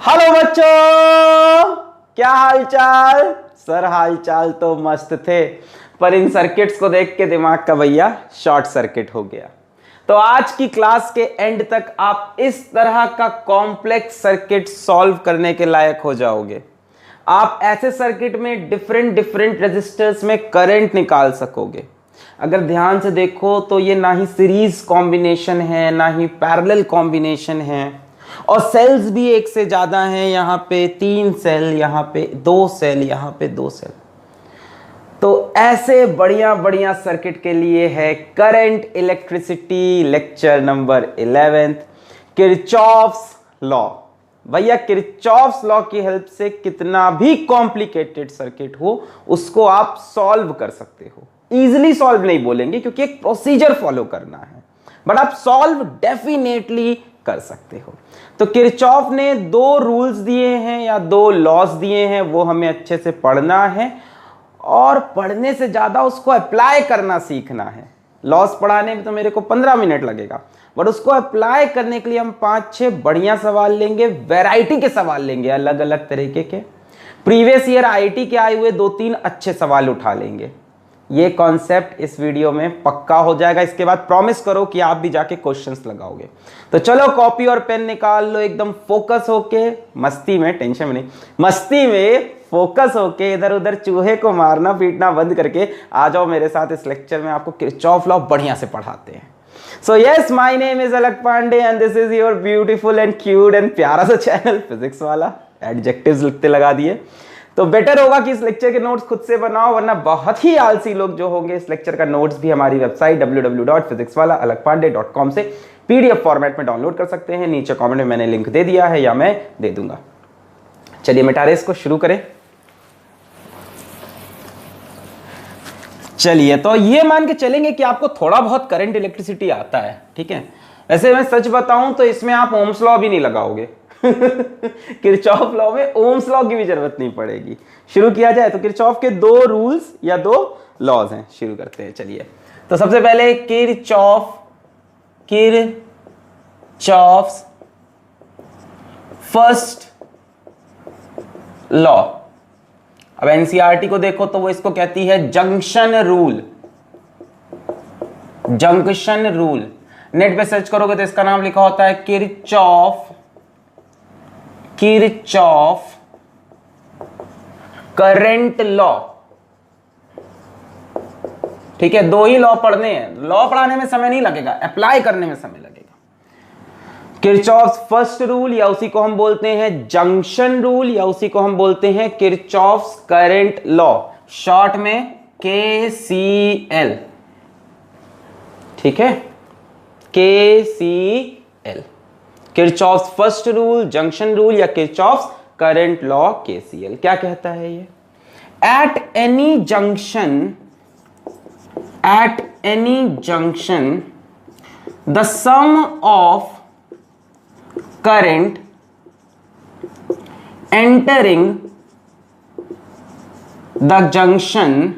Hello बच्चों, क्या हालचाल। सर हालचाल तो मस्त थे, पर इन सर्किट्स को देख के दिमाग का भैया शॉर्ट सर्किट हो गया। तो आज की क्लास के एंड तक आप इस तरह का कॉम्प्लेक्स सर्किट सॉल्व करने के लायक हो जाओगे। आप ऐसे सर्किट में डिफरेंट डिफरेंट रेजिस्टर्स में करंट निकाल सकोगे। अगर ध्यान से देखो तो ये ना ही सीरीज कॉम्बिनेशन है, ना ही पैरेलल कॉम्बिनेशन है, और सेल्स भी एक से ज्यादा हैं। यहाँ पे 3 सेल, यहाँ पे 2 सेल, यहाँ पे 2 सेल। तो ऐसे बढ़िया बढ़िया सर्किट के लिए है current electricity lecture number 11, Kirchhoff's law. भैया किरचॉफ्स लॉ की हेल्प से कितना भी कॉम्प्लिकेटेड सर्किट हो उसको आप सॉल्व कर सकते हो। इजीली सॉल्व नहीं बोलेंगे क्योंकि एक प्रोसीजर फॉलो करना है, बट आप सॉल्व डेफिनेटली कर सकते हो। तो किरचॉफ ने 2 रूल्स दिए हैं या 2 लॉस दिए हैं, वो हमें अच्छे से पढ़ना है और पढ़ने से ज्यादा उसको अप्लाई करना सीखना है। लॉस पढ़ाने में तो मेरे को 15 मिनट लगेगा, बट उसको अप्लाई करने के लिए हम 5-6 बढ़िया सवाल लेंगे, वैरायटी के सवाल लेंगे, अलग अलग तरीके के। प्रीवियस ईयर आईआईटी के आए हुए 2-3 अच्छे सवाल उठा लेंगे। ये कॉन्सेप्ट इस वीडियो में पक्का हो जाएगा। इसके बाद प्रॉमिस करो कि आप भी जाके क्वेश्चंस लगाओगे। तो चलो कॉपी और पेन निकाल लो, एकदम फोकस होके, मस्ती में, टेंशन में नहीं, मस्ती में फोकस होके इधर उधर चूहे को मारना पीटना बंद करके आ जाओ मेरे साथ इस लेक्चर में। आपको किरचॉफ लॉ बढ़िया से पढ़ाते हैं। So yes, my name is Alak Pandey and this is your beautiful and cute and प्यारा सा चैनल फिजिक्स वाला। एडजेक्टिव्स लिखते लगा दिए। तो बेटर होगा कि इस लेक्चर के नोट्स खुद से बनाओ, वरना बहुत ही आलसी लोग जो होंगे इस लेक्चर का नोट्स भी हमारी वेबसाइट www.physicswala-alakpande.com से पीडीएफ फॉर्मेट में डाउनलोड कर सकते हैं। नीचे कमेंट में मैंने लिंक दे दिया है या मैं दे दूंगा। चलिए मिटा रेस को शुरू करें। चलिए, तो ये मान के चलेंगे कि आपको थोड़ा बहुत करंट इलेक्ट्रिसिटी आता है, ठीक है। वैसे मैं सच बताऊं तो इसमें आप ओम्स लॉ भी नहीं लगाओगे। किरचॉफ लॉ में ओम्स लॉ की भी जरूरत नहीं पड़ेगी। शुरू किया जाए तो किरचॉफ के 2 रूल्स या 2 लॉज हैं, शुरू करते हैं। चलिए, तो सबसे पहले किरचॉफ्स फर्स्ट लॉ। अब एनसीईआरटी को देखो तो वो इसको कहती है junction rule. Junction rule net पे सर्च करोगे तो इसका नाम लिखा होता है किरचॉफ करंट लॉ। ठीक है, 2 ही लॉ पढ़ने हैं। लॉ पढ़ाने में समय नहीं लगेगा, अप्लाई करने में समय लगेगा। किरचॉफ्स फर्स्ट रूल या उसी को हम बोलते हैं जंक्शन रूल या उसी को हम बोलते हैं किरचॉफ्स करंट लॉ, शॉर्ट में KCL। ठीक है, KCL, Kirchhoff's first rule, junction rule या किरचॉफ्स करंट लॉ, KCL। क्या कहता है ये? At any junction the sum of current entering the junction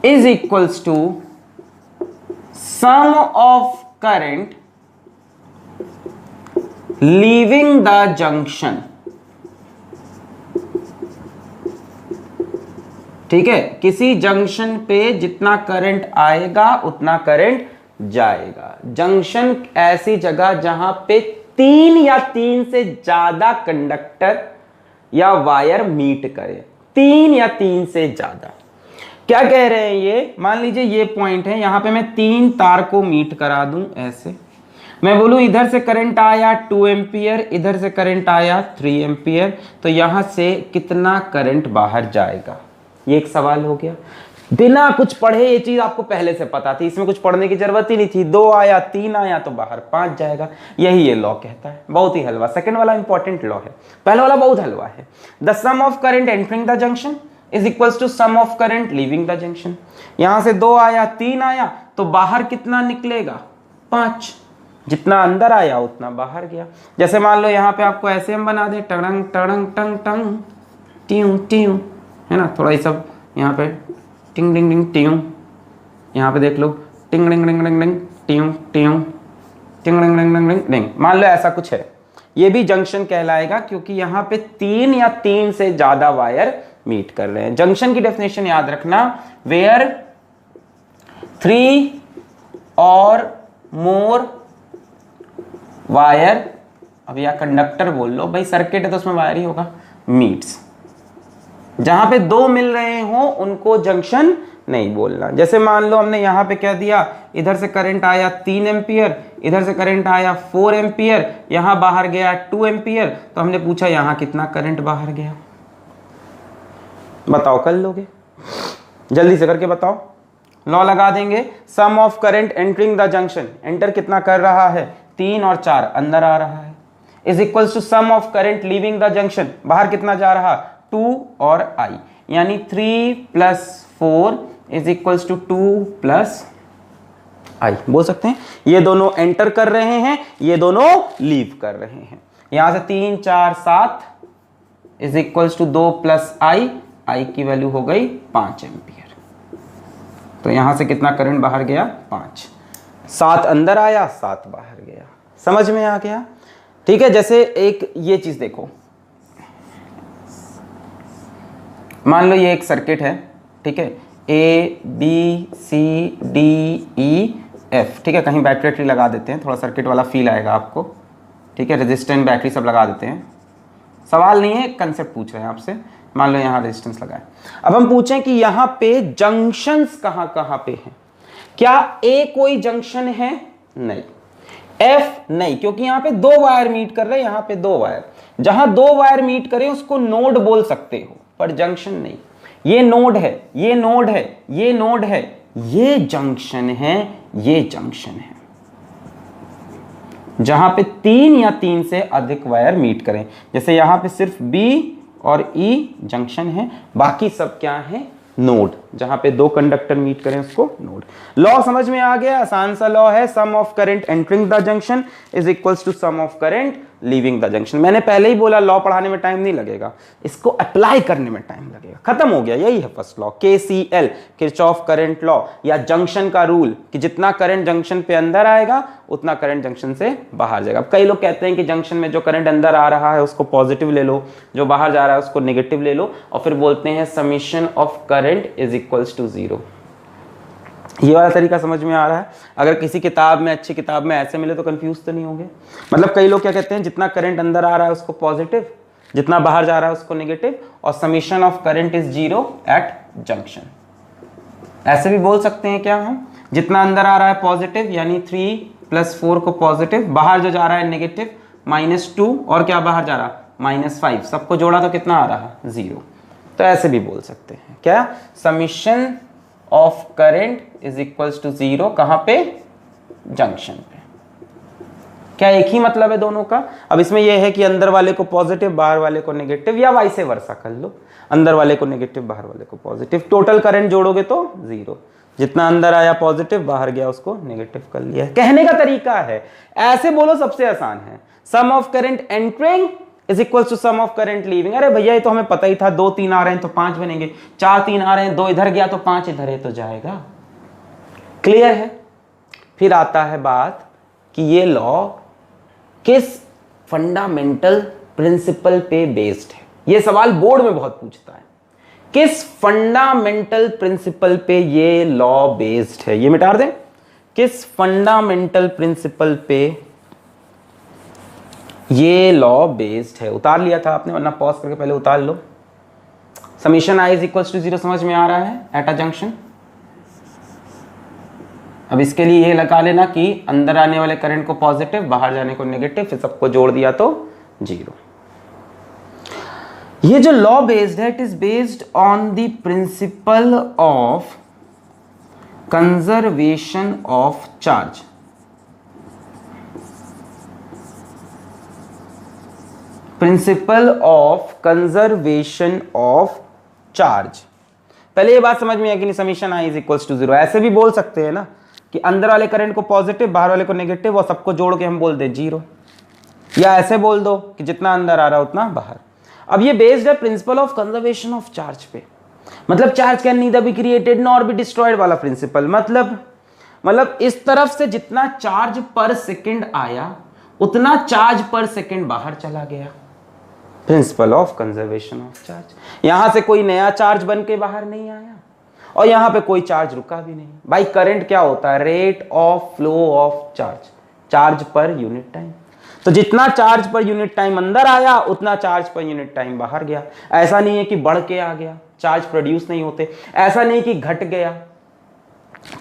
is equals to sum of current leaving the junction। ठीक है, किसी जंक्शन पे जितना करंट आएगा उतना करंट जाएगा। जंक्शन ऐसी जगह जहां पे 3 या 3 से ज्यादा कंडक्टर या वायर मीट करे। 3 या 3 से ज्यादा। क्या कह रहे हैं ये? मान लीजिए ये पॉइंट है, यहां पे मैं 3 तार को मीट करा दूं ऐसे। मैं बोलूं इधर से करंट आया 2 एम्पियर, इधर से करंट आया 3 एम्पियर, तो यहां से कितना करंट बाहर जाएगा? ये एक सवाल हो गया। बिना कुछ पढ़े ये चीज आपको पहले से पता थी, इसमें कुछ पढ़ने की जरूरत ही नहीं थी। 2 आया, 3 आया तो बाहर 5 जाएगा। यही ये लॉ कहता है। बहुत ही हलवा। सेकंड वाला इंपॉर्टेंट लॉ है, पहला वाला बहुत हलवा है। The sum of current entering the junction is equals to sum of current leaving the junction. यहां से 2 आया, 3 आया तो बाहर कितना निकलेगा? 5। जितना अंदर आया उतना बाहर गया। जैसे मान लो यहाँ पे आपको ऐसे हम बना दें, टंग टंग टंग टंग ट्यू ट्यू, है ना, थोड़ा ये सब यहाँ पे टिंग डिंग डिंग ट्यू, यहाँ पे देख लो टिंग डिंग डिंग डिंग डिंग ट्यू ट्यू टिंग डिंग डिंग डिंग डिंग। मान लो ऐसा कुछ है, ये भी जंक्शन कहलाएगा क्योंकि यहां पे 3 या 3 से ज्यादा वायर मीट कर रहे हैं। जंक्शन की डेफिनेशन याद रखना, वेयर 3 और मोर वायर, अब या कंडक्टर बोल लो भाई, सर्किट है तो उसमें वायर ही होगा, मीट्स। जहां पे 2 मिल रहे हो उनको जंक्शन नहीं बोलना। जैसे मान लो हमने यहां पे क्या दिया, इधर से करंट आया 3 एम्पियर, इधर से करंट आया 4 एम्पियर, यहां बाहर गया 2 एम्पियर, तो हमने पूछा यहां कितना करंट बाहर गया, बताओ कर लोगे? जल्दी से करके बताओ। लॉ लगा देंगे, sum of current entering the junction, enter कितना कर रहा है 3 और 4 अंदर आ रहा है, is equals to sum of current leaving the junction, बाहर कितना जा रहा 2 और I, यानी 3 + 4 इज इक्वल्स टू 2 + I। बोल सकते हैं ये दोनों एंटर कर रहे हैं, ये दोनों लीव कर रहे हैं। यहां से 3 4 7 इज इक्वल्स टू 2 + I की वैल्यू हो गई 5 एम्पियर। तो यहां से कितना करंट बाहर गया 5, 7 अंदर आया 7 बाहर गया। समझ में आ गया? ठीक है। जैसे एक ये चीज देखो, मान लो ये एक सर्किट है, ठीक है, ABCDEF, ठीक है। कहीं बैटरी लगा देते हैं, थोड़ा सर्किट वाला फील आएगा आपको, ठीक है। रेजिस्टेंस बैटरी सब लगा देते हैं, सवाल नहीं है, कंसेप्ट पूछ रहे हैं आपसे। मान लो यहां रेजिस्टेंस लगाए, अब हम पूछें कि यहां पे जंक्शंस कहां कहां पे हैं। क्या A कोई जंक्शन है? नहीं। F नहीं, क्योंकि यहां पे 2 वायर मीट कर रहे हैं, यहां पे 2 वायर, जहां 2 वायर मीट करें उसको नोड बोल सकते हो, पर जंक्शन नहीं। ये नोड है, ये नोड है, ये नोड है, ये जंक्शन है, ये जंक्शन है, जहां पे 3 या 3 से अधिक वायर मीट करें। जैसे यहां पे सिर्फ B और E जंक्शन है, बाकी सब क्या है? नोड। जहां पे 2 कंडक्टर मीट करें उसको नोड। लॉ समझ में आ गया? आसान सा लॉ है, sum of current entering the junction is equals to sum of current leaving the junction. मैंने पहले ही बोला लॉ पढ़ाने में टाइम नहीं लगेगा, इसको अप्लाई करने में टाइम लगेगा। खत्म हो गया, यही है first law, KCL, Kirchhoff current law, या जंक्शन का रूल कि जितना करंट जंक्शन पे अंदर आएगा उतना करंट जंक्शन से बाहर जाएगा। अब कई लोग कहते हैं कि जंक्शन में जो करंट अंदर आ रहा है उसको पॉजिटिव ले लो, जो बाहर जा रहा है उसको नेगेटिव ले लो, और फिर बोलते हैं summation of current is equals to 0। ये वाला तरीका समझ में आ रहा है? अगर किसी किताब में, अच्छी किताब में ऐसे मिले तो कंफ्यूज तो नहीं होंगे। मतलब कई लोग क्या कहते हैं, जितना करंट अंदर आ रहा है उसको पॉजिटिव, जितना बाहर जा रहा है उसको नेगेटिव, और summation of current is 0 at junction. ऐसे भी बोल सकते हैं क्या हम? जितना अंदर आ रहा है पॉजिटिव, यानी 3 + 4 को पॉजिटिव, बाहर जो जा रहा है नेगेटिव -2, और क्या बाहर जा रहा -5, सबको जोड़ा तो कितना आ रहा 0। तो ऐसे भी बोल सकते हैं क्या, summation of current is equals to 0, कहां पे? जंक्शन पे। क्या एक ही मतलब है दोनों का? अब इसमें यह है कि अंदर वाले को पॉजिटिव, बाहर वाले को नेगेटिव, या वाइस वर्सा कर लो, अंदर वाले को नेगेटिव, बाहर वाले को पॉजिटिव। टोटल करंट जोड़ोगे तो 0, जितना अंदर आया पॉजिटिव, बाहर गया उसको नेगेटिव कर लिया। कहने का तरीका है, ऐसे बोलो सबसे आसान है, sum of current entering is equal to sum of current leaving. अरे भैया ये तो हमें पता ही था, 2 3 आ रहे हैं तो 5 बनेंगे, 4 3 आ रहे हैं, 2 इधर गया तो 5 इधर है तो जाएगा। क्लियर है? फिर आता है बात कि ये लॉ किस फंडामेंटल प्रिंसिपल पे बेस्ड है। ये सवाल बोर्ड में बहुत पूछता है, किस फंडामेंटल प्रिंसिपल पे ये लॉ बेस्ड है। ये मिटा दें, किस फंडामेंटल प्रिंसिपल पे ये लॉ बेस्ड है। उतार लिया था आपने, वरना पॉज करके पहले उतार लो। Summation I is equals to 0 समझ में आ रहा है एट अ जंक्शन। अब इसके लिए ये लगा लेना कि अंदर आने वाले करंट को पॉजिटिव, बाहर जाने को नेगेटिव, फिर सबको जोड़ दिया तो 0। ये जो लॉ बेस्ड है, it is based on the principle of conservation of charge. Principle of conservation of charge. पहले ये बात समझ में आई कि नहीं, summation I is equals to 0। ऐसे भी बोल सकते हैं ना कि अंदर वाले करंट को पॉजिटिव, बाहर वाले को नेगेटिव, और सबको जोड़ के हम बोल दे 0, या ऐसे बोल दो कि जितना अंदर आ रहा है उतना बाहर। अब ये बेस्ड है principal of conservation of charge पे, मतलब charge can neither be created nor be destroyed वाला प्रिंसिपल। मतलब इस तरफ से जितना चार्ज पर सेकंड आया उतना चार्ज पर सेकेंड बाहर चला गया। Principal of conservation of charge. यहां से कोई नया चार्ज बन के बाहर नहीं आया और यहां पे कोई चार्ज रुका भी नहीं। भाई करंट क्या होता है? Rate of flow of charge, charge per unit time. तो जितना चार्ज पर यूनिट टाइम अंदर आया उतना चार्ज पर यूनिट टाइम बाहर गया। ऐसा नहीं है कि बढ़ के आ गया, चार्ज प्रोड्यूस नहीं होते। ऐसा नहीं कि घट गया,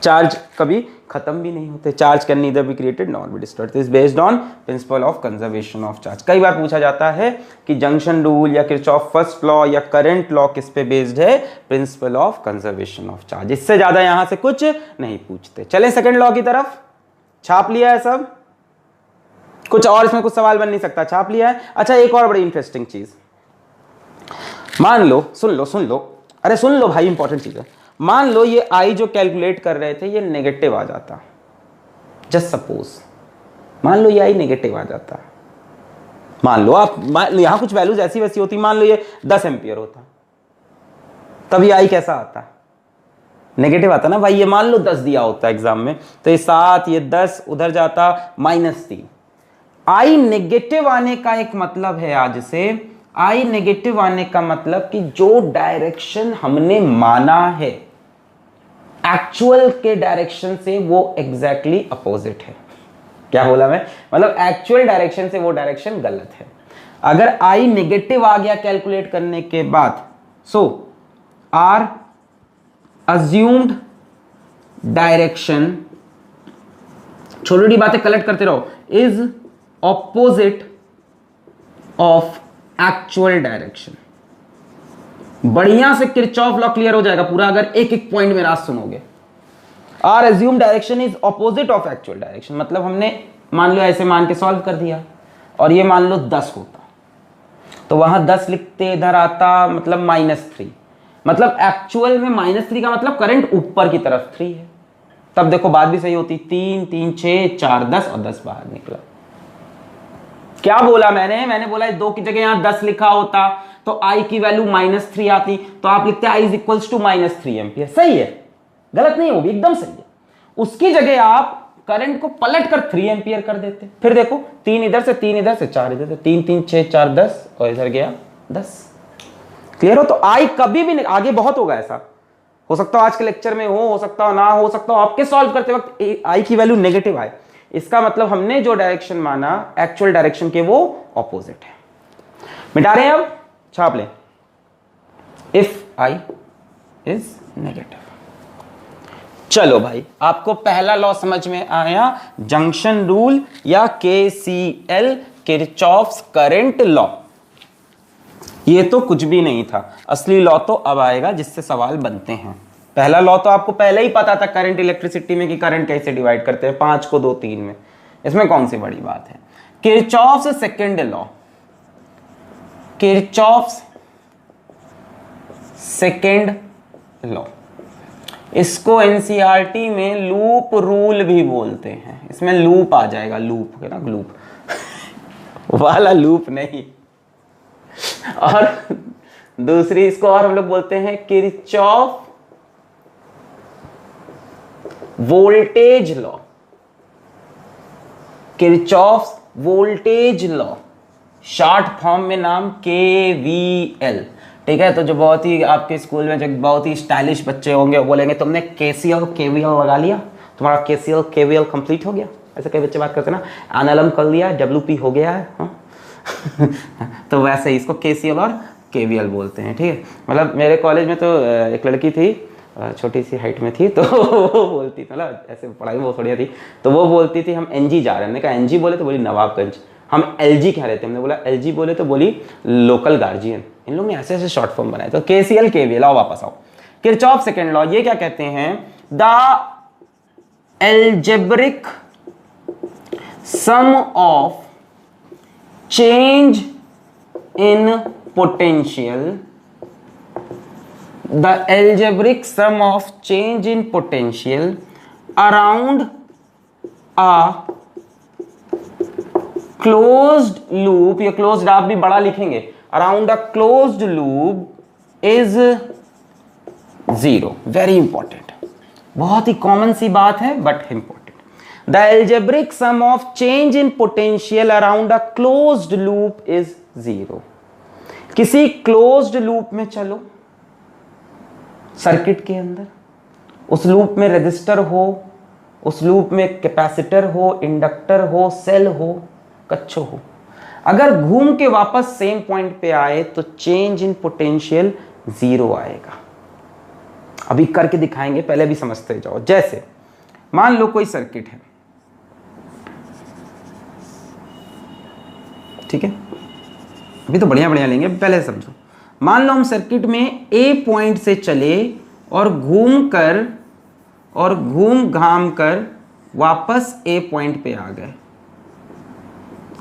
चार्ज कभी खत्म भी नहीं होते। Charge can neither be created nor be destroyed. This based on principal of conservation of charge. कई बार पूछा जाता है कि जंक्शन रूल या किरचॉफ फर्स्ट लॉ या करंट लॉ किस पे बेस्ड है? Principal of conservation of charge. इससे ज्यादा यहां से कुछ नहीं पूछते। चले सेकंड लॉ की तरफ। छाप लिया है सब? कुछ और इसमें कुछ सवाल बन नहीं सकता, छाप लिया है। अच्छा, एक और बड़ी इंटरेस्टिंग चीज मान लो, सुन लो, अरे सुन लो भाई, इंपॉर्टेंट चीज है। मान लो ये आई जो कैलकुलेट कर रहे थे ये नेगेटिव आ जाता, जस्ट सपोज मान लो ये आई नेगेटिव आ जाता। मान लो यहां कुछ वैल्यूज ऐसी वैसी होती, मान लो ये 10 एम्पियर होता, तब ये आई कैसा आता? नेगेटिव आता ना भाई। ये मान लो 10 दिया होता एग्जाम में, तो ये 7, ये 10 उधर जाता -3। आई नेगेटिव आने का एक मतलब है, आज से आई नेगेटिव आने का मतलब कि जो डायरेक्शन हमने माना है एक्चुअल के डायरेक्शन से वो एग्जैक्टली अपोजिट है। क्या बोला मैं? मतलब एक्चुअल डायरेक्शन से वो डायरेक्शन गलत है। अगर आई नेगेटिव आ गया कैलकुलेट करने के बाद, सो आर अज्यूम्ड डायरेक्शन, छोटी छोटी बातें कलेक्ट करते रहो, is opposite of actual direction. बढ़िया से किरचॉफ लॉ क्लियर हो जाएगा पूरा अगर एक एक पॉइंट मेरा सुनोगे। Are assume direction is opposite of actual direction, मतलब हमने मान लो ऐसे मान के सॉल्व कर दिया और ये मान लो 10 होता, तो वहां 10 लिखते इधर आता मतलब -3, मतलब एक्चुअल में -3 का मतलब करंट ऊपर की तरफ 3 है। तब देखो बात भी सही होती, 3 3 6 4 10 और 10 बाहर निकला। क्या बोला मैंने बोला 2 की जगह यहां 10 लिखा होता तो आई की वैल्यू -3 आती, तो आप लिखते I is equals to -3 ampere. सही है, गलत नहीं होगी, एकदम सही है। उसकी जगह आप करंट को पलट कर 3 एम्पियर कर देते। फिर देखो 3 इधर से 3 इधर से 4 इधर से, 3 3 6 4 10 और इधर गया 10। क्लियर हो? तो आई कभी भी नहीं, आगे बहुत होगा ऐसा, हो सकता हो आज के लेक्चर में हो सकता हो ना हो सकता हो आपके सॉल्व करते वक्त आई की वैल्यू नेगेटिव आए। इसका मतलब हमने जो डायरेक्शन माना एक्चुअल डायरेक्शन के वो ऑपोजिट है। मिटा रहे हैं, अब छाप लें। If I is negative. चलो भाई, आपको पहला लॉ समझ में आया, जंक्शन रूल या KCL, किरचॉफ्स करंट लॉ। ये तो कुछ भी नहीं था, असली लॉ तो अब आएगा जिससे सवाल बनते हैं। पहला लॉ तो आपको पहले ही पता था करंट इलेक्ट्रिसिटी में कि करंट कैसे डिवाइड करते हैं, 5 को 2 3 में, इसमें कौन सी बड़ी बात है। Kirchhoff's second law, Kirchhoff's second law, इसको एनसीईआरटी में लूप रूल भी बोलते हैं। इसमें लूप आ जाएगा, लूप है ना, लूप वाला लूप नहीं। और दूसरी इसको और हम लोग बोलते हैं Kirchhoff voltage law, Kirchhoff voltage law, short form में नाम KVL। ठीक है, तो जो बहुत ही आपके स्कूल में जो बहुत ही स्टाइलिश बच्चे होंगे वो बोलेंगे तुमने KCL KVL लगा लिया, तुम्हारा KCL KVL कंप्लीट हो गया। ऐसे कई बच्चे बात करते हैं ना, एनालम कर लिया, WP हो गया है। हाँ? तो वैसे ही इसको KCL और KVL बोलते हैं। ठीक है, मतलब मेरे कॉलेज में तो एक लड़की थी, छोटी सी हाइट में थी, तो वो बोलती थी, मतलब ऐसे पढ़ाई में बहुत बढ़िया थी, तो वो बोलती थी हम NG जा रहे हैं। हमने कहा NG बोले तो बोली नवाबगंज। हम LG कह रहे थे, हमने बोला LG बोले तो बोली लोकल गार्जियन। इन लोगों ने ऐसे ऐसे शॉर्ट फॉर्म बनाए। तो KCL KVL, आओ वापस आओ। किरचॉफ सेकंड लॉ ये क्या कहते हैं? The algebraic sum of change in potential, the algebraic sum of change in potential around a closed loop, ये closed आप भी बड़ा लिखेंगे, around a closed loop is 0। Very important, बहुत ही कॉमन सी बात है but important. The algebraic sum of change in potential around a closed loop is 0। किसी closed loop में चलो, सर्किट के अंदर, उस लूप में रेजिस्टर हो, उस लूप में कैपेसिटर हो, इंडक्टर हो, सेल हो, कच्छ हो, अगर घूम के वापस सेम पॉइंट पे आए तो चेंज इन पोटेंशियल 0 आएगा। अभी करके दिखाएंगे, पहले भी समझते जाओ। जैसे मान लो कोई सर्किट है, ठीक है, अभी तो बढ़िया बढ़िया लेंगे, पहले समझो। मान लो हम सर्किट में ए पॉइंट से चले और घूम घाम कर वापस ए पॉइंट पे आ गए।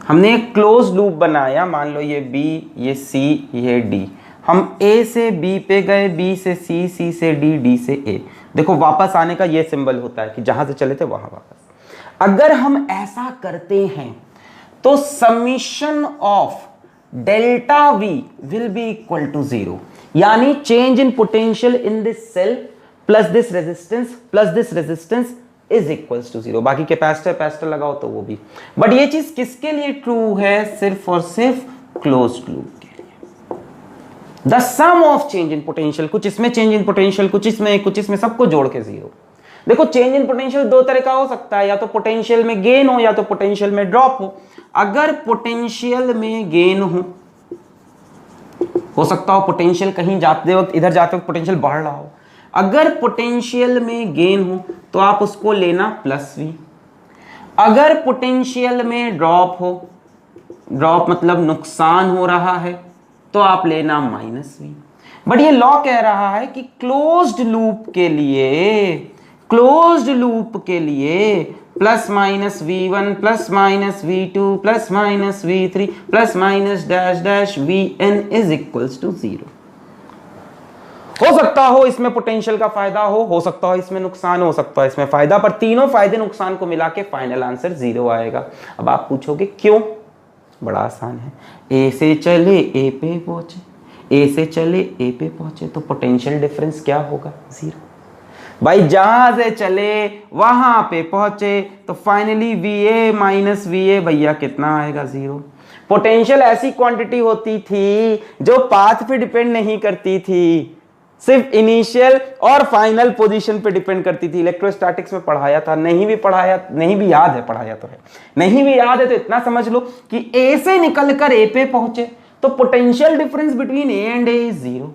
हमने एक क्लोज लूप बनाया, मान लो ये बी, ये सी, ये डी। हम ए से बी पे गए, बी से सी, सी से डी, डी से ए। देखो वापस आने का ये सिंबल होता है कि जहां से चले थे वहां वापस। अगर हम ऐसा करते हैं तो summation of delta V will be equal to 0, यानी change in potential in this cell plus this resistance is equals to 0। बाकी कैपेसिटर लगाओ तो वो भी। बट ये चीज किसके लिए ट्रू है? सिर्फ और सिर्फ क्लोज्ड लूप के लिए। The sum of change in potential, कुछ इसमें चेंज इन पोटेंशियल, कुछ इसमें, सबको जोड़ के 0। देखो चेंज इन पोटेंशियल दो तरह का हो सकता है, या तो पोटेंशियल में गेन हो या तो पोटेंशियल में ड्रॉप हो। अगर पोटेंशियल में गेन हो सकता हो पोटेंशियल कहीं जाते वक्त, इधर जाते वक्त पोटेंशियल बढ़ रहा हो। अगर पोटेंशियल में गेन हो तो आप उसको लेना प्लस वी। अगर पोटेंशियल में ड्रॉप हो, ड्रॉप मतलब नुकसान हो रहा है, तो आप लेना माइनस वी। बट ये लॉ कह रहा है कि क्लोज्ड लूप के लिए plus minus V1 plus minus V2 plus minus V3 plus minus dash dash Vn is equals to 0। हो सकता हो इसमें पोटेंशियल का फायदा हो सकता हो इसमें नुकसान, हो सकता है इसमें फायदा, पर तीनों फायदे नुकसान को मिला के फाइनल आंसर 0 आएगा। अब आप पूछोगे क्यों? बड़ा आसान है। ए से चले ए पे पहुंचे, ए से चले ए पे पहुंचे तो पोटेंशियल डिफरेंस क्या होगा? 0। भाई जहां से चले वहां पे पहुंचे तो फाइनली VA माइनस VA भैया कितना आएगा? 0। पोटेंशियल ऐसी क्वांटिटी होती थी जो पाथ पे डिपेंड नहीं करती थी, सिर्फ इनिशियल और फाइनल पोजीशन पे डिपेंड करती थी। इलेक्ट्रोस्टैटिक्स में पढ़ाया था, नहीं भी याद है, पढ़ाया तो है, नहीं भी याद है तो इतना समझ लो कि ए से निकलकर ए पे पहुंचे तो potential difference between A and A is 0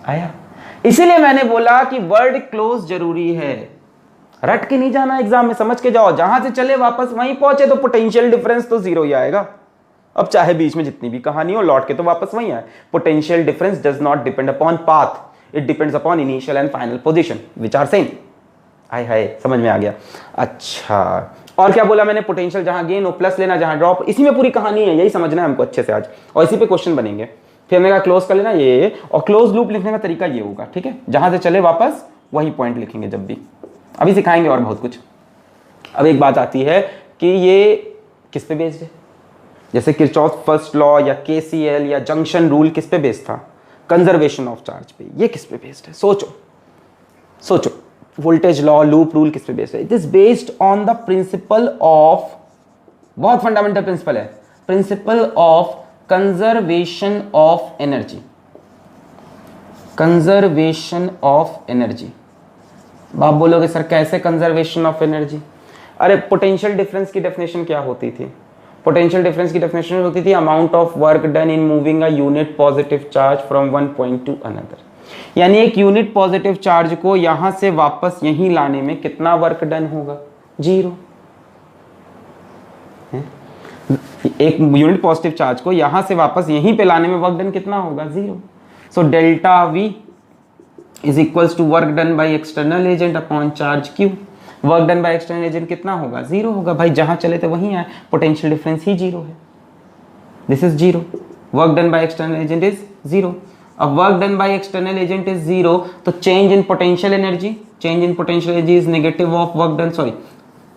आया। इसीलिए मैंने बोला कि वर्ड क्लोज जरूरी है, रट के नहीं जाना एग्जाम में, समझ के जाओ। जहां से चले वापस वहीं पहुंचे तो पोटेंशियल डिफरेंस तो 0 ही आएगा। अब चाहे बीच में जितनी भी कहानी हो, लौट के तो वापस वहीं आए। Potential difference does not depend upon path, it depends upon initial and final position which are same. हाय समझ में आ गया? अच्छा, और क्या बोला मैंने? पोटेंशियल जहां गेन हो प्लस लेना, जहां ड्रॉप। इसी में पूरी कहानी है, यही समझना है हमको अच्छे से आज, और इसी पे क्वेश्चन बनेंगे। फिर हमने कहा क्लोज कर लेना ये, और क्लोज लूप लिखने का तरीका ये होगा, ठीक है? जहां से चले वापस वही पॉइंट लिखेंगे जब भी। अभी सिखाएंगे और बहुत कुछ। अब एक बात आती है कि ये किस पे बेस्ड है? जैसे किरचॉफ फर्स्ट लॉ या KCL या जंक्शन रूल किस पे बेस्ड था? कंजर्वेशन ऑफ चार्ज पे। ये किस पे बेस्ड है? सोचो। वोल्टेज लॉ, लूप रूल किस पे बेस्ड है? It is based on the principle of, बहुत फंडामेंटल प्रिंसिपल है, principal of conservation of energy. Conservation of energy. आप बोलोगे सर कैसे कंजर्वेशन ऑफ एनर्जी? अरे पोटेंशियल डिफरेंस की डेफिनेशन क्या होती थी? पोटेंशियल डिफरेंस की डेफिनेशन होती थी amount of work done in moving a unit positive charge from one point two another. यानी एक यूनिट पॉजिटिव चार्ज को यहां से वापस यहीं लाने में कितना वर्क डन होगा? 0। एक यूनिट पॉजिटिव चार्ज को यहां से वापस यहीं पे लाने में वर्क डन कितना होगा? 0। So delta V is equals to work done by external agent upon charge Q। Work done by external agent कितना होगा? 0 होगा। भाई जहां चले थे वहीं आए, पोटेंशियल डिफरेंस ही 0 है। This is 0। Work done by external agent is 0। अब work done by external agent is 0, तो change in potential energy is negative of work done, sorry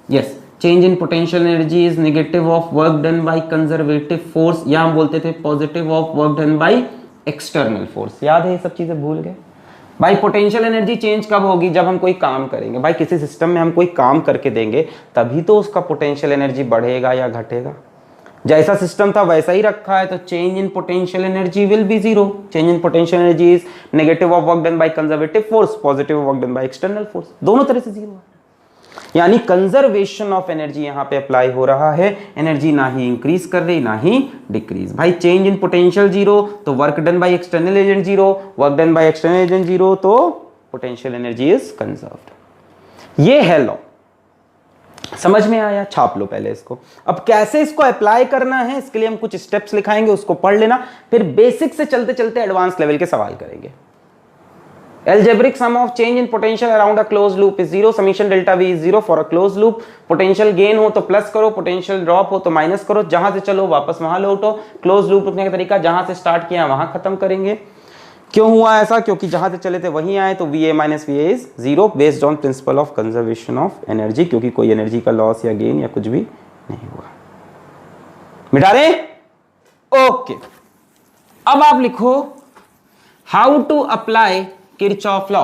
yes, change in potential energy is negative of work done by conservative force, या हम बोलते थे positive of work done by external force. याद है ये सब चीजें? भूल गए? भाई पोटेंशियल एनर्जी चेंज कब होगी? जब हम कोई काम करेंगे। भाई किसी सिस्टम में हम कोई काम करके देंगे तभी तो उसका पोटेंशियल एनर्जी बढ़ेगा या घटेगा। जैसा सिस्टम था वैसा ही रखा है, तो change in potential energy will be zero. Change in potential energy is negative of work done by conservative force, positive work done by external force, दोनों तरह से जीरो है। यानी कंजर्वेशन ऑफ एनर्जी यहां पे अप्लाई हो रहा है। एनर्जी ना ही इंक्रीज कर रही ना ही डिक्रीज। भाई चेंज इन पोटेंशियल जीरो तो work done by external agent zero, work done by external agent zero, तो पोटेंशियल एनर्जी इज कंजर्व्ड। ये है लॉ, समझ में आया? छाप लो पहले इसको। अब कैसे इसको अप्लाई करना है इसके लिए हम कुछ स्टेप्स लिखाएंगे, उसको पढ़ लेना, फिर बेसिक से चलते चलते एडवांस लेवल के सवाल करेंगे। Algebraic sum of change in potential around a closed loop is zero. Summation delta V is zero for a closed loop. Potential gain हो तो प्लस करो, potential drop हो तो माइनस करो, जहां से चलो वापस वहां लौटो। क्लोज लूप रुकने का तरीका जहां से स्टार्ट किया वहां खत्म करेंगे। क्यों हुआ ऐसा? क्योंकि जहां से चले थे वहीं आए, तो VA minus VA is zero based on principal of conservation of energy, क्योंकि कोई एनर्जी का लॉस या गेन या कुछ भी नहीं हुआ। मिटा रहे? ओके। अब आप लिखो how to apply Kirchhoff law.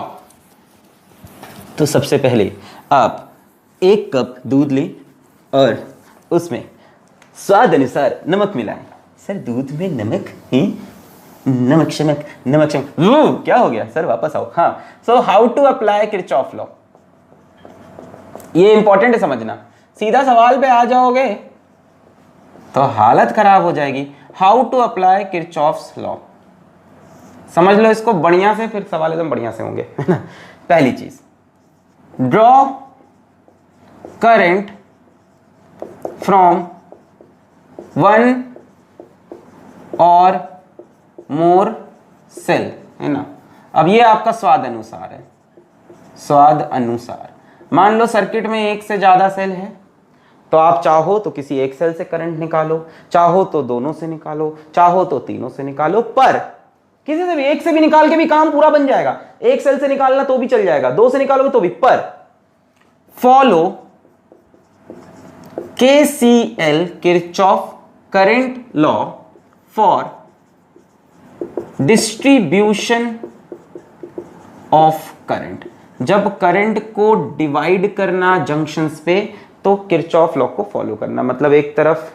तो सबसे पहले आप एक कप दूध लें और उसमें स्वाद अनुसार नमक मिलाएं। सर दूध में नमक ही? नमक शमक, नमक शमक, क्या हो गया सर? वापस आओ। हाँ, so how to apply Kirchhoff law, ये इंपॉर्टेंट है समझना। सीधा सवाल पे आ जाओगे तो हालत खराब हो जाएगी। How to apply Kirchhoff's law, समझ लो इसको बढ़िया से, फिर सवाल एकदम बढ़िया से होंगे, है ना। पहली चीज, ड्रॉ करंट फ्रॉम वन और मोर सेल, है ना। अब ये आपका स्वाद अनुसार है, स्वाद अनुसार। मान लो सर्किट में एक से ज्यादा सेल है, तो आप चाहो तो किसी एक सेल से करंट निकालो, चाहो तो दोनों से निकालो, चाहो तो तीनों से निकालो, पर किसी से भी, एक से भी निकाल के भी काम पूरा बन जाएगा। एक सेल से निकालना तो भी चल जाएगा, दो से निकालोगे तो भी। पर follow KCL Kirchhoff current law for distribution of current. जब करंट को डिवाइड करना जंक्शंस पे तो किरचॉफ लॉ को फॉलो करना। मतलब एक तरफ,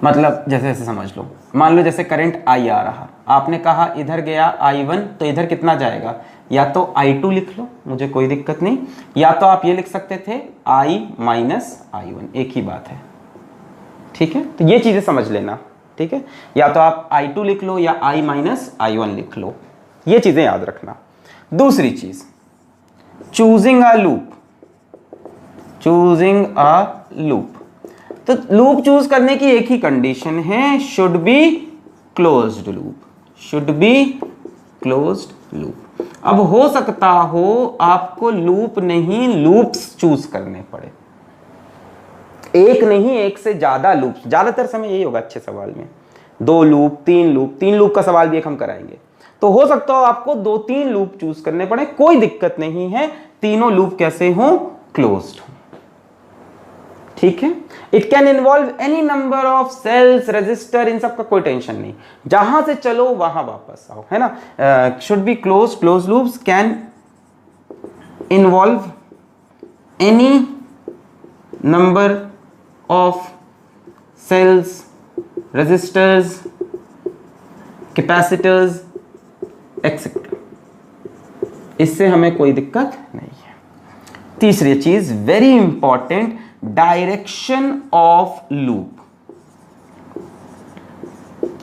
मतलब जैसे ऐसे समझ लो, मान लो जैसे करंट I आ रहा, आपने कहा इधर गया I1, तो इधर कितना जाएगा? या तो I2 लिख लो, मुझे कोई दिक्कत नहीं, या तो आप ये लिख सकते थे I माइनस I1, एक ही बात है, ठीक है। तो ये चीजें समझ लेना, ठीक है। या तो आप I2 लिख लो या I माइनस I1 लिख लो, ये चीजें याद रखना। दूसरी चीज, choosing a loop, choosing a loop. तो लूप चूज करने की एक ही कंडीशन है, should be closed loop, should be closed loop. अब हो सकता हो आपको लूप नहीं लूप्स चूज करने पड़े, एक नहीं एक से ज्यादा लूप। ज्यादातर समय यही होगा अच्छे सवाल में, दो लूप, तीन लूप, तीन लूप का सवाल भी एक हम कराएंगे। तो हो सकता हो आपको दो तीन लूप चूज करने पड़े, कोई दिक्कत नहीं है, तीनों लूप कैसे हो? क्लोज्ड हो, ठीक है। It can involve any number of cells, resistor, इन सब का कोई टेंशन नहीं, जहां से चलो वहां वापस आओ, है ना। Should be close, close loops can involve any number of cells, resistors, capacitors etcetera. इससे हमें कोई दिक्कत नहीं है। तीसरी चीज very important, direction of loop,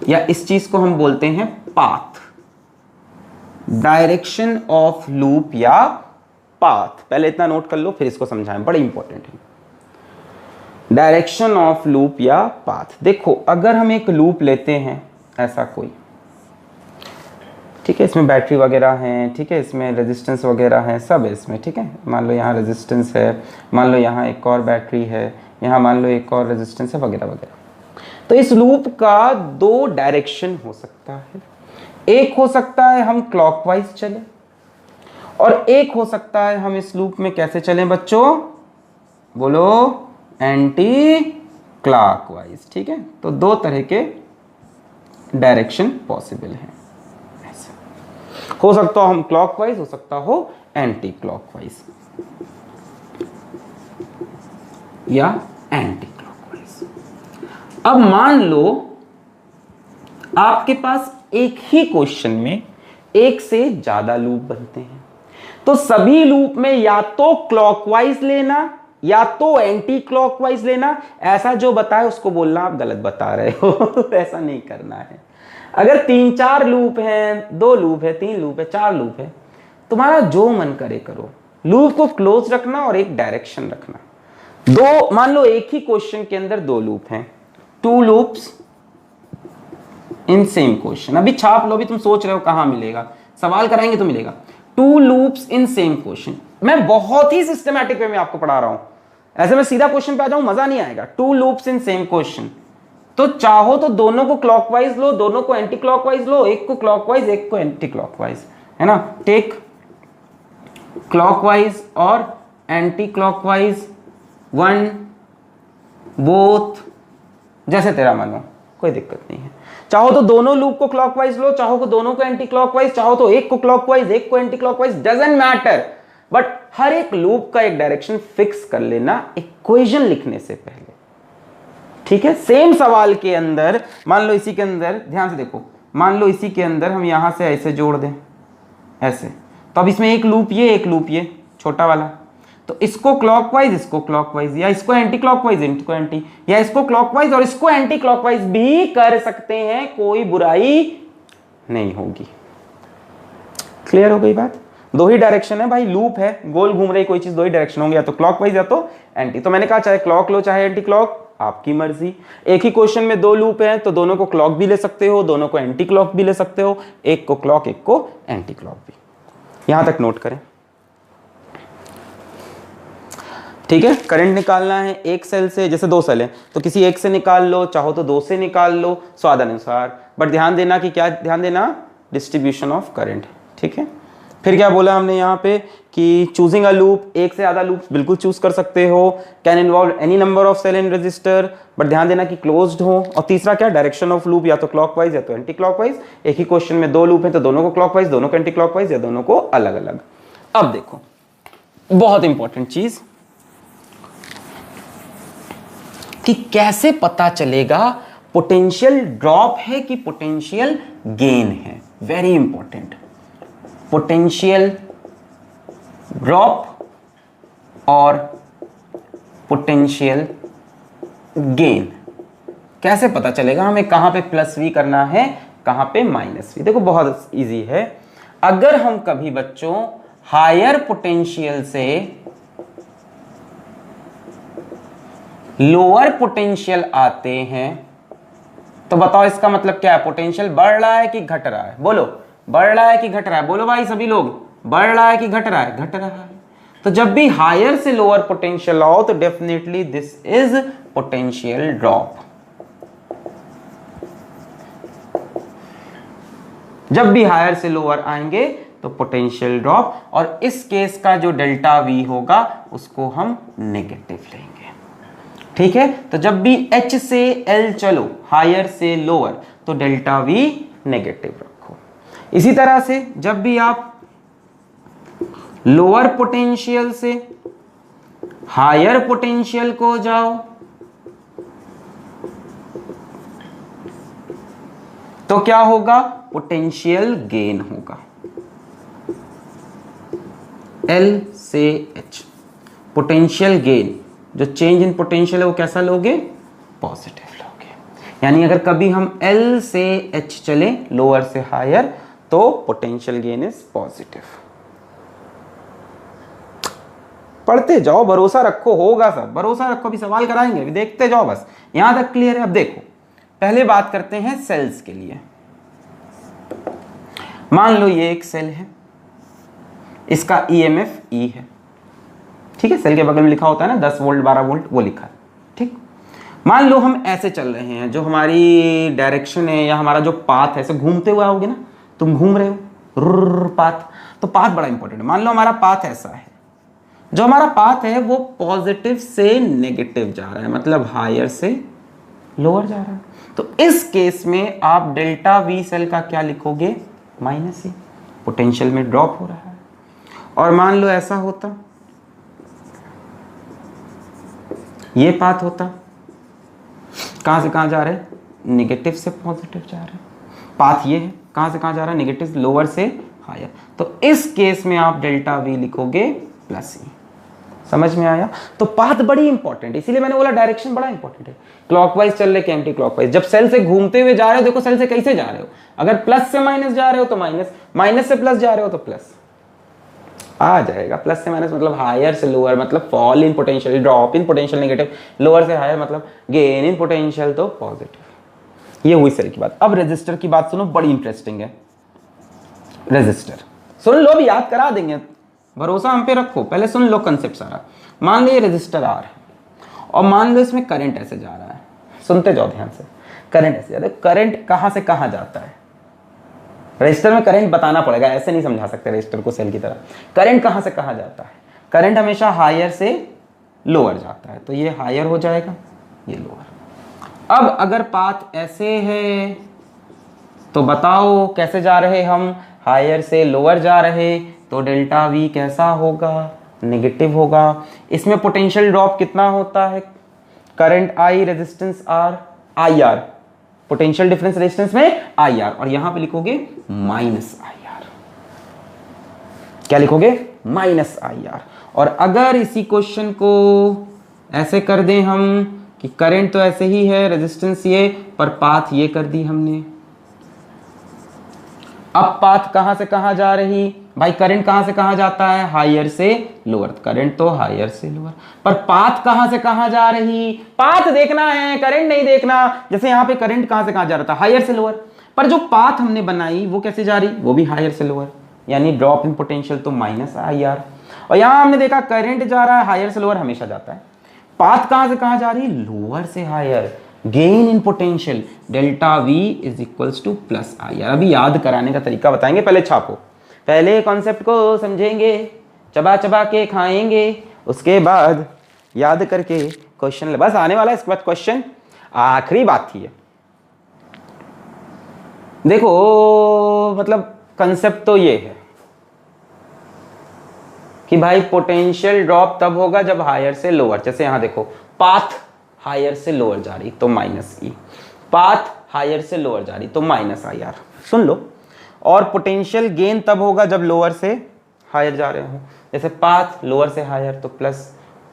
या इस चीज को हम बोलते हैं पाथ। डायरेक्शन ऑफ लूप या पाथ, पहले इतना नोट कर लो फिर इसको समझाएं, बड़ा इंपॉर्टेंट है। डायरेक्शन ऑफ लूप या पाथ। देखो अगर हम एक लूप लेते हैं ऐसा कोई, ठीक है, इसमें बैटरी वगैरह हैं, ठीक है, इसमें रेजिस्टेंस वगैरह है, सब है इसमें, ठीक है। मान लो यहाँ रेजिस्टेंस है, मान लो यहाँ एक और बैटरी है, यहाँ मान लो एक और रेजिस्टेंस है, वगैरह वगैरह। तो इस लूप का दो डायरेक्शन हो सकता है, एक हो सकता है हम क्लॉकवाइज चले, और एक हो सकता है हम इस लूप में कैसे चलें बच्चों? बोलो, एंटी क्लॉकवाइज, ठीक है। तो दो तरह के डायरेक्शन पॉसिबल हैं। हो सकता हो हम क्लॉकवाइज, हो सकता हो एंटी क्लॉकवाइज या एंटी क्लॉकवाइज। अब मान लो आपके पास एक ही क्वेश्चन में एक से ज्यादा लूप बनते हैं, तो सभी लूप में या तो क्लॉकवाइज लेना या तो एंटी क्लॉकवाइज लेना। ऐसा जो बताए उसको बोलना आप गलत बता रहे हो ऐसा नहीं करना है। अगर 3-4 लूप हैं, 2 लूप है, 3 लूप है, 4 लूप है, तुम्हारा जो मन करे करो। लूप को क्लोज रखना और एक डायरेक्शन रखना। दो, मान लो एक ही क्वेश्चन के अंदर 2 लूप हैं, 2 लूप्स इन सेम क्वेश्चन। अभी छाप लो, अभी तुम सोच रहे हो कहां मिलेगा, सवाल कराएंगे तो मिलेगा। 2 लूप्स इन सेम क्वेश्चन। मैं बहुत ही सिस्टमैटिक वे में आपको पढ़ा रहा हूं, ऐसे मैं सीधा क्वेश्चन पे आ जाऊं मजा नहीं आएगा। 2 लूप्स इन सेम क्वेश्चन, तो चाहो तो दोनों को क्लॉकवाइज लो, दोनों को एंटी क्लॉकवाइज लो, एक को क्लॉकवाइज एक को एंटी क्लॉकवाइज, है ना। टेक क्लॉकवाइज और एंटी क्लॉकवाइज, 1 बोथ, जैसे तेरा मन हो, कोई दिक्कत नहीं है। चाहो तो दोनों लूप को क्लॉकवाइज लो, चाहो तो दोनों को एंटी क्लॉकवाइज, चाहो तो एक को क्लॉकवाइज एक को anti clockwise, doesn't matter. But हर एक लूप का एक डायरेक्शन फिक्स कर लेना इक्वेशन लिखने से पहले, ठीक है। सेम सवाल के अंदर मान लो इसी के अंदर ध्यान से देखो, मान लो इसी के अंदर हम यहां से ऐसे जोड़ दें ऐसे, तो अब इसमें एक लूप ये, एक लूप ये छोटा वाला, तो इसको क्लॉकवाइज इसको क्लॉकवाइज, या इसको एंटी क्लॉकवाइज इनको एंटी, या इसको क्लॉकवाइज और इसको एंटी क्लॉकवाइज भी कर सकते हैं, कोई बुराई नहीं होगी। क्लियर हो गई बात। 2 ही डायरेक्शन है भाई, लूप है, गोल घूम रही कोई चीज, 2 ही डायरेक्शन होंगे, या तो क्लॉकवाइज या तो एंटी। तो मैंने कहा चाहे क्लॉक लो चाहे एंटी क्लॉक, आपकी मर्जी। एक ही क्वेश्चन में 2 लूप हैं, तो दोनों को क्लॉक भी ले सकते हो, दोनों को एंटी क्लॉक भी ले सकते हो, एक को क्लॉक एक को एंटी क्लॉक भी। यहां तक नोट करें, ठीक है। करंट निकालना है एक सेल से, जैसे 2 सेल है तो किसी एक से निकाल लो, चाहो तो 2 से निकाल लो, स्वादानुसार। बट ध्यान देना कि क्या ध्यान देना, डिस्ट्रीब्यूशन ऑफ करंट, ठीक है। फिर क्या बोला हमने यहाँ पे कि चूजिंग अ लूप, एक से ज्यादा लूप बिल्कुल चूज कर सकते हो, can involve any number of cell in resistor, but ध्यान देना कि क्लोज्ड हो। और तीसरा क्या, डायरेक्शन ऑफ लूप, या तो क्लॉकवाइज या तो एंटी क्लॉकवाइज। एक ही क्वेश्चन में 2 लूप है तो दोनों को क्लॉकवाइज, दोनों को एंटी क्लॉकवाइज, या दोनों को अलग अलग। अब देखो बहुत इंपॉर्टेंट चीज कि कैसे पता चलेगा पोटेंशियल ड्रॉप है कि पोटेंशियल गेन है। वेरी इंपॉर्टेंट, पोटेंशियल ड्रॉप और पोटेंशियल गेन कैसे पता चलेगा हमें, कहां पे प्लस वी करना है कहां पे माइनस वी। देखो बहुत इजी है, अगर हम कभी बच्चों हायर पोटेंशियल से लोअर पोटेंशियल आते हैं तो बताओ इसका मतलब क्या है, पोटेंशियल बढ़ रहा है कि घट रहा है, बोलो बढ़ रहा है कि घट रहा है, बोलो भाई सभी लोग, बढ़ रहा है कि घट रहा है, घट रहा है। तो जब भी हायर से लोअर पोटेंशियल आओ तो definitely this is potential drop. जब भी हायर से लोअर आएंगे तो पोटेंशियल ड्रॉप, और इस केस का जो डेल्टा वी होगा उसको हम नेगेटिव लेंगे, ठीक है। तो जब भी H से L चलो हायर से लोअर तो डेल्टा V नेगेटिव रखो। इसी तरह से जब भी आप लोअर पोटेंशियल से हायर पोटेंशियल को जाओ तो क्या होगा, पोटेंशियल गेन होगा। L से H पोटेंशियल गेन, जो चेंज इन पोटेंशियल है वो कैसा लोगे, पॉजिटिव लोगे। यानी अगर कभी हम L से H चले लोअर से हायर तो पोटेंशियल गेन इज पॉजिटिव। पढ़ते जाओ, भरोसा रखो, होगा सब, भरोसा रखो, अभी सवाल कराएंगे, अभी देखते जाओ, बस यहां तक क्लियर है। अब देखो पहले बात करते हैं सेल्स के लिए। मान लो ये एक सेल है, इसका EMF E है, ठीक है। सेल के बगल में लिखा होता है ना 10 वोल्ट 12 वोल्ट, वो लिखा है, ठीक। मान लो हम ऐसे चल रहे हैं, जो हमारी डायरेक्शन है या हमारा जो पाथ है, ऐसे घूमते हुए आओगे ना, तुम घूम रहे हो पाथ, तो पाथ बड़ा इंपॉर्टेंट है। मान लो हमारा पाथ ऐसा है, जो हमारा पाथ है वो पॉजिटिव से नेगेटिव जा रहा है, मतलब हायर से लोअर जा रहा है। तो इस केस में आप डेल्टा वी सेल का क्या लिखोगे, माइनस ही। पोटेंशियल में ड्रॉप हो रहा है। और मान लो ऐसा होता, ये पाथ होता, कहां से कहां जा रहे हैं, नेगेटिव से पॉजिटिव जा रहे हैं। पाथ ये है, कहां से कहां जा रहा है, नेगेटिव लोअर से हायर। तो इस केस में आप डेल्टा वी लिखोगे प्लस ई। समझ में आया? तो पाथ बड़ी इंपॉर्टेंट है, इसीलिए मैंने बोला डायरेक्शन बड़ा इंपॉर्टेंट है। क्लॉकवाइज चल रहे कि एंटी क्लॉकवाइज, जब सेल से घूमते हुए जा रहे हो, देखो सेल से कैसे जा रहे हो, अगर प्लस से माइनस जा रहे हो तो माइनस, माइनस से प्लस जा रहे हो तो प्लस आ जाएगा। प्लस से माइनस मतलब हायर से लोअर, मतलब fall in potential, drop in potential negative, lower से हायर मतलब गेन इन पोटेंशियल तो पॉजिटिव। ये हुई सेल की बात। अब रेजिस्टर की बात सुनो, बड़ी इंटरेस्टिंग है। रेजिस्टर सुन लो, भी याद करा देंगे, भरोसा हम पे रखो, पहले सुन लो कंसेप्ट सारा। मान लो ये रेजिस्टर आर है और मान लो इसमें करंट ऐसे जा रहा है, सुनते जाओ ध्यान से। करंट ऐसे जाता है, करंट कहां से कहां जाता है, रजिस्टर में करंट बताना पड़ेगा, ऐसे नहीं समझा सकते रजिस्टर को सेल की तरह। करंट कहां से कहां जाता है, करंट हमेशा हायर से लोअर जाता है, तो ये हायर हो जाएगा, ये लोअर। अब अगर पाथ ऐसे है तो बताओ कैसे जा रहे हम, हायर से लोअर जा रहे, तो डेल्टा वी कैसा होगा, नेगेटिव होगा। इसमें पोटेंशियल ड्रॉप कितना होता है, current I, resistance R, I R, potential difference resistance में आई आर, और यहां पे लिखोगे माइनस आई आर। क्या लिखोगे, माइनस आई आर। और अगर इसी क्वेश्चन को ऐसे कर दें हम कि करंट तो ऐसे ही है, रेजिस्टेंस ये, पर पाथ ये कर दी हमने। अब पाथ कहां से कहां जा रही भाई, करंट कहां से कहां जाता है, हायर से लोअर, करंट तो हायर से लोअर, पर पाथ कहां से कहां जा रही, पाथ देखना है, करंट नहीं देखना। जैसे यहां पे करंट कहां से कहां जा रहा था, हायर से लोअर, पर जो पाथ हमने बनाई वो कैसे जा रही, वो भी हायर से लोअर, यानी ड्रॉप इन पोटेंशियल तो माइनस आई आर। और यहां हमने देखा करंट जा रहा है, हायर से लोअर हमेशा जाता है, पाथ कहां से कहां जा रही, लोअर से higher, gain in potential, delta V is equals to plus I R. अभी याद कराने का तरीका बताएंगे, पहले छापो, पहले कॉन्सेप्ट को समझेंगे, चबा चबा के खाएंगे, उसके बाद याद करके क्वेश्चन, बस आने वाला है इसके बाद क्वेश्चन, आखिरी बात थी। देखो मतलब कंसेप्ट तो ये है कि भाई पोटेंशियल ड्रॉप तब होगा जब हायर से लोअर, जैसे यहां देखो पाथ हायर से लोअर जा रही तो माइनस ई, पाथ हायर से लोअर जा रही तो माइनस आई आर, सुन लो। और पोटेंशियल गेन तब होगा जब लोअर से हायर जा रहे हो, जैसे पाथ लोअर से हायर तो प्लस,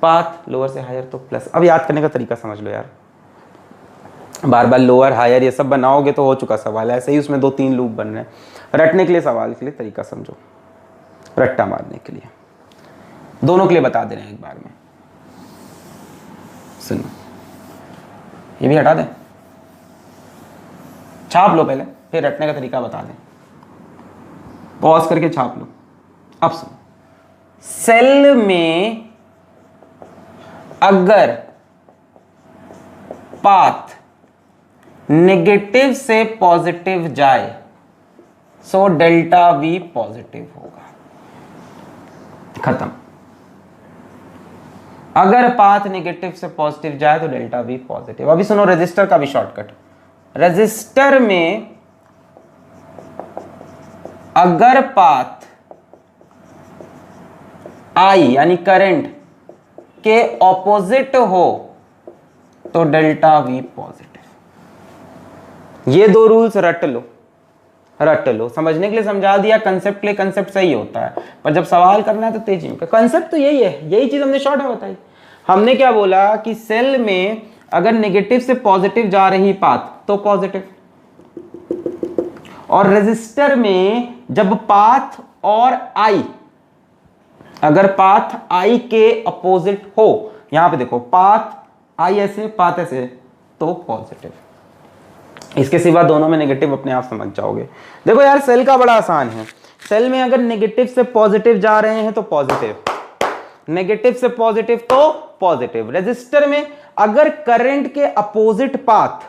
पाथ लोअर से हायर तो प्लस। अब याद करने का तरीका समझ लो यार, बार बार लोअर हायर ये सब बनाओगे तो हो चुका सवाल है, ऐसे ही उसमें 2-3 लूप बन रहे हैं। रटने के लिए, सवाल के लिए तरीका समझो, रट्टा मारने के लिए, दोनों के लिए बता दे रहे हैं एक बार में। सुनो, ये भी हटा दें, छाप लो पहले, फिर रटने का तरीका बता दें, पॉज करके छाप लो। अब सुनो, सेल में अगर पाथ नेगेटिव से पॉजिटिव जाए सो डेल्टा वी पॉजिटिव होगा, खत्म। अगर पाथ नेगेटिव से पॉजिटिव जाए तो डेल्टा वी पॉजिटिव। अभी सुनो रेजिस्टर का भी शॉर्टकट, रेजिस्टर में अगर पाथ आई यानी करंट के ऑपोजिट हो तो डेल्टा वी पॉजिटिव। ये 2 रूल्स रट लो, रट लो, समझने के लिए समझा दिया, कंसेप्ट के लिए कंसेप्ट सही होता है, पर जब सवाल करना है तो तेजी में। कंसेप्ट तो यही है, यही चीज हमने शॉर्ट में बताई। हमने क्या बोला कि सेल में अगर नेगेटिव से पॉजिटिव जा रही पाथ तो पॉजिटिव, और रेजिस्टर में जब पाथ और आई, अगर पाथ आई के अपोजिट हो, यहां पे देखो पाथ आई ऐसे, पाथ ऐसे, तो पॉजिटिव। इसके सिवा दोनों में नेगेटिव अपने आप समझ जाओगे। देखो यार सेल का बड़ा आसान है, सेल में अगर नेगेटिव से पॉजिटिव जा रहे हैं तो पॉजिटिव, नेगेटिव से पॉजिटिव तो पॉजिटिव। रेजिस्टर में अगर करंट के अपोजिट पाथ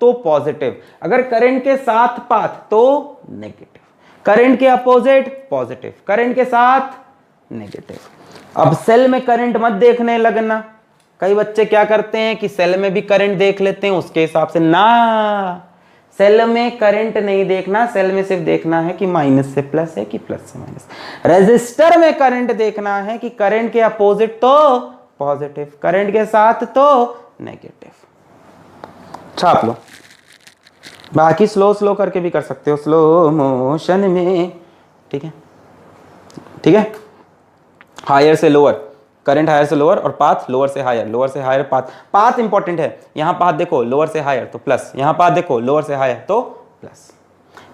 तो पॉजिटिव, अगर करंट के साथ पाथ तो नेगेटिव, करंट के अपोजिट पॉजिटिव, करंट के साथ नेगेटिव। अब सेल में करंट मत देखने लगना, कई बच्चे क्या करते हैं कि सेल में भी करंट देख लेते हैं उसके हिसाब से, ना, सेल में करंट नहीं देखना, सेल में सिर्फ देखना है कि माइनस से प्लस है कि प्लस से माइनस। रेजिस्टर में करंट देखना है कि करंट के अपोजिट तो पॉजिटिव, करंट के साथ तो नेगेटिव। छाप लो, बाकी स्लो स्लो करके भी कर सकते हो, स्लो मोशन में, ठीक है ठीक है। हायर से लोअर, करंट हायर से लोअर और पाथ लोअर से हायर, लोअर से हायर पाथ। पाथ इंपॉर्टेंट है, यहां पाथ देखो लोअर से हायर तो प्लस, यहां पाथ देखो लोअर से हायर तो प्लस।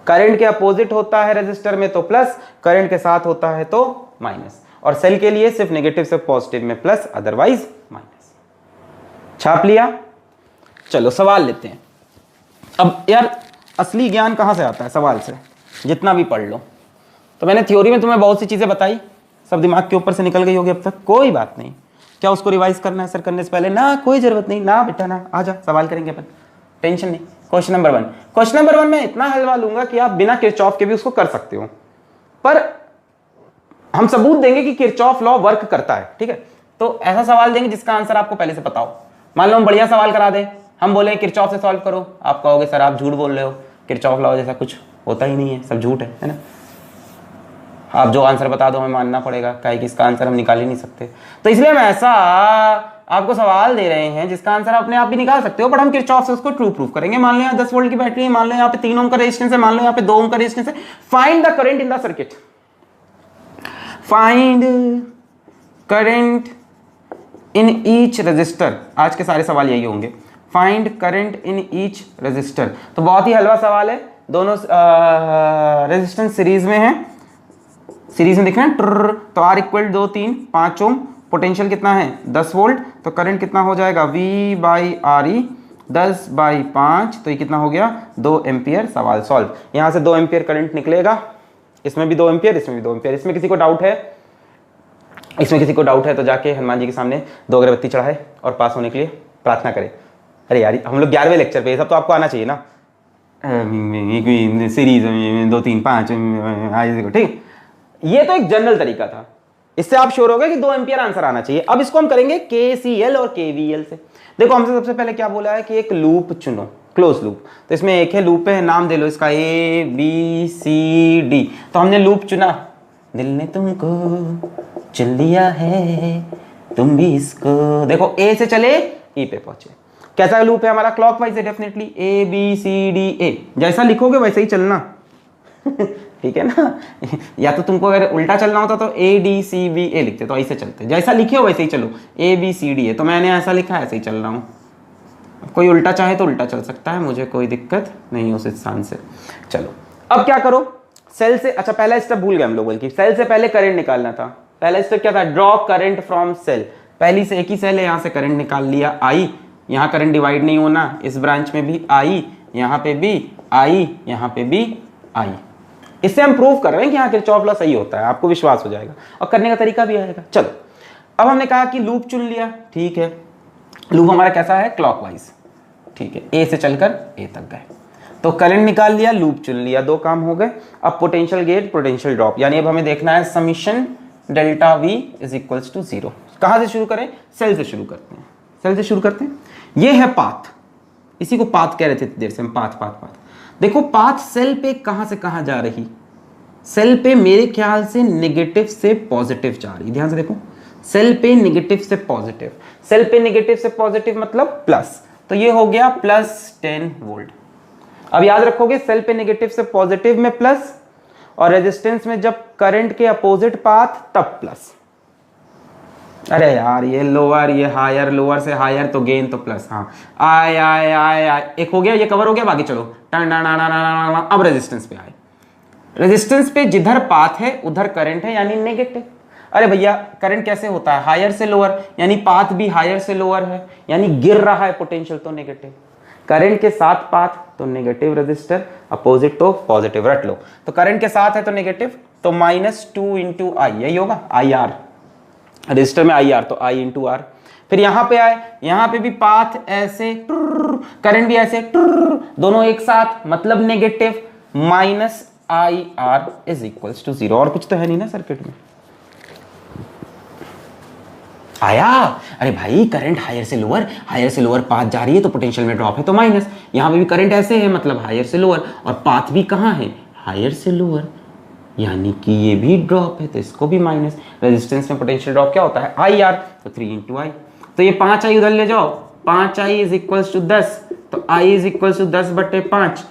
करंट के अपोजिट होता है रेजिस्टर में तो प्लस, करंट के साथ होता है तो माइनस, और सेल के लिए सिर्फ नेगेटिव से पॉजिटिव में प्लस, अदरवाइज माइनस। छाप लिया। चलो सवाल लेते हैं। अब यार असली ज्ञान कहां से आता है? सवाल से। जितना भी पढ़ लो, तो मैंने थ्योरी में तुम्हें बहुत सी चीजें बताई, सब दिमाग के ऊपर से निकल गई होगी अब तक, कोई बात नहीं। क्या उसको रिवाइज करना है सर करने से पहले? ना, कोई जरूरत नहीं, ना बेटा ना, आजा सवाल करेंगे अपन, टेंशन नहीं। क्वेश्चन नंबर 1, क्वेश्चन नंबर 1 में इतना हलवा लूंगा कि आप बिना किरचॉफ के भी उसको कर सकते हो, पर हम सबूत देंगे कि किरचॉफ लॉ वर्क करता है, ठीक है। तो ऐसा सवाल देंगे जिसका आंसर आपको पहले से पता हो। मान लो हम बढ़िया सवाल करा दें, हम बोले किरचॉफ से सॉल्व करो, आप कहोगे सर आप झूठ बोल रहे हो, किरचॉफ लॉ जैसा कुछ होता ही नहीं है, सब झूठ है ना। आप जो आंसर बता दो हमें मानना पड़ेगा, काहे कि इसका आंसर हम निकाल ही नहीं सकते। तो इसलिए हम ऐसा आपको सवाल दे रहे हैं जिसका आंसर अपने आप भी निकाल सकते हो, बट हम किरचॉफ से उसको ट्रू प्रूफ करेंगे। मान लो यहाँ 10 वोल्ट की बैटरी है, मान लो यहाँ पे 3 ओम का रेजिस्टेंस है, मान लो यहाँ पे 2 ओम का रेजिस्टेंस है। Find the current in the circuit, find current in each register. आज के सारे सवाल यही होंगे, find current in each register. तो बहुत ही हलवा सवाल है, दोनों रेजिस्टेंस सीरीज में है, सीरीज में देखना तो R इक्वल 2 3 5 ओम, पोटेंशियल कितना है 10 वोल्ट, तो करंट कितना हो जाएगा V/RE 10/5, तो ये कितना हो गया 2 एम्पियर। सवाल सॉल्व। यहाँ से 2 एम्पियर करंट निकलेगा, इसमें भी 2 एम्पियर, इसमें भी 2 एम्पियर। इसमें किसी को डाउट है? इसमें किसी को डाउट है तो जाके हनुमान जी के सामने 2 अगरबत्ती चढ़ाए और पास होने के लिए प्रार्थना करे। अरे यार हम लोग 11वें लेक्चर पे, ये सब तो आपको आना चाहिए ना, सीरीज 2 3 5 ठीक। ये तो एक जनरल तरीका था, इससे आप श्योर हो गए कि 2 एम्पियर आंसर आना चाहिए। अब इसको हम करेंगे KCL और KVL से। देखो हमसे सबसे पहले क्या बोला है कि एक लूप चुनो, क्लोज लूप। तो इसमें एक है लूप है, नाम दे लो इसका ABCD। तो हमने लूप चुना, दिल ने तुमको चुन लिया है, तुम भी इसको देखो, A से चले E पे पहुंचे। कैसा लूप है हमारा? क्लॉकवाइज है डेफिनेटली, ABCDA। जैसा लिखोगे वैसे ही चलना ठीक है ना। या तो तुमको अगर उल्टा चलना होता तो ADCBA लिखते, तो ऐसे चलते, जैसा लिखे हो वैसे ही चलो, ABCDA। तो मैंने ऐसा लिखा, ऐसे ही चल रहा हूँ। कोई उल्टा चाहे तो उल्टा चल सकता है, मुझे कोई दिक्कत नहीं उस स्थान से। चलो अब क्या करो, सेल से, अच्छा पहला स्टेप भूल गए हम लोग, बल्कि सेल से पहले करंट निकालना था। पहला स्टेप क्या था? Draw current from cell. पहली से एक ही सेल है, यहाँ से करंट निकाल लिया I, यहाँ करंट डिवाइड नहीं होना, इस ब्रांच में भी I, यहाँ पे भी I, यहाँ पे भी I। इससे हम प्रूव कर रहे हैं कि यहाँ किरचॉफ लॉ सही होता है, आपको विश्वास हो जाएगा और करने का तरीका भी आएगा। चलो अब हमने कहा कि लूप चुन लिया, ठीक है। लूप हमारा कैसा है? क्लॉकवाइज, ठीक है। A से चलकर A तक गए, तो करंट निकाल लिया, लूप चुन लिया, 2 काम हो गए। अब पोटेंशियल गेट, पोटेंशियल ड्रॉप, यानी अब हमें देखना है summation delta V is equals to 0। कहाँ से शुरू करें? सेल से शुरू करते हैं, सेल से शुरू करते हैं। ये है पाथ, इसी को पाथ कह रहे थे देर से हम, पाथ पाथ पाथ। देखो पाथ सेल पे कहां से कहां जा रही? सेल पे मेरे ख्याल से नेगेटिव से पॉजिटिव जा रही। ध्यान से देखो, सेल पे नेगेटिव से पॉजिटिव, सेल पे नेगेटिव से पॉजिटिव मतलब प्लस, तो ये हो गया +10 वोल्ट। अब याद रखोगे सेल पे नेगेटिव से पॉजिटिव में प्लस, और रेजिस्टेंस में जब करंट के अपोजिट पाथ तब प्लस। अरे यार ये लोअर, ये हायर, लोअर से हायर तो गेन तो प्लस। हाँ आए आए आए आए, एक हो गया, ये कवर हो गया, बाकी चलो अब रेजिस्टेंस पे आए। रेजिस्टेंस पे जिधर पाथ है उधर करंट है, यानी नेगेटिव। अरे भैया करंट कैसे होता है? हायर से लोअर, यानी पाथ भी हायर से लोअर है, यानी गिर रहा है पोटेंशियल, तो नेगेटिव। करंट के साथ पाथ तो नेगेटिव रजिस्टर, अपोजिट तो पॉजिटिव, रट लो। तो करंट के साथ है तो नेगेटिव, तो -2 × I, यही होगा IR। रजिस्टर में IR तो I × R। फिर यहां पे आए, यहां पे भी पाथ ऐसे, करंट भी ऐसे, दोनों एक साथ, मतलब negative, -IR is equals to 0। और कुछ तो है नहीं ना सर्किट में। आया। अरे भाई करंट हायर से लोअर पाथ जा रही है तो पोटेंशियल में ड्रॉप है तो माइनस। यहाँ पे भी करंट ऐसे है मतलब हायर से लोअर, और पाथ भी कहाँ है, हायर से लोअर, यानी कि ये भी ड्रॉप है तो इसको भी माइनस। रेजिस्टेंस में पोटेंशियल ड्रॉप क्या होता है, आई आर, तो 3 इंटू आई। तो ये 5i उधर ले जाओ, 5i इज इक्वल्स टू 10, तो i is equals to 10/5।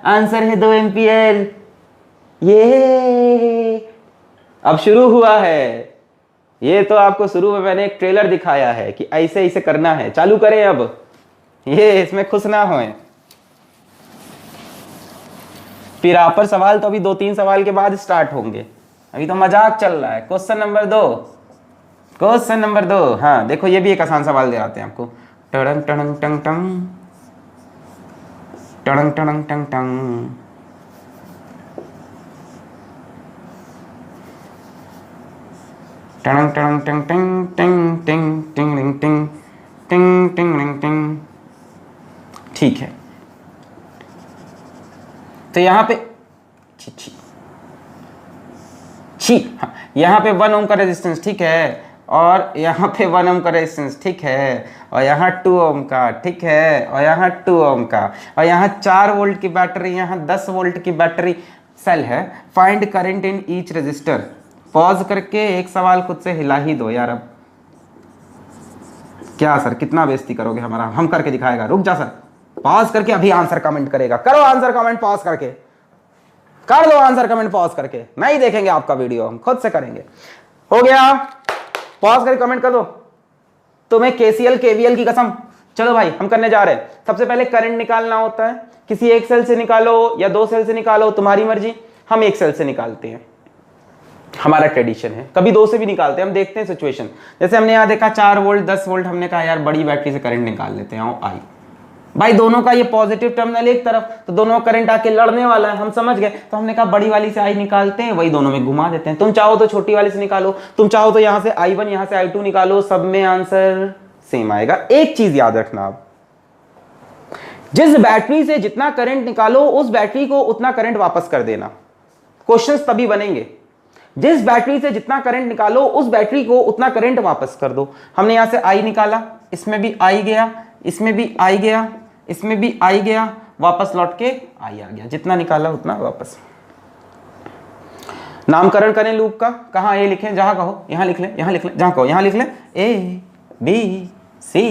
Answer है 2 एम्पियर। ये अब शुरू हुआ है। ये तो आपको शुरू में मैंने एक ट्रेलर दिखाया है कि ऐसे ऐसे करना है। चालू करें अब, ये इसमें खुश ना होए। फिर पर सवाल तो अभी 2-3 सवाल के बाद स्टार्ट होंगे, अभी तो मजाक चल रहा है। क्वेश्चन नंबर 2, हाँ देखो ये भी एक आसान सवाल दे आते हैं आपको। टड़ंग टड़ंग टंग टंग, टड़ंग टड़ंग टंग टंग, टंग टंग टंग टंग टंग टंग टंग टंग टंग टंग टंग। ठीक है, तो यहाँ पे हाँ, यहाँ पे 1 ओम का रेजिस्टेंस, ठीक है, और यहाँ पे 1 ओम का रेजिस्टेंस, ठीक है, और यहाँ 2 ओम का, ठीक है, और यहाँ 2 ओम का, और यहाँ 4 वोल्ट की बैटरी, यहाँ 10 वोल्ट की बैटरी सेल है। Find current in each resistor. Pause करके एक सवाल खुद से हिला ही दो यार। अब क्या सर कितना बेइज्जती करोगे हमारा, हम करके दिखाएगा। रुक जा सर, पॉज करके अभी आंसर कमेंट करेगा। करो आंसर कमेंट पॉज करके, कर दो आंसर कमेंट पॉज करके, नहीं देखेंगे आपका वीडियो, हम खुद से करेंगे। हो गया, पॉज करके कमेंट कर दो। तुम्हें केसीएल केवीएल की कसम। चलो भाई हम करने जा रहे हैं। सबसे पहले करंट निकालना होता है, किसी एक सेल से निकालो या 2 सेल से निकालो, तुम्हारी मर्जी। हम 1 सेल से निकालते हैं, हमारा ट्रेडिशन है। कभी 2 से भी निकालते हैं, हम देखते हैं सिचुएशन। जैसे हमने यहाँ देखा 4 वोल्ट 10 वोल्ट, हमने कहा यार बड़ी बैटरी से करंट निकाल लेते हैं। आई भाई दोनों का ये पॉजिटिव टर्मिनल एक तरफ, तो दोनों का करंट आके लड़ने वाला है, हम समझ गए। तो हमने कहा बड़ी वाली से आई निकालते हैं, वही दोनों में घुमा देते हैं। तुम चाहो तो छोटी वाली से निकालो, तुम चाहो तो यहाँ से i1 यहाँ से i2 निकालो, सब में आंसर सेम आएगा। एक चीज याद रखना, आप जिस बैटरी से जितना करंट निकालो उस बैटरी को उतना करंट वापस कर देना। क्वेश्चंस तभी बनेंगे, जिस बैटरी से जितना करंट निकालो उस बैटरी को उतना करंट वापस कर दो। हमने यहां से i निकाला, इसमें भी i गया, इसमें भी i गया, इसमें भी i गया, वापस लौट के i आ गया। जितना निकाला उतना वापस। नामकरण करें लूप का। कहां ए लिखें, जहां कहो यहां लिख लें, यहां लिख लें, जहां कहो यहां लिख लें। A B C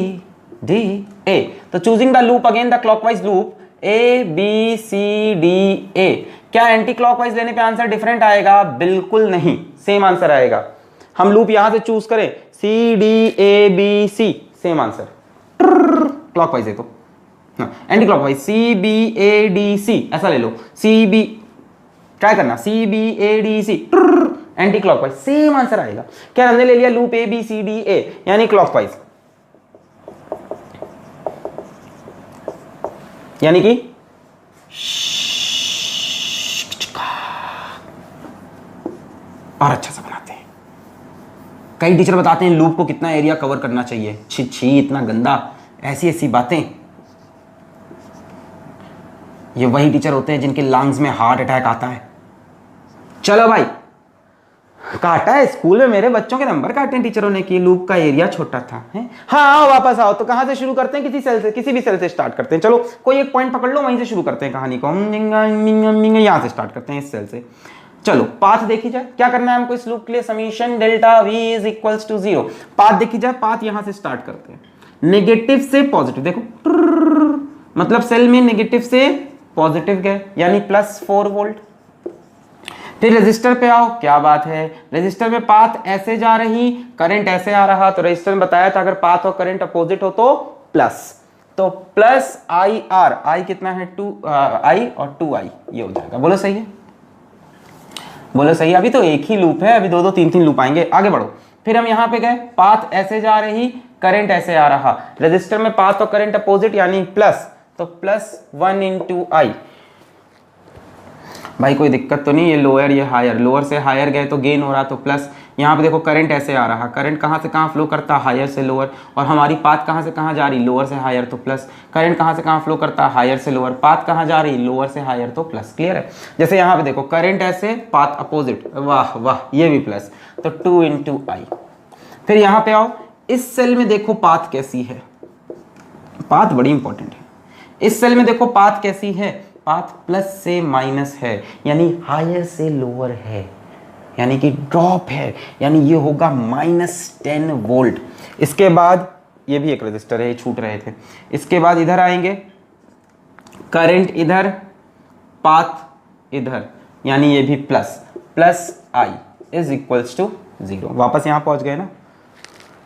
D A। तो choosing the loop again the clockwise loop A B C D A। क्या एंटी क्लॉकवाइज लेने पे आंसर डिफरेंट आएगा? बिल्कुल नहीं, सेम आंसर आएगा। हम लूप यहां से चूज करें C D A B C, same answer. Clockwise है तो anti clockwise C B A D C, ऐसा ले लो। C B ट्राई करना, C B A D C, anti clockwise, same answer आएगा। क्या हमने ले लिया loop A B C D A यानी क्लॉकवाइज, यानी कि और अच्छा सा बनाते हैं। कई टीचर बताते हैं लूप को कितना एरिया कवर करना चाहिए। छी छी, इतना गंदा, ऐसी ऐसी बातें। ये वही टीचर होते हैं जिनके लंग्स में हार्ट अटैक आता है। चलो भाई, काटा है स्कूल में, मेरे बच्चों के नंबर काटे हैं टीचरों ने कि लूप का एरिया छोटा था है? हाँ आओ वापस आओ। तो कहां से शुरू करते हैं? किसी सेल से, किसी भी सेल से स्टार्ट करते हैं। चलो कोई एक पॉइंट पकड़ लो, वहीं से शुरू करते हैं कहानी को। यहां से स्टार्ट करते हैं, इस सेल से। चलो पाथ देखी जाए, क्या करना है हमको इस लूप के लिए। Summation delta v is equals to 0। Path देखी जाए, पाथ यहां से स्टार्ट करते हैं, नेगेटिव से पॉजिटिव। देखो मतलब सेल में नेगेटिव से पॉजिटिव गए, यानी +4 वोल्ट। फिर रेजिस्टर पे आओ, क्या बात है, रेजिस्टर में पाथ ऐसे जा रही, करंट ऐसे आ रहा। तो रेजिस्टर में बताया था अगर पाथ और करंट अपोजिट हो तो प्लस, तो प्लस आई आर। आई कितना है? 2i और 2i, ये हो जाएगा। बोलो सही है, बोलो सही है। अभी तो एक ही लूप है, अभी 2-2 3-3 लूप आएंगे। आगे बढ़ो। फिर हम यहां पे गए, पाथ ऐसे जा रही, करंट ऐसे आ रहा। रेजिस्टर में पाथ और करंट अपोजिट यानी प्लस, तो +1 इंटू आई। भाई कोई दिक्कत तो नहीं, ये लोअर ये हायर, लोअर से हायर गए तो गेन हो रहा, तो प्लस। यहाँ पे देखो करंट ऐसे आ रहा, करंट कहाँ से कहाँ फ्लो करता? हायर से लोअर। और हमारी पाथ कहाँ से कहाँ जा रही? लोअर से हायर, तो प्लस। करंट कहाँ से कहाँ फ्लो करता? हायर से लोअर। पाथ कहाँ जा रही? लोअर से हायर, तो प्लस। क्लियर है? जैसे यहाँ पे देखो करंट ऐसे, पाथ अपोजिट, वाह वाह, ये भी प्लस, तो 2 इंटू आई। फिर यहां पे आओ, इस सेल में देखो पाथ कैसी है, पाथ बड़ी इंपॉर्टेंट है। इस सेल में देखो पाथ कैसी है, पाथ प्लस से माइनस है, यानी हायर से लोअर है, यानी कि ड्रॉप है, यानी ये होगा -10 वोल्ट। इसके बाद ये भी एक रजिस्टर है, ये छूट रहे थे। इसके बाद इधर आएंगे, करंट इधर, पाथ इधर, यानी ये भी plus I is equals to 0। वापस यहां पहुंच गए ना,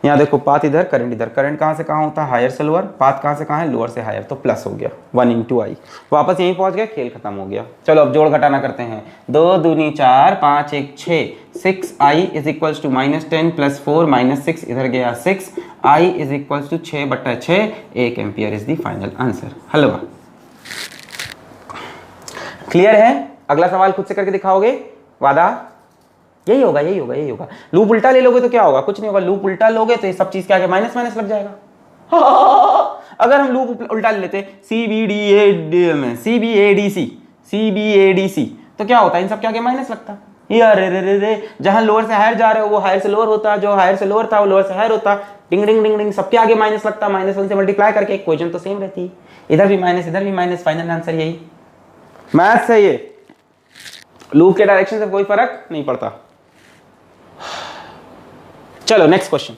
यहाँ देखो पाथ इधर, करंट इधर, करंट कहाँ से कहाँ होता है, हायर से लोअर, पाथ कहाँ से कहाँ है, लोअर से हायर, तो प्लस हो गया 1 × I। वापस यहीं पहुंच गए, खेल खत्म हो गया। चलो अब जोड़ घटाना करते हैं, 2 दूनी 4, 5 1 6, 6I इज इक्वल्स टू -10 + 4 -6, इधर गया 6, I is equals to 6/6, 1 ampere is the final answer. हलवा क्लियर है? अगला सवाल खुद से करके दिखाओगे, वादा? यही होगा, यही होगा, यही होगा। लूप उल्टा ले लोगे तो क्या होगा, कुछ नहीं होगा। लूप उल्टा लोगे तो ये सब चीज के आगे माइनस माइनस लग जाएगा। अगर हम लूप उल्टा ले लेते CBADC तो क्या होता है, इन सब के आगे माइनस लगता। ये जहां लोअर से हायर जा रहे हो वो हायर से लोअर होता, जो हायर से लोअर था वो लोअर से हायर होता, डिंग डिंग डिंग डिंग, सबके आगे माइनस लगता। -1 से मल्टीप्लाई करके इक्वेशन तो सेम रहती, इधर भी माइनस इधर भी माइनस, फाइनल आंसर यही। मैथ्स है ये, लूप के डायरेक्शन से कोई फर्क नहीं पड़ता। चलो नेक्स्ट क्वेश्चन।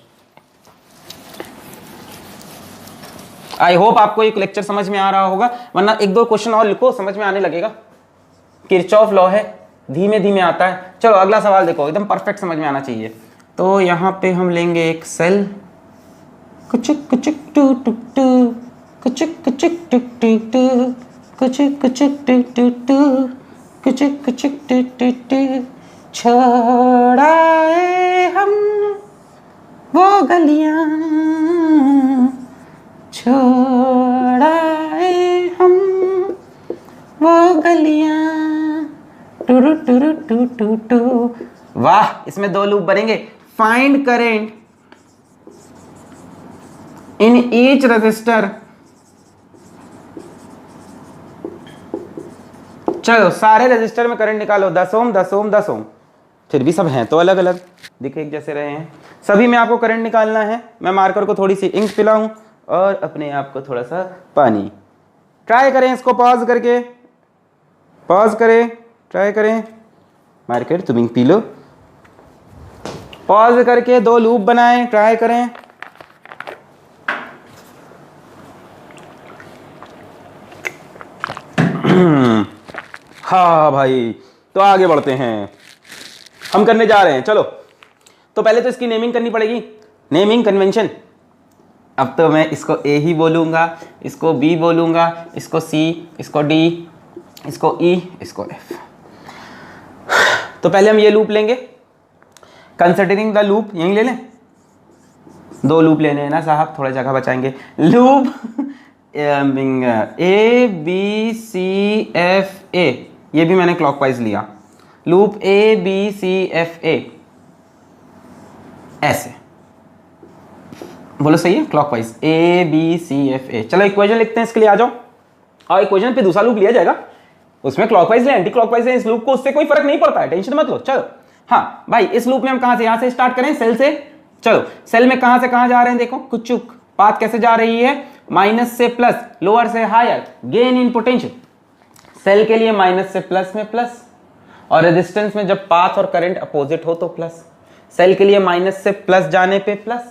आई होप आपको एक लेक्चर समझ में आ रहा होगा, वरना 1-2 क्वेश्चन और लिखो, समझ में आने लगेगा। किरचॉफ लॉ है, धीमे धीमे आता है। चलो अगला सवाल देखो, एकदम परफेक्ट समझ में आना चाहिए। तो यहां पे हम लेंगे एक सेल, कुचुक कुचुक टू टू टू, कुचुक कुचुक टू टू टू, कुचुक कुचुक टू टू टू, कुचुक कुचुक टू टू टू, छोड़ाए हम वो गलियां, छोड़ाए हम वो गलियां, टुरु टुरु टू टू टू। वाह, इसमें 2 लूप बनेंगे। Find current in each resistor. चलो सारे रजिस्टर में करंट निकालो, 10 ओम 10 ओम 10 ओम। फिर भी सब हैं तो अलग अलग, दिखे एक जैसे रहे हैं। सभी में आपको करंट निकालना है। मैं मार्कर को थोड़ी सी इंक पिलाऊं और अपने आप को थोड़ा सा पानी। ट्राई करें इसको पॉज करके, पॉज करें, ट्राई करें। मार्कर तुम इंक पी लो, पॉज करके 2 लूप बनाएं, ट्राई करें। हाँ भाई, तो आगे बढ़ते हैं, हम करने जा रहे हैं। चलो तो पहले तो इसकी नेमिंग करनी पड़ेगी, नेमिंग कन्वेंशन। अब तो मैं इसको ए ही बोलूंगा, इसको बी बोलूंगा, इसको सी, इसको डी, इसको ई, इसको एफ। तो पहले हम ये लूप लेंगे, कंसिडरिंग द लूप, यहीं ले लें। 2 लूप लेने हैं ना साहब, थोड़ा जगह बचाएंगे। Loop A B C F A, ये भी मैंने क्लॉकवाइज लिया। Loop A B C F A, ऐसे बोलो, सही है? Clockwise A B C F A. चलो इक्वेशन लिखते हैं इसके लिए, आ जाओ। और इक्वेशन पे दूसरा लूप लिया जाएगा, उसमें क्लॉकवाइज है एंटी क्लॉकवाइज है, इस लूप को उससे कोई फर्क नहीं पड़ता है, टेंशन मत लो। चलो हाँ भाई, इस लूप में हम कहां से, यहां से स्टार्ट करें, सेल से। चलो सेल में कहां से कहां जा रहे हैं, देखो कुचुक, पाथ कैसे जा रही है, माइनस से प्लस, लोअर से higher, gain in potential. Cell के लिए माइनस से प्लस में प्लस, और रेजिस्टेंस में जब पाथ और करंट अपोजिट हो तो प्लस। सेल के लिए माइनस से प्लस जाने पे प्लस,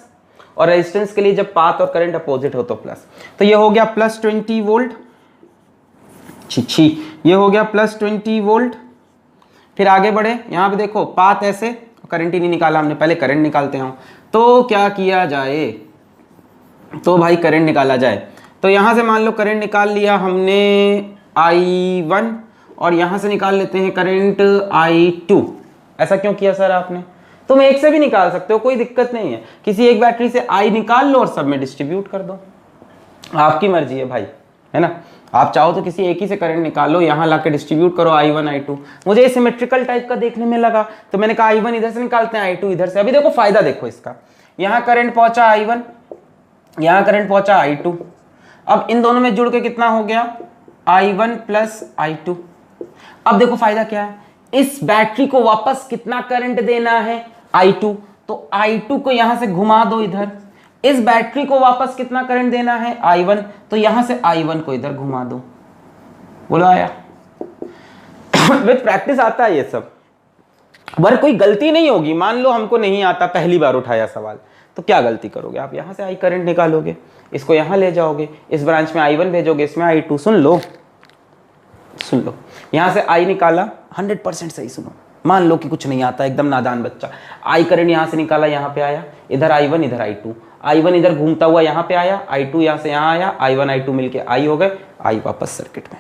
और रेजिस्टेंस के लिए जब पाथ और करंट अपोजिट हो तो प्लस। तो ये हो गया +20 वोल्ट, छी ये हो गया +20 वोल्ट। फिर आगे बढ़े, यहां पे देखो पाथ ऐसे, करंट ही नहीं निकाला हमने, पहले करंट निकालते हैं। तो क्या किया जाए, तो भाई करंट निकाला जाए। तो यहां से मान लो करंट निकाल लिया हमने I1, और यहां से निकाल लेते हैं करंट I2। ऐसा क्यों किया सर आपने? तुम एक से भी निकाल सकते हो, कोई दिक्कत नहीं है। किसी एक बैटरी से I निकाल लो और सब में डिस्ट्रीब्यूट कर दो, आपकी मर्जी है भाई, है ना। आप चाहो तो किसी एक ही से करंट निकाल लो, यहां लाके डिस्ट्रीब्यूट करो I1 I2। मुझे सिमेट्रिकल टाइप का देखने में लगा तो मैंने कहा I1 इधर से निकालते हैं, I2 इधर से। अभी देखो फायदा देखो इसका, यहां करंट पहुंचा I1, यहां करंट पहुंचा I2। अब इन दोनों में जुड़ के कितना हो गया, I1 + I2। अब देखो फायदा क्या है, इस बैटरी को वापस कितना करंट देना है, I2। तो I2 को यहां से घुमा दो इधर, इस बैटरी को वापस कितना करंट देना है I1, तो यहां से I1 को इधर घुमा दो। बोलो आया? विद प्रैक्टिस आता है ये सब, पर कोई गलती नहीं होगी। मान लो हमको नहीं आता, पहली बार उठाया सवाल, तो क्या गलती करोगे आप? यहां से I करंट निकालोगे, इसको यहां ले जाओगे, इस ब्रांच में I1 भेजोगे, इसमें I2। सुन लो यहां से I निकाला, 100% सही सुनो। मान लो कि कुछ नहीं आता, एकदम नादान बच्चा, I करंट यहां से निकाला, यहां पे आया, इधर I1 इधर I2, I1 इधर घूमता हुआ यहां पे आया, I2 यहां से यहां आया, I1 I2 मिलके I हो गए, I वापस सर्किट में।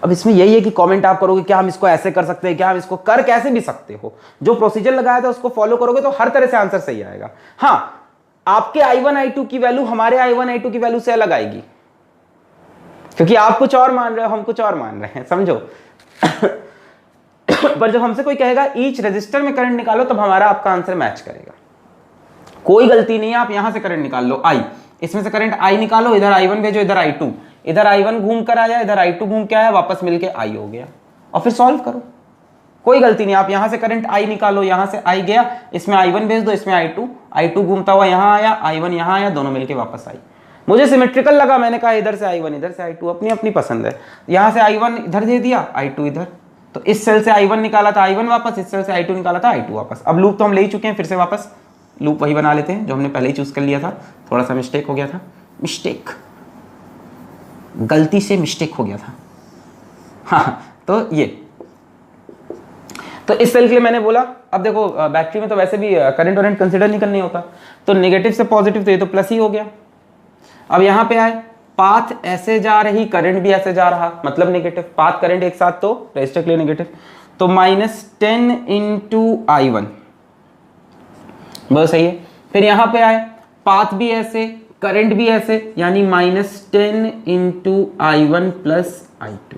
अब इसमें यही है कि कमेंट आप करोगे क्या हम इसको ऐसे कर सकते हैं क्या, हम इसको कर कैसे भी सकते हो। जो प्रोसीजर लगाया था उसको फॉलो करोगे तो हर तरह से आंसर सही आएगा। हाँ, आपके I1 I2 की वैल्यू हमारे I1 I2 की वैल्यू से अलग आएगी, क्योंकि आप कुछ और मान रहे हो, हम कुछ और मान रहे हैं, समझो। पर जब हमसे कोई कहेगा ईच रजिस्टर में करंट निकालो, तब हमारा आपका आंसर मैच करेगा। कोई गलती नहीं है, आप यहां से करंट निकाल लो I, इसमें से करंट I निकालो, इधर I1 भेजो, इधर I2, इधर I1 घूम कर आया, इधर I2 घूम के आया, वापस मिलके I हो गया, और फिर सॉल्व करो। कोई गलती नहीं, आप यहां से करंट I निकालो, यहां से I गया, इसमें I1 भेज दो, इसमें I2 घूमता हुआ यहां आया, I1 यहां आया, दोनों मिलके वापस आई। मुझे सिमेट्रिकल लगा, मैंने कहा इधर से I1 इधर से I2, अपनी अपनी पसंद है। यहां से I1 इधर दे दिया, I2 इधर, तो इस सेल से I1 निकाला था I1 वापस, इस सेल से I2 निकाला था I2 वापस। अब लूप तो हम ले ही चुके हैं, फिर से वापस लूप वही बना लेते हैं जो हमने पहले ही चूज कर लिया था। थोड़ा सा मिस्टेक हो गया था, गलती से मिस्टेक हो गया था। हाँ, तो ये तो इस सेल के लिए मैंने बोला। अब देखो बैटरी में तो वैसे भी करंट वरेंट कंसिडर नहीं करनी होता, तो नेगेटिव से पॉजिटिव, तो ये तो प्लस ही हो गया। अब यहां पे आए, पाथ ऐसे जा रही, करंट भी ऐसे जा रहा, मतलब नेगेटिव। पाथ करंट एक साथ तो रजिस्टर के लिए नेगेटिव, तो -10 × I1, बहुत सही है। फिर यहां पे आए, पाथ भी ऐसे, करंट भी ऐसे, यानी -10 × I1 + I2।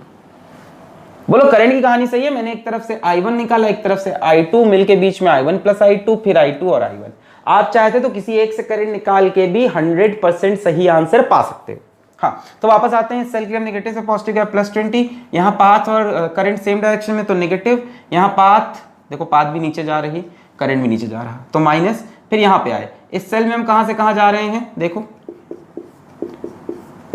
बोलो करंट की कहानी सही है, मैंने एक तरफ से I1 निकाला, एक तरफ से I2, मिलके बीच में I1 + I2, फिर I2 और I1। आप चाहते तो किसी एक से करंट निकाल के भी 100% सही आंसर पा सकते हो। हाँ, तो वापस आते हैं, सेल के लिए नेगेटिव से पॉजिटिव गया +20, यहाँ पाथ और करंट सेम डायरेक्शन में, तो नेगेटिव। यहाँ पाथ देखो, पाथ भी नीचे जा रही, करंट भी नीचे जा रहा, तो माइनस। फिर यहाँ पे आए, इस सेल में हम कहां से कहां जा रहे हैं, देखो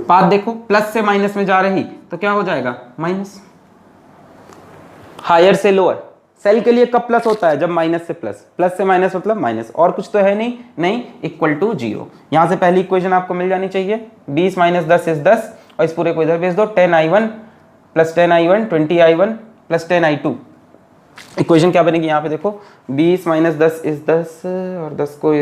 पाथ देखो, प्लस से माइनस में जा रही, तो क्या हो जाएगा माइनस। हायर से लोअर, सेल के लिए कब प्लस होता है, जब माइनस से प्लस, प्लस से माइनस मतलब माइनस, और कुछ तो है नहीं, इक्वल टू 0। यहां से पहली इक्वेशन आपको मिल जानी चाहिए, 20 - 10 = 10, और इस पूरे को इधर भेज दो, 10I1 + 10I1, 20I1 + 10I2। Equation क्या बनेगी, यहाँ पे देखो, 20 - 10 = 10, और 10 को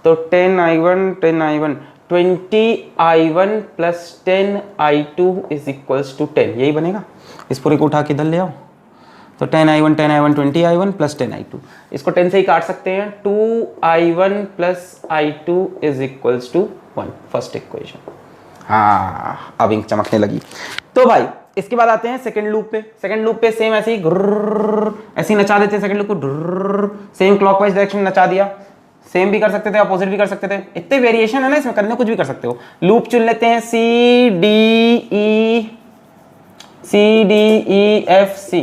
तो 10I1 10I1 20I1 + 10I2 = 10, यही बनेगा। इस पूरे को उठा के इधर ले आओ, तो 10I1 20I1 + 10I2, इसको 10 से ही काट सकते हैं, 2I1 + I2 = 1, फर्स्ट इक्वेशन। हाँ, अब इंक चमकने लगी। तो भाई इसके बाद आते हैं सेकंड लूप पे। सेकंड लूप पे सेम ऐसे ही ऐसे ही नचा देते हैं, सेकंड लूप को सेम क्लॉकवाइज डायरेक्शन में नचा दिया। सेम भी कर सकते थे, अपोजिट भी कर सकते थे, इतने वेरिएशन है ना इसमें, करने कुछ भी कर सकते हो। लूप चुन लेते हैं, C D E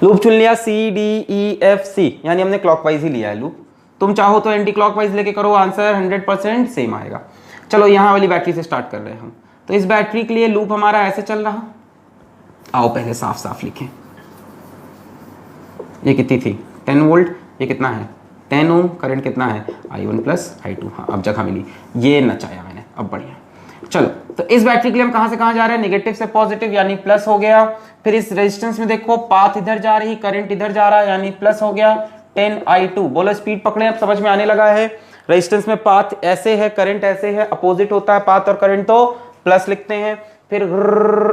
लूप चुन लिया, CDEFC, यानी हमने क्लॉकवाइज ही लिया है लूप। तुम चाहो तो एंटी क्लॉकवाइज लेके करो, आंसर 100% सेम आएगा। चलो यहाँ वाली बैटरी से स्टार्ट कर रहे हैं हम। तो इस बैटरी के लिए लूप हमारा ऐसे चल रहा, आओ पहले साफ साफ लिखें। ये कितनी थी, 10 वोल्ट, ये कितना है 10 ओम, करंट कितना है I1 + I2। हाँ, अब जगह मिली, ये नचाया मैंने, अब बढ़िया। चलो, तो इस बैटरी के लिए हम कहां से कहां जा रहे हैं, नेगेटिव से पॉजिटिव, यानी प्लस हो गया। फिर इस रेजिस्टेंस में देखो, पाथ इधर जा रही, करंट इधर जा रहा है, यानी प्लस हो गया 10I2। बोलो स्पीड पकड़े, अब समझ में आने लगा है। रेजिस्टेंस में पाथ ऐसे है, करंट ऐसे है, अपोजिट होता है पाथ और करंट, तो प्लस लिखते हैं। फिर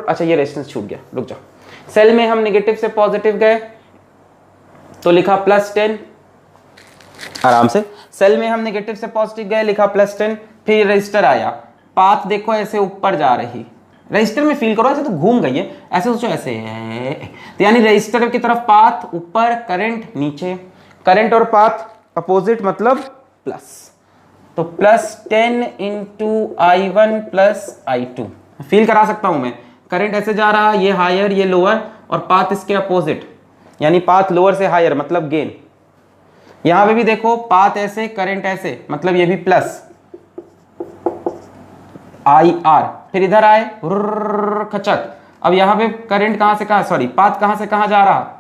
अच्छा, ये रेजिस्टेंस छूट गया, रुक जाओ। सेल में हम नेगेटिव से पॉजिटिव गए, तो लिखा +10, आराम से। सेल में हम नेगेटिव से पॉजिटिव गए, लिखा +10। फिर रजिस्टर आया, पाथ देखो ऐसे ऊपर जा रही, रजिस्टर में फील करो, ऐसे तो घूम गई है, ऐसे सोचो ऐसे है, तो यानी रजिस्टर की तरफ पाथ ऊपर, करंट नीचे, करंट और पाथ अपोजिट मतलब प्लस, तो +10 × I1 + I2। फील करा सकता हूं मैं, करंट ऐसे जा रहा, ये हायर ये लोअर, और पाथ इसके अपोजिट, यानी पाथ लोअर से हायर मतलब गेन। यहां पे भी देखो पाथ ऐसे करंट ऐसे, मतलब ये भी प्लस IR, फिर इधर आए खचक। अब यहां पे करंट कहां से कहां, सॉरी पाथ कहां से कहां जा रहा,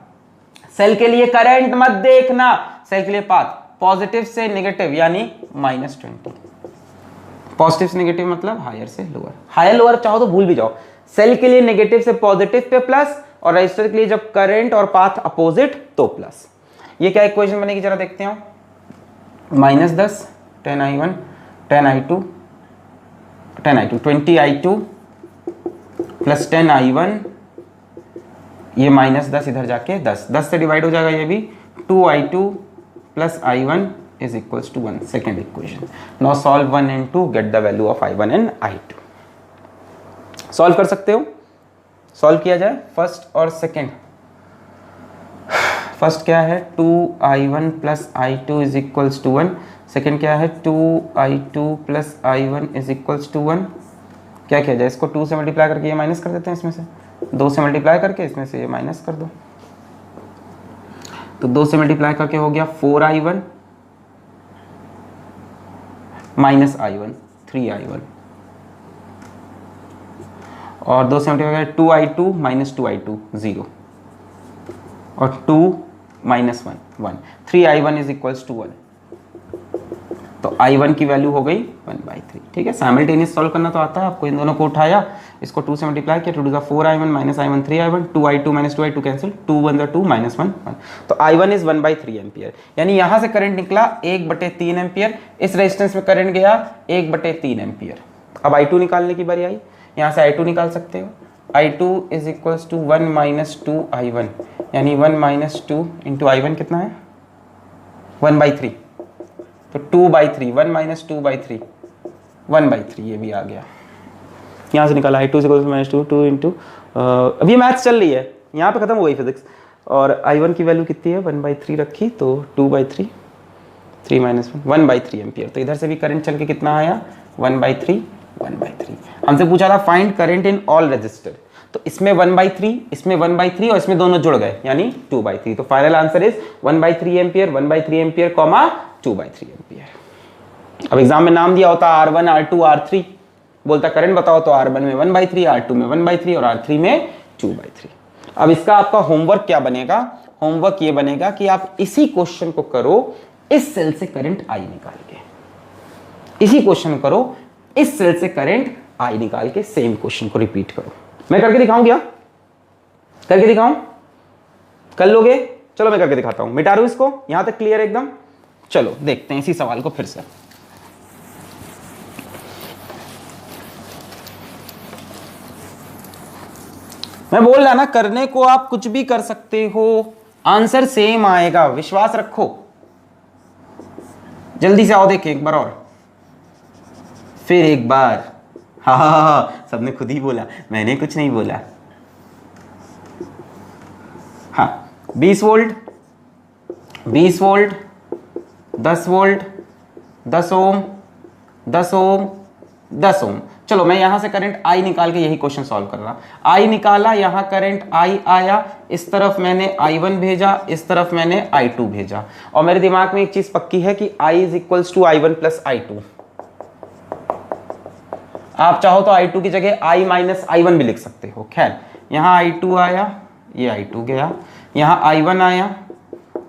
सेल के लिए करंट मत देखना, सेल के लिए पाथ पॉजिटिव से नेगेटिव यानी -20, पॉजिटिव से नेगेटिव मतलब हायर से लोअर, हायर लोअर चाहो तो भूल भी जाओ। सेल के लिए नेगेटिव से पॉजिटिव पे प्लस, और रजिस्टर के लिए जब करंट और पाथ अपोजिट तो प्लस। ये क्या इक्वेशन बनेगी जरा देखते हो, -10 10I1 10I2 10I2 20I2 plus 10I1, ये -10 इधर जाके 10 से डिवाइड हो जाएगा, ये भी 2I2 plus I1 is equals to 1, second equation. Now solve 1 and 2, get the value of I1 and I2। Solve कर सकते हो, सॉल्व किया जाए फर्स्ट और सेकेंड। फर्स्ट क्या है 2I1 plus I2 is equals to 1, second क्या है 2I2 plus I1 is equals to 1। क्या किया जाए, इसको 2 से मल्टीप्लाई करके ये माइनस कर देते हैं, इसमें से 2 से मल्टीप्लाई करके इसमें से ये माइनस कर दो, तो 2 से मल्टीप्लाई करके हो गया 4I1 माइनस I1 3I1, और 2 से मल्टीप्लाई 2I2 माइनस 2I2 0, और 2 minus 1 1, 3I1 is equals to 1, तो I1 की वैल्यू हो गई 1/3। ठीक है, साइमल्टेनियस सॉल्व करना तो आता है आपको। इन दोनों को उठाया, इसको 2 से मल्टीप्लाई किया, 2 to 4I1 minus I1 3I1, 2I2 minus 2I2 cancel, 2 1 2 minus 1 1, तो I1 इज 1/3 एम्पियर। यानी यहां से करंट निकला 1/3 एम्पियर, इस रेजिस्टेंस में करंट गया 1/3 एम्पियर। अब I2 निकालने की बारी आई, यहां से I2 निकाल सकते हो। I2 is equals to 1 minus 2I1, यानी 1 माइनस 2 इंटू I1 कितना है 1/3, तो 2/3, 1 माइनस 2/3 1/3, ये भी आ गया। यहाँ से निकाला I2 -2 इंटू, अभी ये मैथ्स चल रही है, यहाँ पे खत्म हो गई फिजिक्स, और I1 की वैल्यू कितनी है 1/3 रखी, तो 2/3 3 माइनस 1/3 एम्पियर। तो इधर से भी करंट चल के कितना आया 1/3 1/3। हमसे पूछा था find current in all register, तो इसमें 1/3, इसमें 1/3 और इसमें दोनों जुड़ गए यानी 2/3, तो final answer is 1/3 ampere 1/3 ampere comma 2/3 ampere. अब एग्जाम में नाम दिया होता R1 R2 R3, बोलता करंट बताओ, तो R1 में 1/3, R2 में 1/3 और R3 में 2/3। अब इसका आपका होमवर्क क्या बनेगा, होमवर्क ये बनेगा कि आप इसी क्वेश्चन को करो, इस सेल से करंट I निकाल के, इसी क्वेश्चन करो, इस सेल से करंट I निकाल के सेम क्वेश्चन को रिपीट करो। मैं करके दिखाऊं क्या, करके दिखाऊं, कर लोगे? चलो मैं करके दिखाता हूं, मिटा दूं इसको, यहां तक क्लियर एकदम। चलो देखते हैं इसी सवाल को फिर से। मैं बोल रहा ना, करने को आप कुछ भी कर सकते हो, आंसर सेम आएगा, विश्वास रखो। जल्दी से आओ, देखें एक बार और, फिर एक बार। हाँ, सबने खुद ही बोला, मैंने कुछ नहीं बोला। हाँ, 20 वोल्ट 20 वोल्ट 10 वोल्ट 10 ओम 10 ओम 10 ओम। चलो मैं यहां से करंट I निकाल के यही क्वेश्चन सॉल्व कर रहा। I निकाला, यहां करंट I आया, इस तरफ मैंने I1 भेजा, इस तरफ मैंने I2 भेजा, और मेरे दिमाग में एक चीज पक्की है कि I is equals to I1 plus I2। आप चाहो तो I2 की जगह I माइनस I1 भी लिख सकते हो। खैर, यहाँ I2 आया, ये I2 गया, यहाँ I1 आया,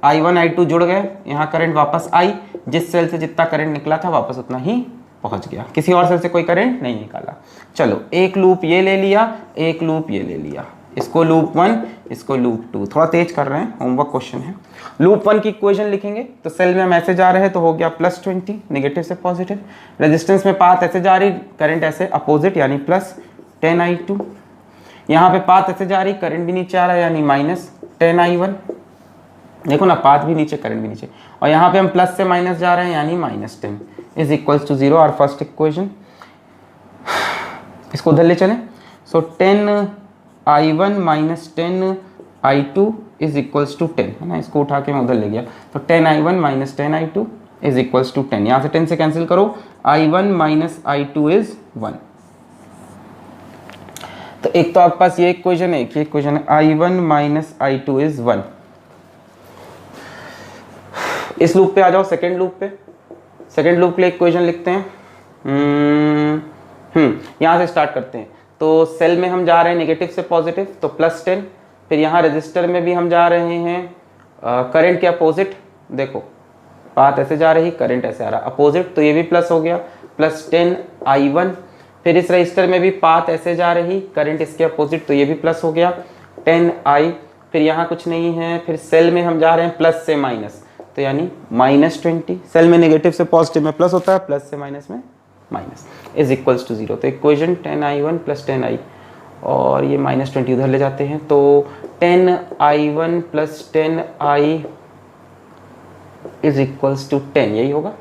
I1 I2 जुड़ गए, यहाँ करंट वापस आई, जिस सेल से जितना करंट निकला था वापस उतना ही पहुंच गया, किसी और सेल से कोई करंट नहीं निकाला। चलो एक लूप ये ले लिया, एक लूप ये ले लिया, इसको लूप 1, इसको लूप 2। थोड़ा तेज कर रहे हैं, होमवर्क क्वेश्चन है। लूप 1 की इक्वेशन लिखेंगे तो सेल में मैसेज आ रहे हैं, तो हो गया +20, नेगेटिव से पॉजिटिव। रेजिस्टेंस में पाथ ऐसे जा रही, करंट ऐसे अपोजिट यानी +10I2। यहाँ पे पाथ ऐसे जा रही, करंट भी नीचे आ रहा है यानी -10I1। देखो ना, पाथ भी नीचे, करंट भी नीचे, और यहाँ पे हम प्लस से माइनस जा रहे हैं यानी -10 इज इक्वल्स टू 0, और फर्स्ट इक्वेशन। इसको उधर ले चलें, so 10I1 minus 10I2 is equals to 10, है ना, इसको उठा के मैं उधर ले गया, तो 10I1 minus 10I2 is equals to 10। यहाँ से 10 से कैंसिल करो, I1 माइनस I2 इज 1। तो एक तो आपके पास ये इक्वेशन है, एक इक्वेशन है, I1 माइनस I2 इज 1। इस लूप पे आ जाओ, सेकेंड लूप पे। सेकेंड लूप के लिए इक्वेशन लिखते हैं। यहाँ से स्टार्ट करते हैं। तो सेल में हम जा रहे हैं नेगेटिव से पॉजिटिव, तो +10। फिर यहाँ रजिस्टर में भी हम जा रहे हैं करंट के अपोजिट। देखो पाथ ऐसे जा रही, करंट ऐसे आ रहा, अपोजिट, तो ये भी प्लस हो गया, +10I1। फिर इस रजिस्टर में भी पाथ ऐसे जा रही, करंट इसके अपोजिट, तो ये भी प्लस हो गया 10I। फिर यहाँ कुछ नहीं है। फिर सेल में हम जा रहे हैं प्लस से माइनस, तो यानी -20। सेल में नेगेटिव से पॉजिटिव में प्लस होता है, प्लस से माइनस में माइनस, इज इक्वल्स टू 0। तो इक्वेशन 10I1 + 10I, और ये -20 उधर ले जाते हैं, तो 10I1 + 10I is equals to 10, यही होगा।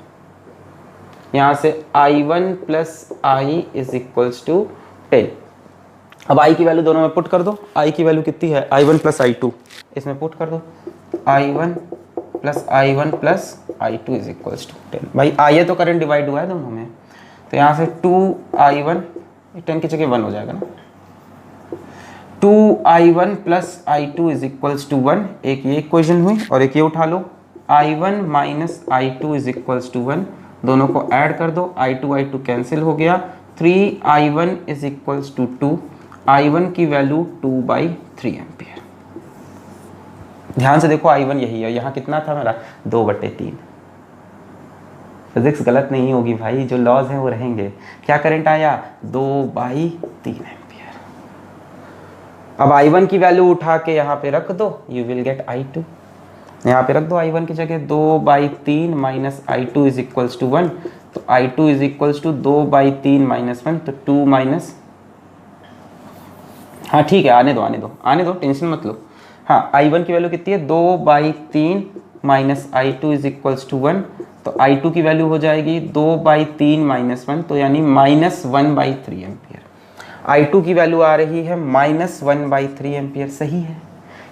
यहाँ से I1 + I is equals to 10। अब I की वैल्यू दोनों में पुट कर दो। I की वैल्यू कितनी है? I1 + I2, इसमें पुट कर दो। I1 + I1 + I2 is equals to 10। भाई I है तो करंट डिवाइड हुआ है दोनों में, तो यहाँ से 2I1, 10 की जगह 1 हो जाएगा ना, 2I1 + I2 is equals to 1। एक ये इक्वेशन हुई, और एक ये उठा लो, I1 - I2 is equals to 1। दोनों को ऐड कर दो, I2 कैंसिल हो गया, 3I1 is equals to 2। I1 की वैल्यू 2/3 एम्पियर। ध्यान से देखो I1 यही है, यहाँ कितना था मेरा? 2/3। फिजिक्स गलत नहीं होगी भाई, जो लॉज हैं वो रहेंगे। क्या करंट आया? 2/3 एम्पियर। अब I1 की वैल्यू उठा के यहाँ पे रख दो, यू विल गेट I2। यहाँ पे रख दो I1 की जगह 2/3 - I2 इज इक्वल्स टू 1। तो I2 इज इक्वल्स टू 2/3 - 1, तो 2 हाँ ठीक है, आने दो, टेंशन मत लो। हाँ, I1 की वैल्यू कितनी है? 2/3 - I2 इज इक्वल्स टू 1। तो I2 की वैल्यू हो जाएगी 2/3 - 1, तो यानी -1/3 एम्पियर। I2 की वैल्यू आ रही है -1/3 एम्पियर। सही है,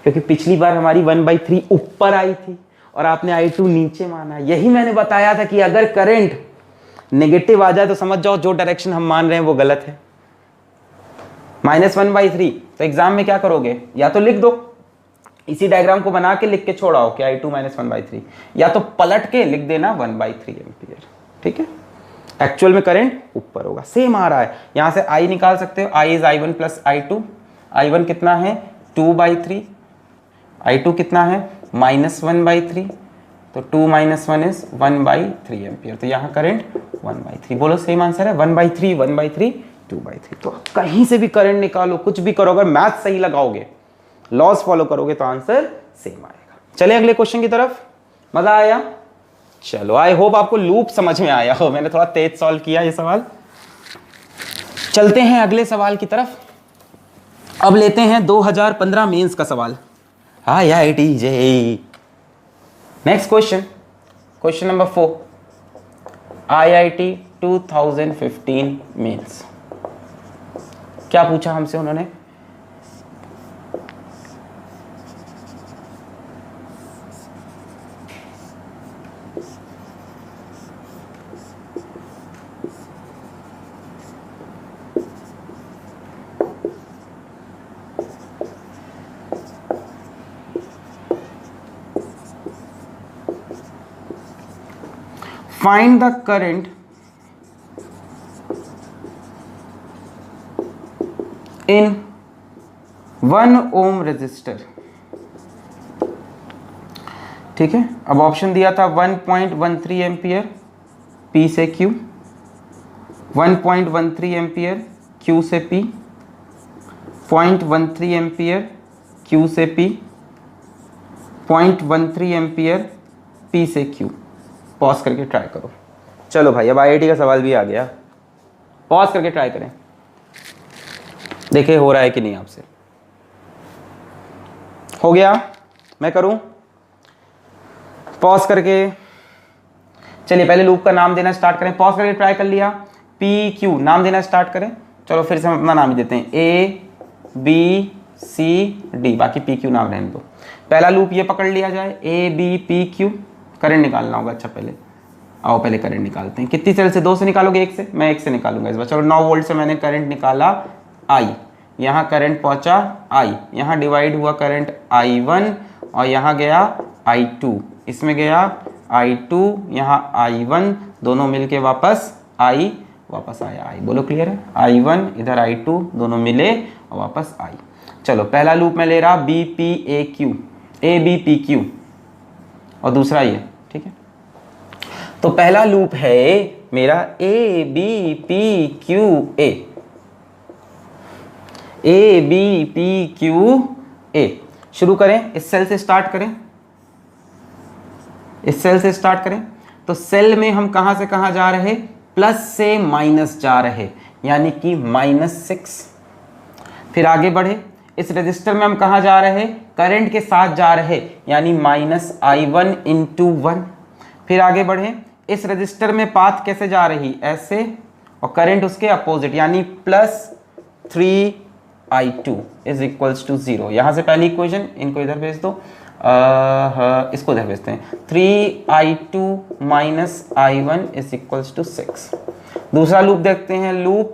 क्योंकि पिछली बार हमारी 1/3 ऊपर आई थी और आपने I2 नीचे माना। यही मैंने बताया था कि अगर करंट नेगेटिव आ जाए तो समझ जाओ जो डायरेक्शन हम मान रहे हैं वो गलत है। -1/3, तो एग्जाम में क्या करोगे? या तो लिख दो, इसी डायग्राम को बना के लिख के छोड़ाओ कि I2 - 1/3, या तो पलट के लिख देना 1/3 एम्पियर। ठीक है, एक्चुअल में करंट ऊपर होगा, सेम आ रहा है। यहां से I निकाल सकते हो, I is I1 + I2। I1 कितना है? 2/3। I2 कितना है? -1/3। तो 2 - 1 इज 1/3 एम्पियर। तो यहाँ करंट 1/3। बोलो सेम आंसर है, 1/3, 1/3, 2/3। तो कहीं से भी करंट निकालो, कुछ भी करो, अगर मैथ सही लगाओगे, लॉज फॉलो करोगे, तो आंसर सेम आएगा। चले अगले क्वेश्चन की तरफ। मजा आया? चलो, आई होप आपको लूप समझ में आया हो। मैंने थोड़ा तेज सॉल्व किया ये सवाल। चलते हैं अगले सवाल की तरफ। अब लेते हैं 2015 मेंस का सवाल। IIT JEE। Next question number 4, IIT 2015 mains. क्या पूछा हमसे उन्होंने? Find the current in 1 ohm resistor। ठीक है, अब ऑप्शन दिया था 1.13 एम्पियर P से Q, 1.13 एम्पियर Q से P, 0.13 एम्पियर Q से P, 0.13 एम्पियर P से Q। पॉज करके ट्राई करो। चलो भाई, अब IIT का सवाल भी आ गया, पॉज करके ट्राई करें, देखे हो रहा है कि नहीं आपसे। हो गया? मैं करूं? पॉज करके। चलिए पहले लूप का नाम देना स्टार्ट करें। पॉज करके ट्राई कर लिया, PQ नाम देना स्टार्ट करें। चलो फिर से हम अपना नाम ही देते हैं, ABCD, बाकी PQ नाम रहने दो। पहला लूप ये पकड़ लिया जाए, ABPQ। करंट निकालना होगा। अच्छा पहले आओ, पहले करंट निकालते हैं। कितनी सेल से? 2 से निकालोगे? 1 से? मैं 1 से निकालूंगा इस बार। चलो 9 वोल्ट से मैंने करंट निकाला I, यहाँ करंट पहुंचा I, यहाँ डिवाइड हुआ करंट I1 और यहाँ गया I2, इसमें गया I2 यहाँ I1 दोनों मिलके वापस आया I। बोलो क्लियर है? I1 इधर I2 दोनों मिले और वापस I। चलो पहला लूप मैं ले रहा ABPQ और दूसरा ये, ठीक है। तो पहला लूप है मेरा ABPQA। शुरू करें, इस सेल से स्टार्ट करें। तो सेल में हम कहां से कहां जा रहे? प्लस से माइनस जा रहे, यानी कि -6। फिर आगे बढ़े, इस रजिस्टर में हम कहां जा रहे? करंट के साथ जा रहे, यानी -I1 × 1। फिर आगे बढ़े, इस रजिस्टर में पाथ कैसे जा रही? ऐसे, और करंट उसके अपोजिट, यानी +3I2 = 0। यहां से पहली इक्वेशन, इनको इधर भेज दो, इसको इधर भेजते हैं। 3I2 - I1 = 6। दूसरा लूप देखते हैं, लूप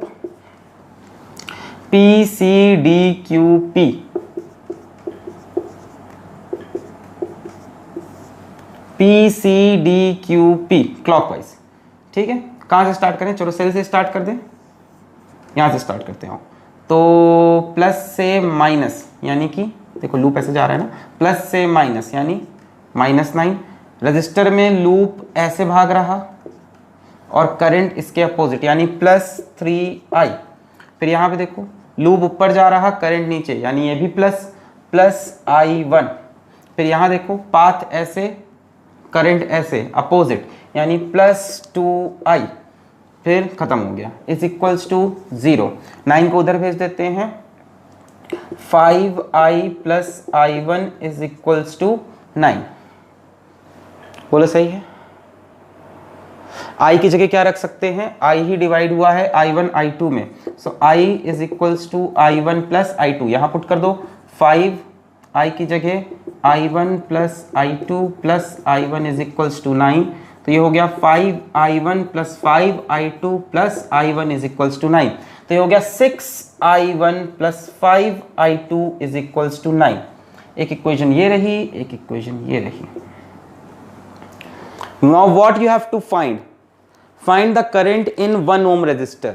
PCDQP। क्लॉकवाइज, ठीक है। कहां से स्टार्ट करें? चलो सेल से स्टार्ट कर दें, यहां से स्टार्ट करते हैं। तो प्लस से माइनस, यानी कि देखो लूप ऐसे जा रहा है ना, प्लस से माइनस यानी -9। रजिस्टर में लूप ऐसे भाग रहा और करंट इसके अपोजिट, यानी +3I। फिर यहाँ पे देखो लूप ऊपर जा रहा, करंट नीचे, यानी ये भी +I1। फिर यहाँ देखो पाथ ऐसे, करंट ऐसे अपोजिट, यानी +2I। फिर खत्म हो गया, = 0। 9 को उधर भेज देते हैं। 5I + I1 = 9। बोलो सही है? I की जगह क्या रख सकते हैं? I ही डिवाइड हुआ है I1 I2 में, सो I = I1 + I2। यहाँ पुट कर दो 5I की जगह I1 + I2 + I1 = 9। तो ये हो गया 5I1 + 5I2 + I1 = 9। तो ये हो गया 6I1 + 5I2 = 9। एक इक्वेशन ये रही, एक इक्वेशन ये रही। Now what you have to find the current in 1 ohm resistor।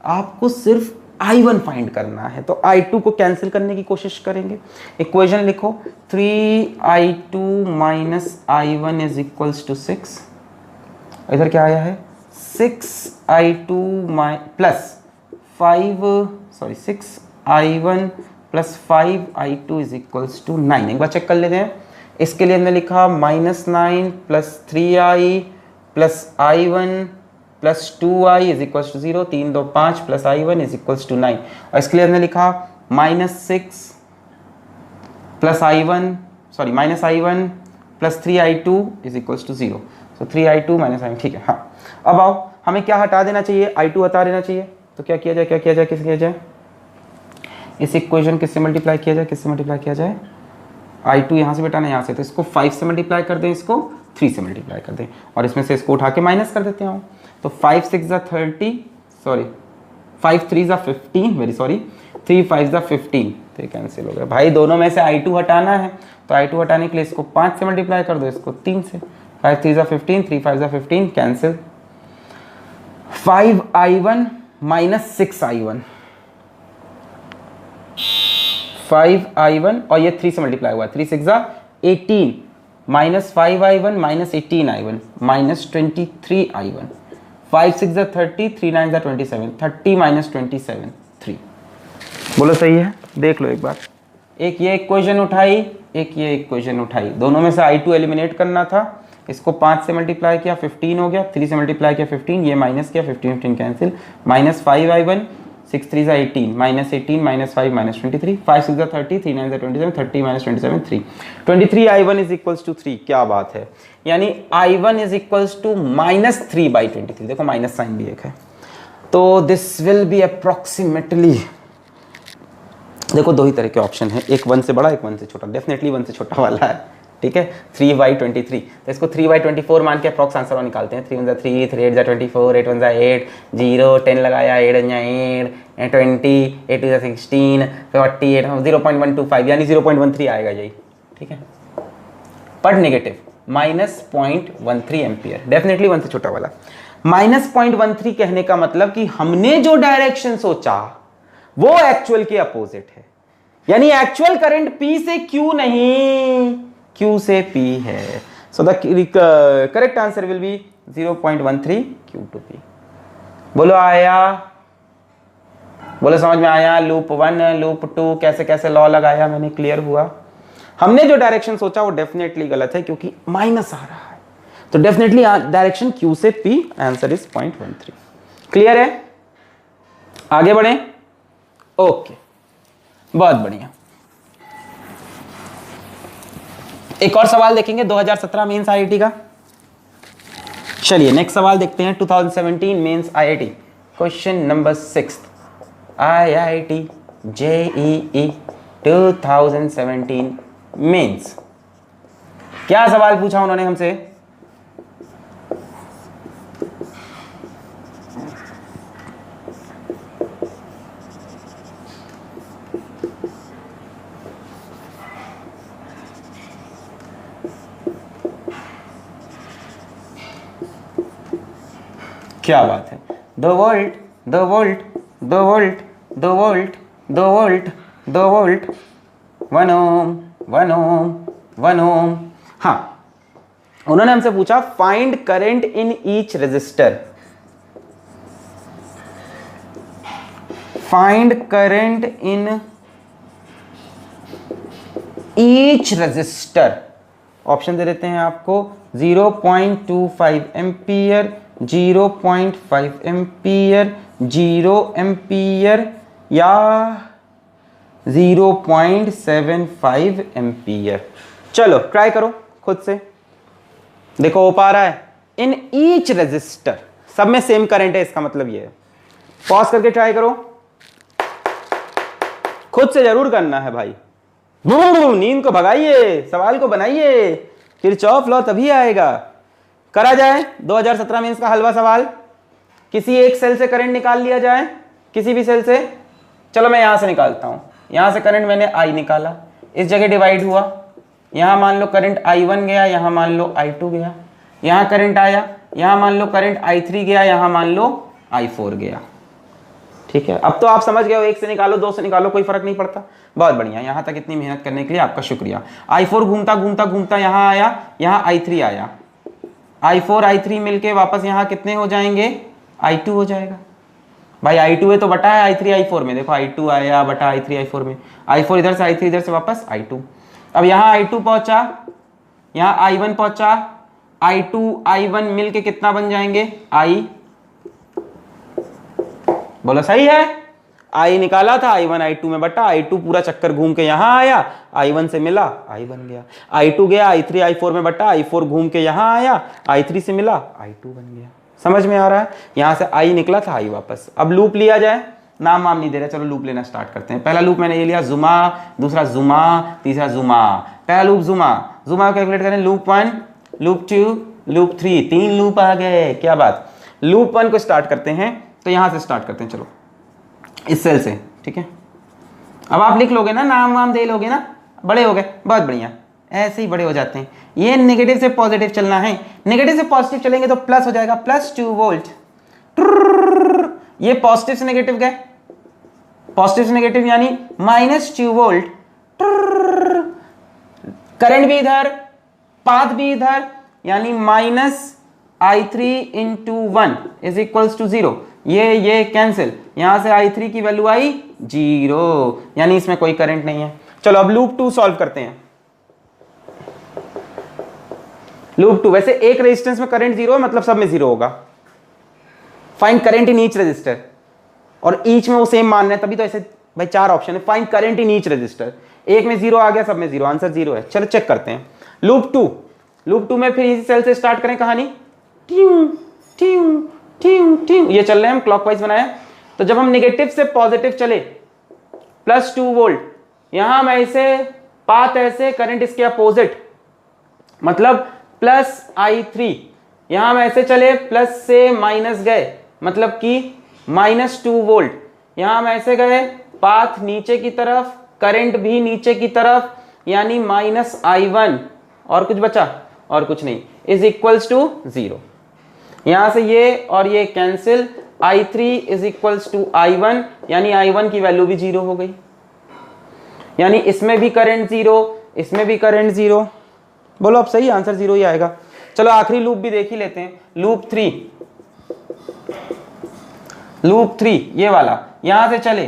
आपको सिर्फ I1 फाइंड करना है, तो I2 को कैंसिल करने की कोशिश करेंगे। इक्वेशन लिखो 3I2 - I1 = 6। इधर क्या आया है? 6I2 + 6I1 + 5I2 = 9। एक बार चेक कर लेते हैं। इसके लिए हमने लिखा -9 + 3I + I1 + 2I = 0। 3 2 5 + I1 = 9। और इसके लिए हमने लिखा -6 + I1 + 3I2 = 0। तो 3I2 - I1, ठीक है। हाँ, अब आओ, हमें क्या हटा देना चाहिए? I2 हटा देना चाहिए। तो क्या किया जाए? इस इक्वेशन किससे मल्टीप्लाई किया जाए? I2 यहाँ से बेटाना, यहाँ से, तो इसको 5 से मल्टीप्लाई कर दें, इसको 3 से मल्टीप्लाई कर दें, और इसमें से इसको उठा के माइनस कर देते हैं। तो 5 6 30, 5 3 15, 3 5 15। तो ये कैंसिल हो गया भाई। दोनों में से I2 हटाना है, तो I2 हटाने के लिए इसको 5 से मल्टीप्लाई कर दो, इसको 3 से। 5 3 15, 3 5 15, कैंसिल। 5I1 - 6I1, 5I1 और ये 3 से मल्टीप्लाई हुआ, 3 6 18, -5I1 - 18I1 -23I1। 5 6 30, 3 9 27, 30 - 27 3। बोलो सही है? देख लो एक बार। एक ये इक्वेशन उठाई, एक ये इक्वेशन उठाई, दोनों में से I2 एलिमिनेट करना था। इसको 5 से मल्टीप्लाई किया, 15 हो गया। 3 से मल्टीप्लाई किया, 15, ये माइनस किया, 15 15 कैंसिल। -5I1, 6 3 18, -18 -5 -23, 5 6 30, 3 9 27, 30 - 27 3। 23I1 = 3। क्या बात है? यानी I1 = -3/23। देखो माइनस साइन भी एक है, तो दिस विल बी अप्रोक्सीमेटली, देखो दो ही तरह के ऑप्शन है, एक 1 से बड़ा, एक 1 से छोटा। डेफिनेटली 1 से छोटा वाला है, ठीक है। 3/23, तो इसको 3/24 मान के अप्रॉक्स आंसर निकालते हैं। 3 1 3, 3 8 24, 8 1 8, 0 10 लगाया, 8 8 20, 8 2 16, 48, 0.125, यानी 0.13 आएगा यही, ठीक है। बट नेगेटिव, -0.13 एम्पियर, डेफिनेटली 1 से छोटा वाला। -0.13 कहने का मतलब कि हमने जो डायरेक्शन सोचा वो एक्चुअल के अपोजिट है, यानी एक्चुअल करंट P से Q नहीं, Q से P है। So the correct answer will be 0.13 Q to P। बोलो आया, बोलो समझ में आया? लूप 1 लूप 2 कैसे कैसे लॉ लगाया मैंने, क्लियर हुआ? हमने जो डायरेक्शन सोचा वो डेफिनेटली गलत है क्योंकि माइनस आ रहा है, तो डेफिनेटली डायरेक्शन Q से P, आंसर इज 0.13। क्लियर है? आगे बढ़े? ओके, बहुत बढ़िया। एक और सवाल देखेंगे 2017 मेंस आईआईटी का। चलिए नेक्स्ट सवाल देखते हैं 2017 mains IIT, question number 6, IIT JEE 2017 mains. क्या सवाल पूछा उन्होंने हमसे? क्या बात है? 2 volt 2 volt 2 volt 2 volt 2 volt 2 volt 1 ohm 1 ohm 1 ohm. हाँ, उन्होंने हमसे पूछा find current in each resistor, find current in each resistor. Option दे देते हैं आपको, 0.25 एम्पियर, 0.5 एम्पियर, 0 एम्पियर या 0.75 एम्पियर। चलो ट्राई करो खुद से, देखो हो पा रहा है? इन ईच रेजिस्टर, सब में सेम करंट है, इसका मतलब ये है। पॉज करके ट्राई करो, खुद से जरूर करना है भाई। नींद को भगाइए, सवाल को बनाइए, किरचॉफ लॉ तभी आएगा। करा जाए 2017 में इसका हलवा सवाल। किसी एक सेल से करंट निकाल लिया जाए, किसी भी सेल से। चलो मैं यहां से निकालता हूं, यहां से करंट मैंने I निकाला, इस जगह डिवाइड हुआ, यहां मान लो करंट I1 गया, यहां मान लो I2 गया, यहां करंट आया, यहां मान लो करंट I3 गया, यहां मान लो I4 गया। ठीक है, अब तो आप समझ गए हो, एक से निकालो 2 से निकालो कोई फर्क नहीं पड़ता। बहुत बढ़िया, यहां तक इतनी मेहनत करने के लिए आपका शुक्रिया। I4 घूमता घूमता घूमता यहां आया, यहां I3 आया, I4 I3 मिलके वापस यहां कितने हो जाएंगे? I2 हो जाएगा। भाई I2 है तो बटा है I3 I4 में, देखो I2 आया बटा I3 I4 में, I4 इधर से I3 इधर से वापस I2। अब यहाँ I2 पहुंचा, यहाँ I1 पहुंचा, I2 I1 मिलके कितना बन जाएंगे? I, बोलो सही है? I निकाला था, I1 I2 में बटा, I2 पूरा चक्कर घूम के यहाँ आया, I1 से मिला, I बन गया। I2 गया I3 I4 में बटा, I4 घूम के यहाँ आया, I3 से मिला, I2 बन गया। समझ में आ रहा है? यहाँ से I निकला था, I वापस। अब लूप लिया जाए, नाम वाम नहीं दे रहा, चलो लूप लेना स्टार्ट करते हैं। पहला लूप मैंने ये लिया जुमा, दूसरा जुमा, तीसरा जुमा। पहला लूप जुमा, जुमा कैलकुलेट करें, लूप 1 लूप 2 लूप 3, 3 लूप आ गए, क्या बात। लूप 1 को स्टार्ट करते हैं, तो यहां से स्टार्ट करते हैं, चलो इस सेल से। ठीक है, अब आप लिख लोगे ना, नाम वाम दे लोगे ना, बड़े हो गए, बहुत बढ़िया, ऐसे ही बड़े हो जाते हैं। ये नेगेटिव से पॉजिटिव चलना है, नेगेटिव से पॉजिटिव चलेंगे तो प्लस हो जाएगा, +2 वोल्ट। ये पॉजिटिव से नेगेटिव गए, पॉजिटिव से नेगेटिव यानी -2 वोल्ट। करंट भी इधर, पाथ भी इधर, यानी -I3 × 1 = 0। ये कैंसिल, यहां से I3 की वैल्यू आई 0, यानी इसमें कोई करंट नहीं है। चलो अब लूप 2 सॉल्व करते हैं। लूप 2, वैसे एक रेजिस्टेंस में करंट 0 है, मतलब सब में 0 होगा। Find current in each register, और ईच में वो सेम मान रहे हैं, तभी तो ऐसे भाई 4 ऑप्शन है। Find current in each register, एक में 0 आ गया, सब में 0, आंसर 0 है। चलो चेक करते हैं। लूप 2, लूप 2 में फिर इसी सेल से स्टार्ट करें कहानी। ट्यूं ट्यूं ट्यूं ट्यूं, ये चल रहे हैं, हम क्लॉकवाइज बनाया। तो जब हम नेगेटिव से पॉजिटिव चले, +2 वोल्ट, यहां मैं इसे पाथ ऐसे, करंट इसके अपोजिट, मतलब +I3। यहां मैं ऐसे चले, प्लस से माइनस गए, मतलब कि -2 वोल्ट। यहां हम ऐसे गए, पाथ नीचे की तरफ, करंट भी नीचे की तरफ, यानी -I1, और कुछ बचा, और कुछ नहीं, इज इक्वल्स टू 0। यहां से ये और ये cancel, I3 is equals to I1, यानी I1 की वैल्यू भी 0 हो गई, यानी इसमें भी करंट 0, इसमें भी करंट 0। बोलो अब सही, आंसर 0 ही आएगा। चलो आखिरी लूप भी देख ही लेते हैं, लूप 3 ये वाला, यहां से चले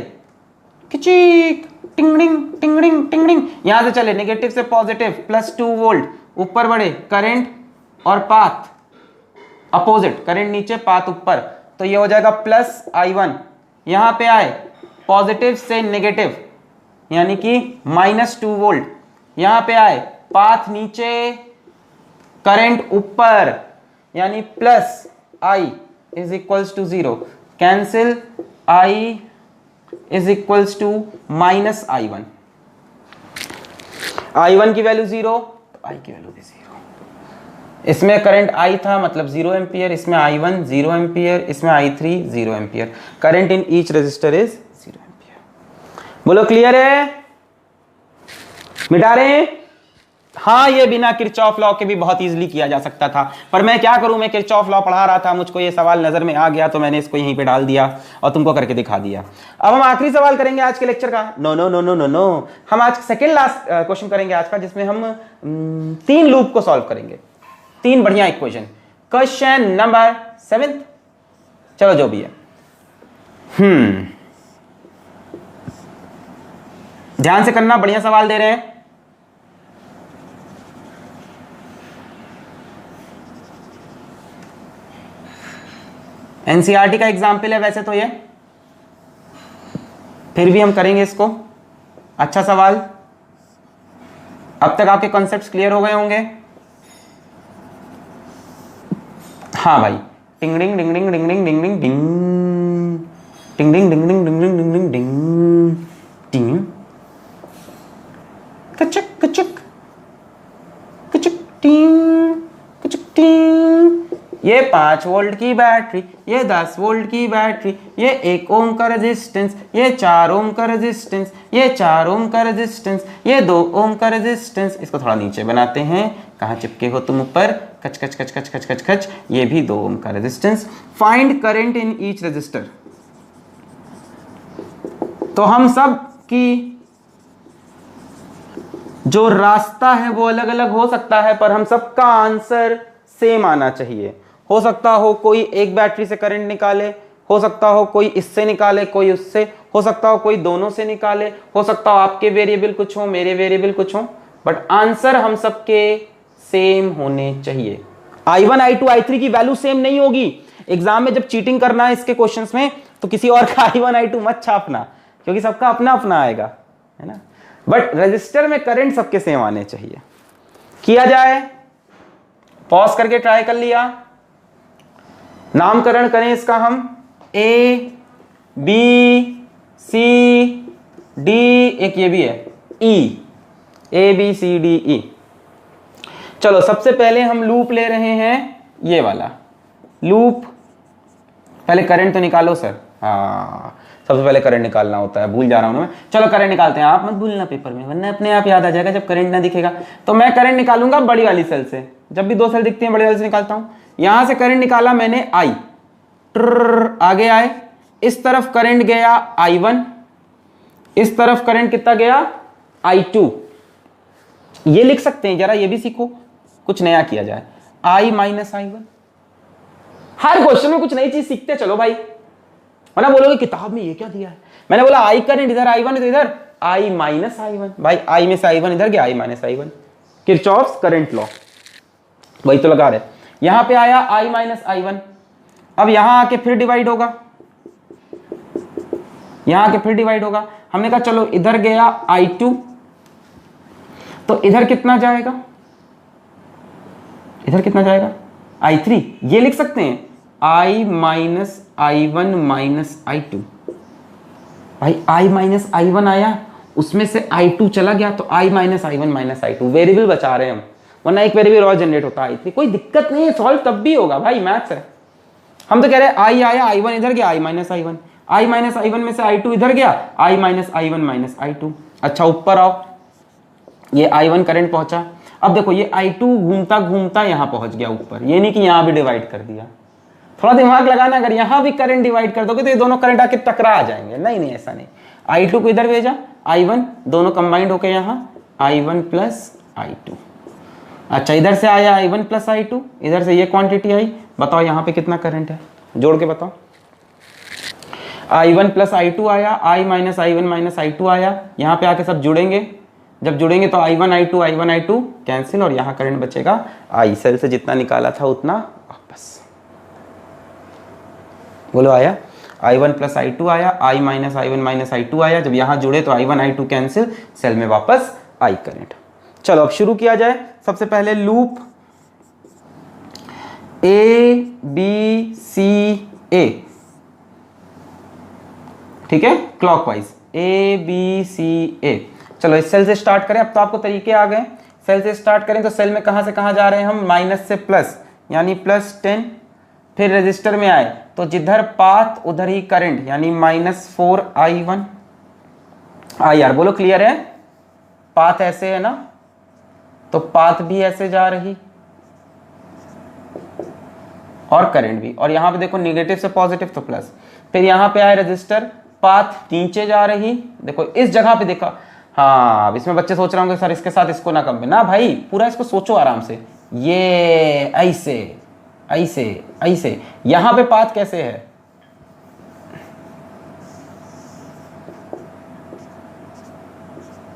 किचिक टिंगडिंग टिंगडिंग टिंगडिंग, यहां से चले नेगेटिव से पॉजिटिव +2 वोल्ट, ऊपर बढ़े करंट और पाथ अपोजिट, करंट नीचे पाथ ऊपर, तो ये हो जाएगा +I1। यहां पे आए पॉजिटिव से नेगेटिव यानी कि -2 वोल्ट, यहां पे आए पाथ नीचे करंट ऊपर यानी +I is equals to 0, cancel I is equals to -I1, I1 की वैल्यू 0 तो I की वैल्यू भी 0। इसमें करंट I था मतलब 0 एम्पियर, इसमें I1 0 एम्पियर, इसमें I3 0 ampere, current in each resistor is 0 ampere. बोलो क्लियर है? मिटा रहे हैं? हाँ, ये बिना किरचॉफ लॉ के भी बहुत इजीली किया जा सकता था, पर मैं क्या करूं, मैं किरचॉफ लॉ पढ़ा रहा था, मुझको ये सवाल नजर में आ गया तो मैंने इसको यहीं पे डाल दिया और तुमको करके दिखा दिया। अब हम आखिरी सवाल करेंगे आज के लेक्चर का। No no no no no no, हम आज सेकेंड लास्ट क्वेश्चन करेंगे आज का, जिसमें हम 3 लूप को सॉल्व करेंगे, 3 बढ़िया इक्वेशन। क्वेश्चन नंबर 7, चलो जो भी है। ध्यान से करना, बढ़िया सवाल दे रहे हैं। एनसीईआरटी का एग्जाम्पल है वैसे तो ये, फिर भी हम करेंगे इसको। अच्छा सवाल, अब तक आपके कॉन्सेप्ट्स क्लियर हो गए होंगे। हाँ भाई, टिंग डिंग डिंग डिंग डिंग डिंग डिंग डिंग डिंग टिंग डिंग डिंग डिंग डिंग डिंग डिंग डिंग टिंग कचक कचक कचक टिंग कचक टिंग। ये 5 वोल्ट की बैटरी, ये 10 वोल्ट की बैटरी, ये 1 ओम का रेजिस्टेंस, ये 4 ओम का रेजिस्टेंस, ये 4 ओम का रेजिस्टेंस, ये 2 ओम का रेजिस्टेंस। इसको थोड़ा नीचे बनाते हैं, कहाँ चिपके हो तुम ऊपर, कच कच कच कच कच कच कच। ये भी 2 ओम का resistance. Find current in each resistor. तो हम सब की जो रास्ता है वो अलग अलग हो सकता है, पर हम सबका आंसर सेम आना चाहिए। हो सकता हो कोई एक बैटरी से करंट निकाले, हो सकता हो कोई इससे निकाले, कोई उससे, हो सकता हो कोई दोनों से निकाले, हो सकता हो आपके वेरिएबल कुछ हो, मेरे वेरिएबल कुछ हो, बट आंसर हम सबके सेम होने चाहिए। I1 I2 I3 की वैल्यू सेम नहीं होगी। एग्जाम में जब चीटिंग करना है इसके क्वेश्चंस में, तो किसी और का I1 I2 मत छापना, क्योंकि सबका अपना अपना आएगा, है ना। बट रजिस्टर में करंट सबके सेम आने चाहिए। किया जाए, पॉज करके ट्राई कर लिया। नामकरण करें इसका हम A B C D, एक ये भी है E, A B C D E। चलो सबसे पहले हम लूप ले रहे हैं, ये वाला लूप। पहले करंट तो निकालो सर। हाँ, सबसे पहले करंट निकालना होता है, भूल जा रहा हूं मैं। चलो करंट निकालते हैं, आप मत भूलना पेपर में, वरना अपने आप याद आ जाएगा जब करंट ना दिखेगा। तो मैं करंट निकालूंगा बड़ी वाली सेल से, जब भी 2 सेल दिखती हैं बड़ी वाली से निकालता हूं। यहां से करंट निकाला मैंने I, आगे आए, इस तरफ करंट गया I1, इस तरफ करंट कितना गया I2। ये लिख सकते हैं, जरा ये भी सीखो, कुछ नया किया जाए। I minus I1, her question में कुछ नई चीज सीखते चलो भाई, वरना बोलोगे किताब में ये क्या दिया है। मैंने बोला I करंट इधर, I1 है तो इधर I माइनस I1। भाई I में से I1 इधर गया, I minus I1, Kirchhoff's current law, वही तो लगा रहे। यहां पे आया I माइनस I1, अब यहां आके फिर डिवाइड होगा, यहां आके फिर डिवाइड होगा। हमने कहा चलो इधर गया I2, तो इधर कितना जाएगा, इधर कितना जाएगा I3। ये लिख सकते हैं I minus I1 minus I2। भाई I माइनस I1 आया, उसमें से I2 चला गया, तो I minus I1 minus I2। Variable बचा रहे हैं हम, वरना एक वेरिएबल और जनरेट होता है I3। कोई दिक्कत नहीं है, सॉल्व तब भी होगा भाई, मैथ्स है। हम तो कह रहे हैं I आया, I1 इधर गया, I minus I1, I minus I1 में से I2 इधर गया, I minus I1 minus I2। अच्छा ऊपर आओ, ये I1 करंट पहुंचा, अब देखो ये I2 घूमता घूमता यहाँ पहुंच गया ऊपर, ये नहीं कि यहाँ भी डिवाइड कर दिया। थोड़ा दिमाग लगाना, अगर यहाँ भी करंट डिवाइड कर दोगे तो ये दोनों करंट आके टकरा आ जाएंगे। नहीं नहीं ऐसा नहीं, I2 को इधर भेजा, I1 दोनों कंबाइंड होके यहाँ I1 प्लस I2। अच्छा इधर से आया I1 प्लस I2, इधर से ये क्वांटिटी आई, बताओ यहाँ पे कितना करंट है, जोड़ के बताओ। I1 प्लस I2 आया, I minus I1 minus I2 आया, यहाँ पे आके सब जुड़ेंगे, जब जुड़ेंगे तो I1 I2 कैंसिल, और यहाँ करंट बचेगा I। सेल से जितना निकाला था उतना वापस, बोलो आया। I1 प्लस I2 आया, I minus I1 minus I2 आया, जब यहाँ जुड़े तो I1 I2 कैंसिल, सेल में वापस I करंट। चलो अब शुरू किया जाए। सबसे पहले लूप ABCA, ठीक है, क्लॉकवाइज ABCA। चलो इस सेल से स्टार्ट करें, अब तो आपको तरीके आ गए। सेल से स्टार्ट करें तो सेल में कहां से कहां जा रहे हैं हम, माइनस से प्लस, यानी +10। फिर रजिस्टर में आए तो जिधर पाथ उधर ही करंट, यानी -4I1 IR। बोलो क्लियर है, पाथ ऐसे है ना, तो पाथ भी ऐसे जा रही और करंट भी, और यहां पे देखो निगेटिव से पॉजिटिव तो प्लस। फिर यहां पे आए रजिस्टर, पाथ नीचे जा रही, देखो इस जगह पे देखा। हाँ अब इसमें बच्चे सोच रहे होंगे सर इसके साथ इसको ना कंपेयर, ना भाई पूरा इसको सोचो आराम से। ये ऐसे ऐसे ऐसे, यहां पे पाथ कैसे है,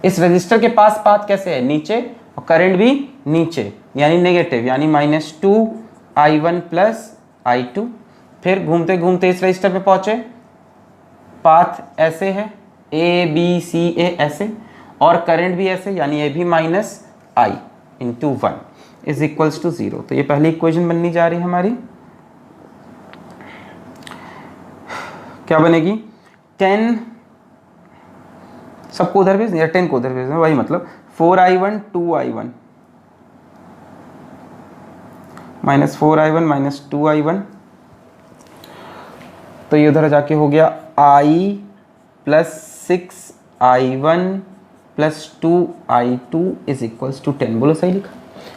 इस रजिस्टर के पास पाथ कैसे है, नीचे, और करंट भी नीचे, यानी नेगेटिव, यानी -2I1 प्लस I2। फिर घूमते घूमते इस रजिस्टर पे पहुंचे, पाथ ऐसे है ABCA ऐसे, और करंट भी ऐसे, यानी ये भी -I × 1 इज इक्वल्स टू 0। तो ये पहली इक्वेशन बननी जा रही है हमारी, क्या बनेगी, 10 सबको उधर भेज, या 10 को उधर भेज, वही मतलब 4I1 2I1 -4I1 -2I1, तो ये उधर जाके हो गया I plus 6I1 plus 2I2 is equals to 10। बोलो सही लिखा,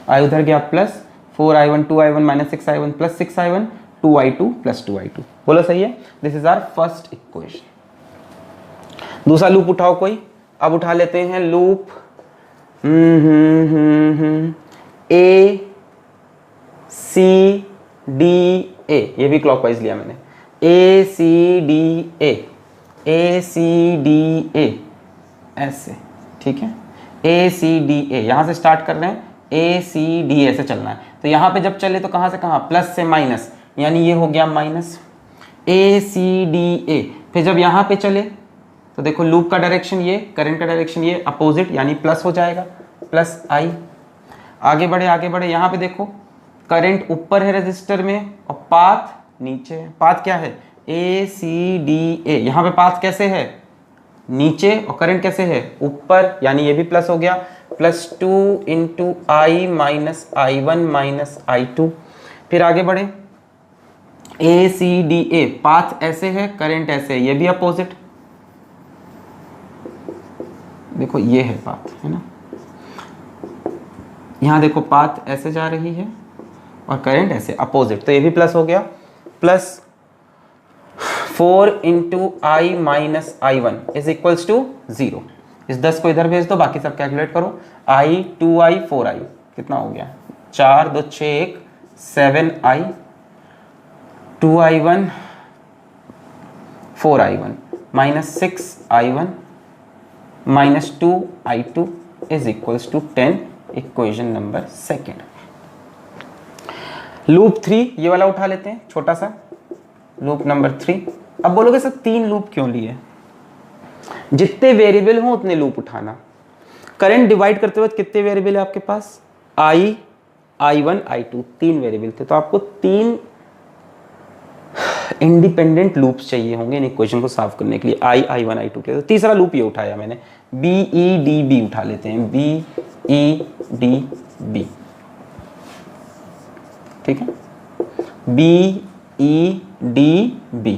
I उधर गया plus 4I1 2I1 -6I1 plus 6I1 2I2 plus 2I2। बोलो सही है, this is our first equation. दूसरा लूप उठाओ कोई, अब उठा लेते हैं लूप ACDA, ये भी क्लॉकवाइज लिया मैंने, ACDA ऐसे, ठीक है, ACDA यहां से स्टार्ट कर रहे हैं, ACDA से चलना है। तो यहां पे जब चले तो कहां से कहां, प्लस से माइनस, यानी ये हो गया माइनस ACDA। फिर जब यहां पे चले तो देखो लूप का डायरेक्शन ये, करंट का डायरेक्शन ये, अपोजिट, यानी प्लस हो जाएगा, प्लस I। आगे बढ़े आगे बढ़े, यहां पे देखो करंट ऊपर है रजिस्टर में और पाथ नीचे है। पाथ क्या है, ACDA, यहां पे पाथ कैसे है, नीचे, और करंट कैसे है, ऊपर, यानी ये भी प्लस हो गया, +2 × I minus I1 minus I2। फिर आगे बढ़े, ACDA, पाथ ऐसे है, करंट ऐसे है, ये भी अपोजिट, देखो ये है पाथ, है ना, यहां देखो पाथ ऐसे जा रही है और करंट ऐसे, अपोजिट, तो ये भी प्लस हो गया, plus 4 × I minus I1 is equals to 0। इस 10 को इधर भेज दो, बाकी सब कैलकुलेट करो, I 2I 4I कितना हो गया, 4 2 6 1 7I 2I1 4I1 minus 6I1 minus 2I2 is equals to 10। Equation number second. Loop 3 ये वाला उठा लेते हैं, छोटा सा लूप नंबर 3। अब बोलोगे सर 3 लूप क्यों लिए, जितने वेरिएबल हो उतने लूप उठाना। करंट डिवाइड करते वक्त कितने वेरिएबल है आपके पास, I I1 I2 3 वेरिएबल थे, तो आपको 3 इंडिपेंडेंट लूप्स चाहिए होंगे इन इक्वेशन को सॉल्व करने के लिए, I1 I2 के लिए। तो तीसरा लूप ये उठाया मैंने, BEDB उठा लेते हैं, BEDB, ठीक है, BEDB,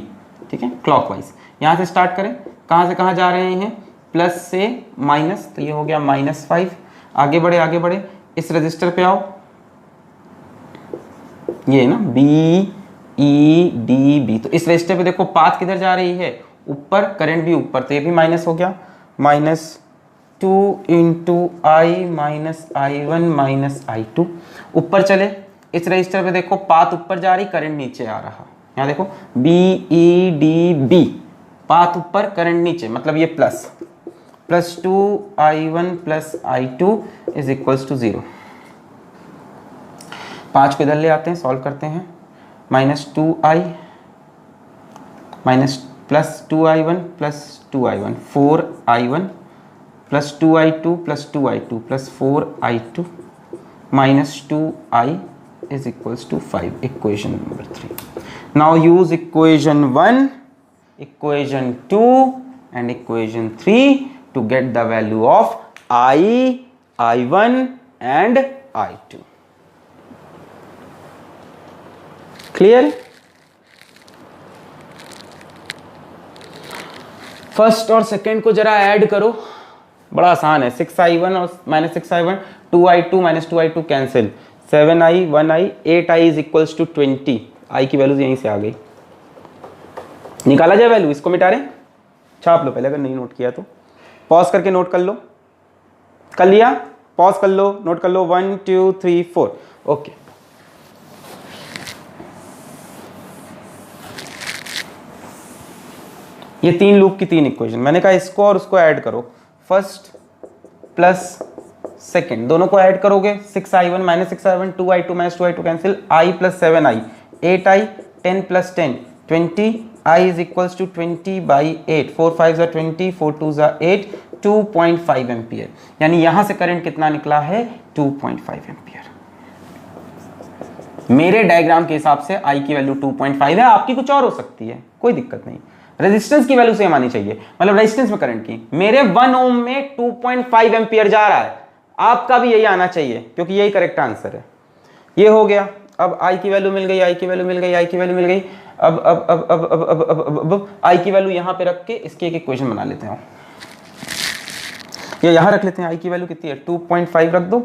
ठीक है, क्लॉकवाइज। यहां से स्टार्ट करें, कहां से कहां जा रहे हैं, प्लस से माइनस, तो ये हो गया -5। आगे बढ़े इस रजिस्टर पे आओ, ये ना BEDB, तो इस रजिस्टर पे देखो पाथ किधर जा रही है, ऊपर, करंट भी ऊपर, तो ये भी माइनस हो गया, -2 × I minus I1 minus I2। ऊपर चले, इस रजिस्टर पे देखो पाथ ऊपर जा रही, करंट नीचे आ रहा, यहाँ देखो BEDB, पाथ ऊपर करंट नीचे, मतलब ये plus, +2I1 + I2 is equals to 0। 5 को इधर ले आते हैं, सॉल्व करते हैं, -2I minus +2I1 + 2I1, 4I1 + 2I2 + 2I2 + 4I2 -2I is equals to 5, equation number 3. Now use equation 1, equation 2 and equation 3 to get the value of I, I1 and I2. Clear? First और second को जरा add करो, बड़ा आसान है, 6I1 और -6I1, 2I2 -2I2 cancel, 7I 1I 8I is equals to 20। I की values यहीं से आ गई, निकाला जाए वैल्यू, इसको मिटा रहे, छाप लो पहले अगर नहीं नोट किया तो, पॉज करके नोट कर लो, कर लिया, पॉज कर लो, नोट कर लो, 1 2 3 4, ओके। ये 3 लूप की 3 इक्वेशन, मैंने कहा इसको और उसको ऐड करो, फर्स्ट प्लस सेकेंड दोनों को ऐड करोगे, 6I1 -6I1, 2I2 -2I2 cancel, I + 7I 8I, 10 + 10 20, I is equals to 20/8, 4 5 = 20, 4 2 = 8, 2.5 ampere, यानी यहां से करंट कितना निकला है, 2.5 एम्पियर। मेरे डायग्राम के हिसाब से I की वैल्यू 2.5 है, आपकी कुछ और हो सकती है, कोई दिक्कत नहीं, रेजिस्टेंस की वैल्यू सेम आनी चाहिए, मतलब रेजिस्टेंस में करंट की, मेरे 1 ओम में 2.5 एम्पियर जा रहा है, आपका भी यही आना चाहिए, क्योंकि यही करेक्ट आंसर है। ये हो गया, अब I की वैल्यू मिल गई, I की वैल्यू मिल गई, I की वैल्यू मिल गई, अब I की वैल्यू यहां पे रख के इसकी एक इक्वेशन बना लेते हैं, ये यहां रख लेते हैं, I की वैल्यू कितनी है, 2.5 रख दो,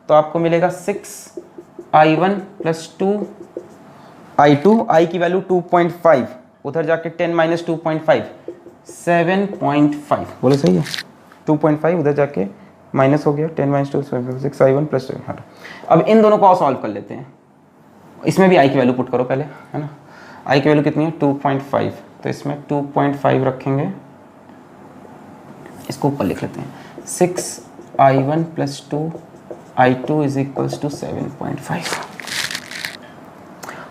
तो आपको मिलेगा 6I1 + 2I2, I की वैल्यू 2.5, उधर जाके 10 - 2.5 7.5, बोले सही है, 2.5 उधर जाके माइनस हो गया, 10 - 2 6I1 + 2। अब इन दोनों को सॉल्व कर लेते हैं, इसमें भी I की वैल्यू पुट करो पहले, है ना, I की वैल्यू कितनी है, 2.5, तो इसमें 2.5 रखेंगे, इसको ऊपर लिख लेते हैं, 6I1 + 2I2 is equals to 7.5,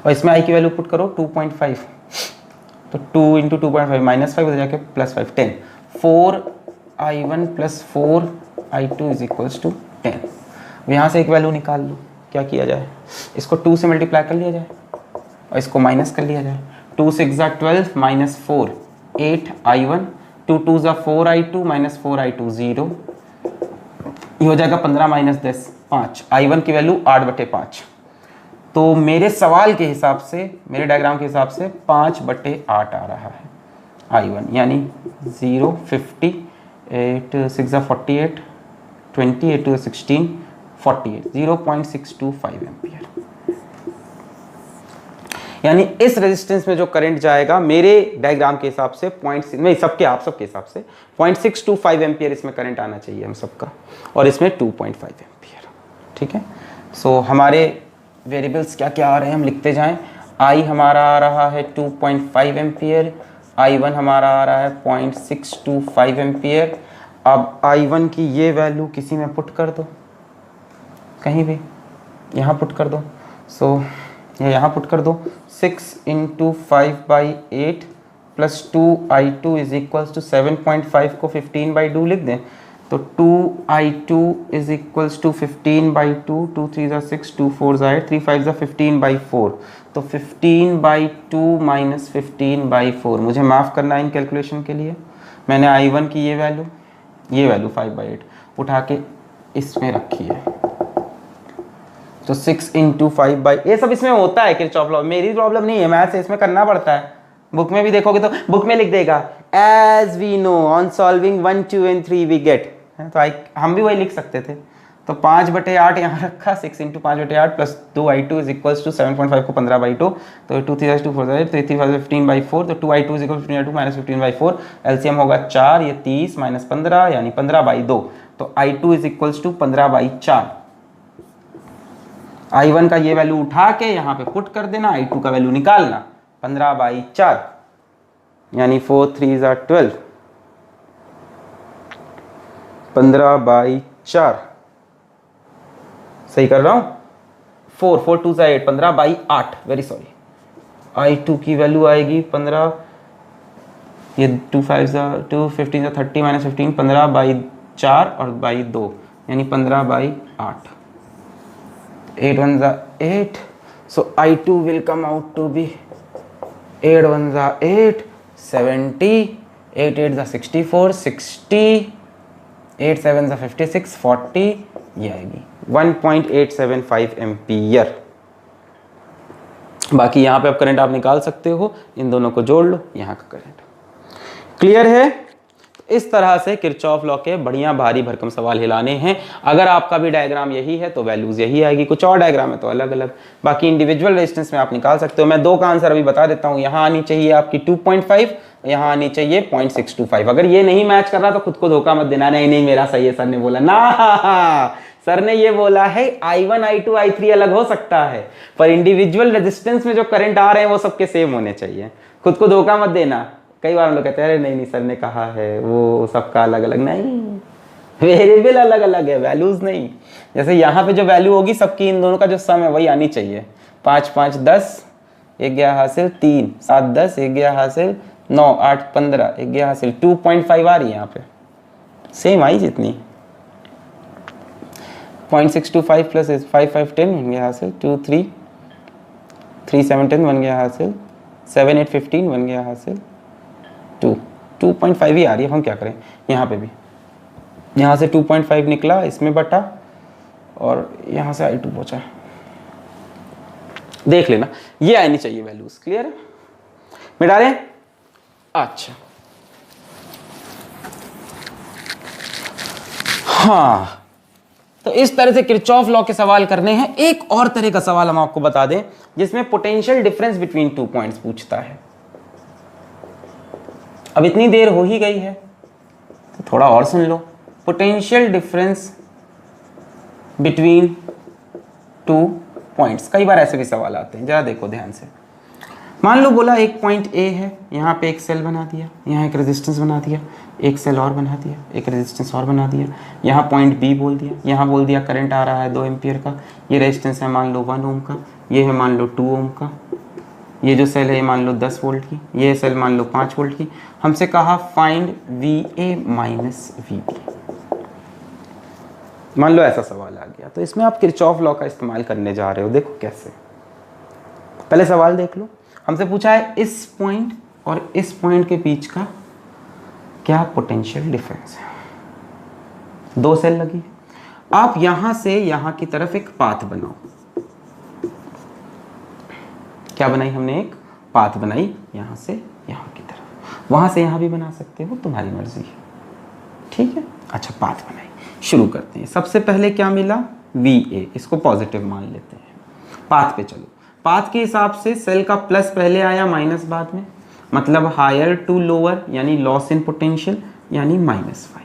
और इसमें I की वैल्यू पुट करो 2.5, तो 2 × 2.5 -5 उधर जाके +5 10, 4I1 + 4I2 is equals to 10। यहाँ से एक वैल्यू निकाल लो, क्या किया जाए, इसको 2 से मल्टीप्लाई कर लिया जाए और इसको माइनस कर लिया जाए, 2 6 = 12 -4 8I1, 2 2 = 4I2 -4I2 0, ये हो जाएगा 15 - 10 5, I1 की वैल्यू 8/5, तो मेरे सवाल के हिसाब से, मेरे डायग्राम के हिसाब से 5/8 आ रहा है I1, यानी 0 50 8 6 = 48 20 8 2 16 48, 0.625 एम्पियर, यानी इस रेजिस्टेंस में जो करंट जाएगा मेरे डायग्राम के हिसाब से नहीं, सबके आप सबके हिसाब से 0.625 एम्पियर इसमें करंट आना चाहिए हम सबका, और इसमें 2.5 एम्पियर, ठीक है। सो हमारे वेरिएबल्स क्या क्या आ रहे हैं, हम लिखते जाएं, I हमारा आ रहा है 2.5 एम्पियर, I1 हमारा आ रहा है 0.625 एम्पियर। अब I1 की ये वैल्यू किसी में पुट कर दो, कहीं भी यहाँ पुट कर दो, सो ये यहाँ पुट कर दो, 6 × 5/8 + 2I2 इज इक्वल्स टू 7.5 को 15/2 लिख दें, तो 2I2 इज इक्वल्स टू 15/2, 2 3 = 6, 2 4 = 8, 3 5 = 15/4, तो 15/2 - 15/4, मुझे माफ़ करना इन कैलकुलेशन के लिए, मैंने I1 की ये वैल्यू 5/8 उठा के इसमें रखी है, तो 6 × 5/8, ये सब इसमें होता है किरचॉफ लॉ, मेरी प्रॉब्लम नहीं है, मैथ्स इसमें करना पड़ता है, बुक में भी देखोगे तो बुक में लिख देगा as we know on solving 1 2 and 3 we get, तो हम भी वही लिख सकते थे, तो 5/8 यहाँ रखा, 6 × 5/8 plus 2i2 is equals to 7.5 को 15/2, तो 2 3 2 4 8 3 3 15/4, तो 2i2 is equal 15/2 minus 15/4, LCM होगा 4, ये 30 माइनस 15 यानी 15/2, तो i2 is equals to 15/4। i1 का ये वैल्यू उठा के यहाँ पे पुट कर देना, i2 का वैल्यू निकालना, 15/4 यानी 4 3 12, 15/4 सही कर रहा हूं, 4 4 2 8, 15/8, वेरी सॉरी। i2 की वैल्यू आएगी 15, ये 2 5 2 15 30 माइनस 15, 15/4 और बाई 2 यानी 15/8, 8 1 8, so i2 will come out to be 8 1 8, 70, 8 8 64, 60, 8 7 56, 40, ये आएगी 1.875 एम्पियर। बाकी यहाँ पे अब करंट आप निकाल सकते हो, इन दोनों को जोड़ लो, यहाँ का करंट क्लियर है। इस तरह से किरचॉफ लॉ के बढ़िया भारी भरकम सवाल हिलाने हैं। अगर आपका भी डायग्राम यही है तो वैल्यूज यही आएगी, कुछ और डायग्राम है तो अलग अलग। बाकी इंडिविजुअल रेजिस्टेंस में आप निकाल सकते हो। मैं 2 का आंसर अभी बता देता हूँ, यहाँ आनी चाहिए आपकी 2.5, यहाँ आनी चाहिए 0.625। अगर ये नहीं मैच कर रहा तो खुद को धोखा मत देना, नहीं नहीं मेरा सही है सर ने बोला ना, सर ने ये बोला है i1 i2 i3 अलग हो सकता है, पर इंडिविजुअल रेजिस्टेंस में जो करंट आ रहे हैं वो सबके सेम होने चाहिए। खुद को धोखा मत देना। कई बार हम लोग कहते हैं अरे नहीं नहीं सर ने कहा है वो सबका अलग अलग, नहीं, वेरिएबल अलग अलग है, वैल्यूज नहीं। जैसे यहाँ पे जो वैल्यू होगी सबकी इन दोनों का जो सम है वही आनी चाहिए। 5 5 10, 1 गया हासिल 3, 7 10, 1 गया हासिल 9, 8 15, 1 गया हासिल 2.5 आ रही है यहाँ पे, सेम आई जितनी। 0.625 प्लस 5 5 10 बन गया हासिल 2 3, 3 7 10 बन गया हासिल 7 8 15 बन गया हासिल 2, 2.5 ही आ रही है। हम क्या करें, यहाँ पे भी यहाँ से 2.5 निकला, इसमें बटा और यहाँ से i2 पहुंचा, देख लेना ये आनी चाहिए वैल्यूज। क्लियर है, मिटा रहे? अच्छा हाँ, तो इस तरह से किरचॉफ लॉ के सवाल करने हैं। एक और तरह का सवाल हम आपको बता दें जिसमें पोटेंशियल डिफरेंस बिटवीन 2 पॉइंट्स पूछता है। अब इतनी देर हो ही गई है तो थोड़ा और सुन लो। पोटेंशियल डिफरेंस बिटवीन 2 पॉइंट्स, कई बार ऐसे भी सवाल आते हैं, जरा देखो ध्यान से। मान लो बोला एक पॉइंट ए है, यहाँ पे एक सेल बना दिया, यहाँ एक रेजिस्टेंस बना दिया, एक सेल और बना दिया, एक रेजिस्टेंस और बना दिया, यहाँ पॉइंट बी बोल दिया, यहाँ बोल दिया करंट आ रहा है 2 एम्पियर का, ये रेजिस्टेंस है मान लो 1 ओम का, ये है मान लो 2 ओम का, ये जो सेल है ये मान लो 10 वोल्ट की, ये सेल मान लो 5 वोल्ट की। हमसे कहा फाइंड VA माइनस VB। मान लो ऐसा सवाल आ गया, तो इसमें आप किरचॉफ लॉ का इस्तेमाल करने जा रहे हो। देखो कैसे, पहले सवाल देख लो। हमसे पूछा है इस पॉइंट और इस पॉइंट के बीच का क्या पोटेंशियल डिफरेंस है। 2 सेल लगी, आप यहां से यहां की तरफ एक पाथ बनाओ। क्या बनाई हमने, एक पाथ बनाई यहां से यहां की तरफ, वहां से यहां भी बना सकते हो, तुम्हारी मर्जी है, ठीक है। अच्छा पाथ बनाई, शुरू करते हैं। सबसे पहले क्या मिला, VA, इसको पॉजिटिव मान लेते हैं। पाथ पे चलो, पाथ के हिसाब से सेल का प्लस पहले आया माइनस बाद में, मतलब हायर टू लोअर यानी लॉस इन पोटेंशियल यानी -5।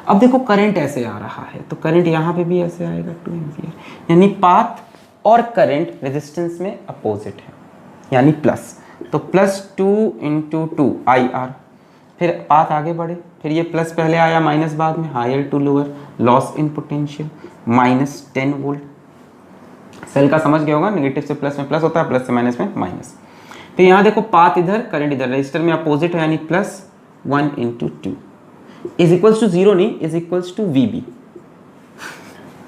अब देखो करंट ऐसे आ रहा है तो करंट यहाँ पे भी ऐसे आएगा 2 एम्पियर, यानी पाथ और करंट रेजिस्टेंस में अपोजिट है यानी प्लस, तो +2 × 2 IR। फिर पाथ आगे बढ़े, फिर ये प्लस पहले आया माइनस बाद में, higher to lower loss in potential -10 volt. Cell का समझ गया होगा, नेगेटिव से प्लस में प्लस होता है, प्लस से माइनस में माइनस। फिर यहाँ देखो पाथ इधर करंट इधर, रजिस्टर में अपोजिट है यानी +1 × 2 इज इक्वल्स टू 0 नहीं, इज इक्वल्स टू VB।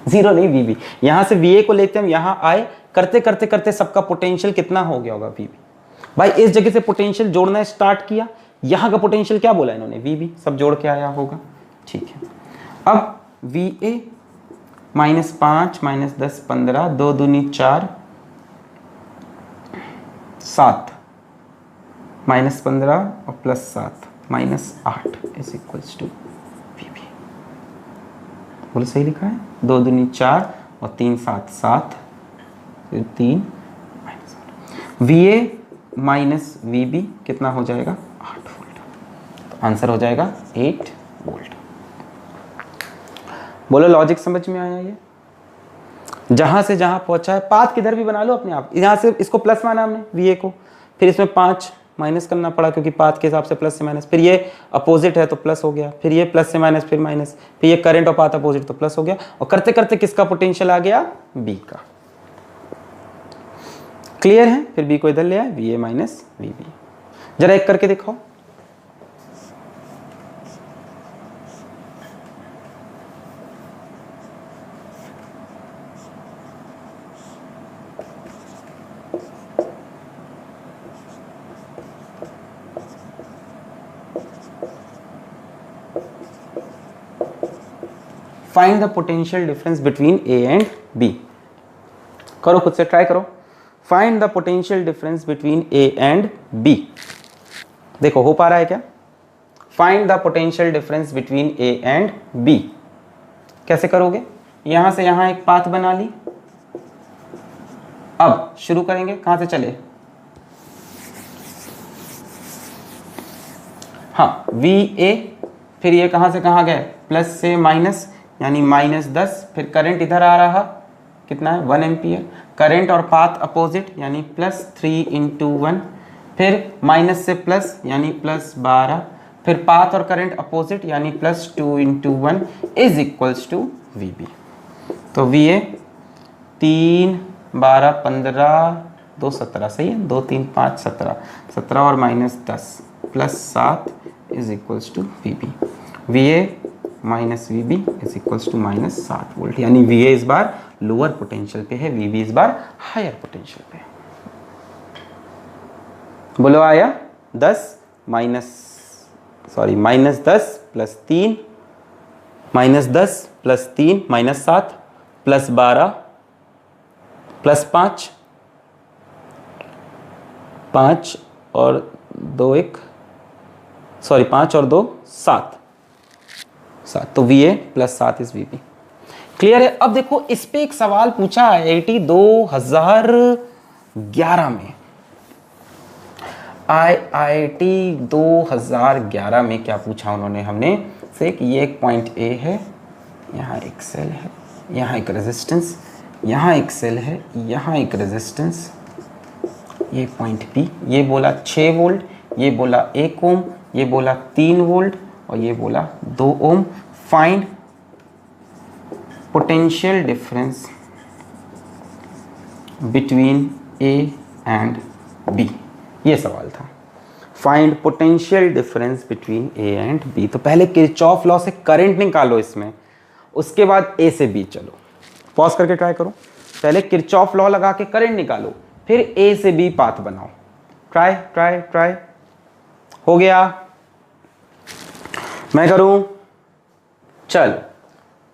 0 नहीं VB, यहाँ से VA को लेते हम यहाँ आए, करते करते करते सबका पोटेंशियल कितना हो गया होगा VB। भाई इस जगह से पोटेंशियल जोड़ना स्टार्ट किया, यहाँ का पोटेंशियल क्या बोला इन्होंने, VB, सब जोड़ के आया होगा, ठीक है। अब VA -5 -10 15, 2 दूनी 4, 7 -15 और +7 -8 इज इक्वल्स टू VB। बोलो सही लिखा है, 2 दूनी 4 और 3 7 7, फिर 3 VA माइनस VB कितना हो जाएगा 8 वोल्ट। तो आंसर हो जाएगा 8 वोल्ट। बोलो लॉजिक समझ में आया? ये जहां से जहां पहुंचा है, पाथ किधर भी बना लो अपने आप। यहां से इसको प्लस माना हमने VA को, फिर इसमें 5 माइनस करना पड़ा क्योंकि पाथ के हिसाब से प्लस से माइनस, फिर ये अपोजिट है तो प्लस हो गया, फिर ये प्लस से माइनस फिर माइनस, फिर ये करंट और पाथ अपोजिट तो प्लस हो गया, और करते करते किसका पोटेंशियल आ गया B का। क्लियर है? फिर B को इधर ले आए, VA माइनस VB। जरा एक करके दिखाओ। Find the potential difference between A and B। करो, खुद से ट्राई करो। Find the potential difference between A and B। देखो हो पा रहा है क्या? Find the potential difference between A and B। कैसे करोगे? यहां से यहां एक पाथ बना ली। अब शुरू करेंगे, कहां से चले? हाँ, VA, फिर ये कहां से कहां गए? प्लस से माइनस, यानी -10, फिर करंट इधर आ रहा, कितना है 1 एम्पियर, करंट और पाथ अपोजिट यानी +3 × 1, फिर माइनस से प्लस यानी +12, फिर पाथ और करंट अपोजिट यानी +2 × 1 इज इक्वल्स टू VB। तो VA 3 12 15 2 17, सही है, 2 3 5 17, 17 और -10 +7 is equals to VB। VA minus VB is equals to -7 volt, यानी VA इस बार लोअर पोटेंशियल पे है, VB इस बार हायर पोटेंशियल पे है। बोलो आया? -10 + 3 -10 + 3 -7 + 12 + 5 5 और 2 7 7, तो VA +7 इज VB। क्लियर है? अब देखो इस पे एक सवाल पूछा IIT 2011 में। IIT 2011 में क्या पूछा उन्होंने हमने से कि ये एक पॉइंट A है, यहाँ एक सेल है, यहाँ एक रेजिस्टेंस, यहाँ एक सेल है, यहाँ एक रेजिस्टेंस, ये पॉइंट B, ये बोला 6 वोल्ट, ये बोला 1 ओम, ये बोला 3 वोल्ट और ये बोला 2 ohm. Find potential difference between A and B, ये सवाल था। Find potential difference between A and B। तो पहले किरचॉफ लॉ से करंट निकालो इसमें, उसके बाद A से B चलो। पॉज करके ट्राई करो, पहले किरचॉफ लॉ लगा के करंट निकालो, फिर A से B पाथ बनाओ। Try try try. हो गया? मैं करूं? चलो,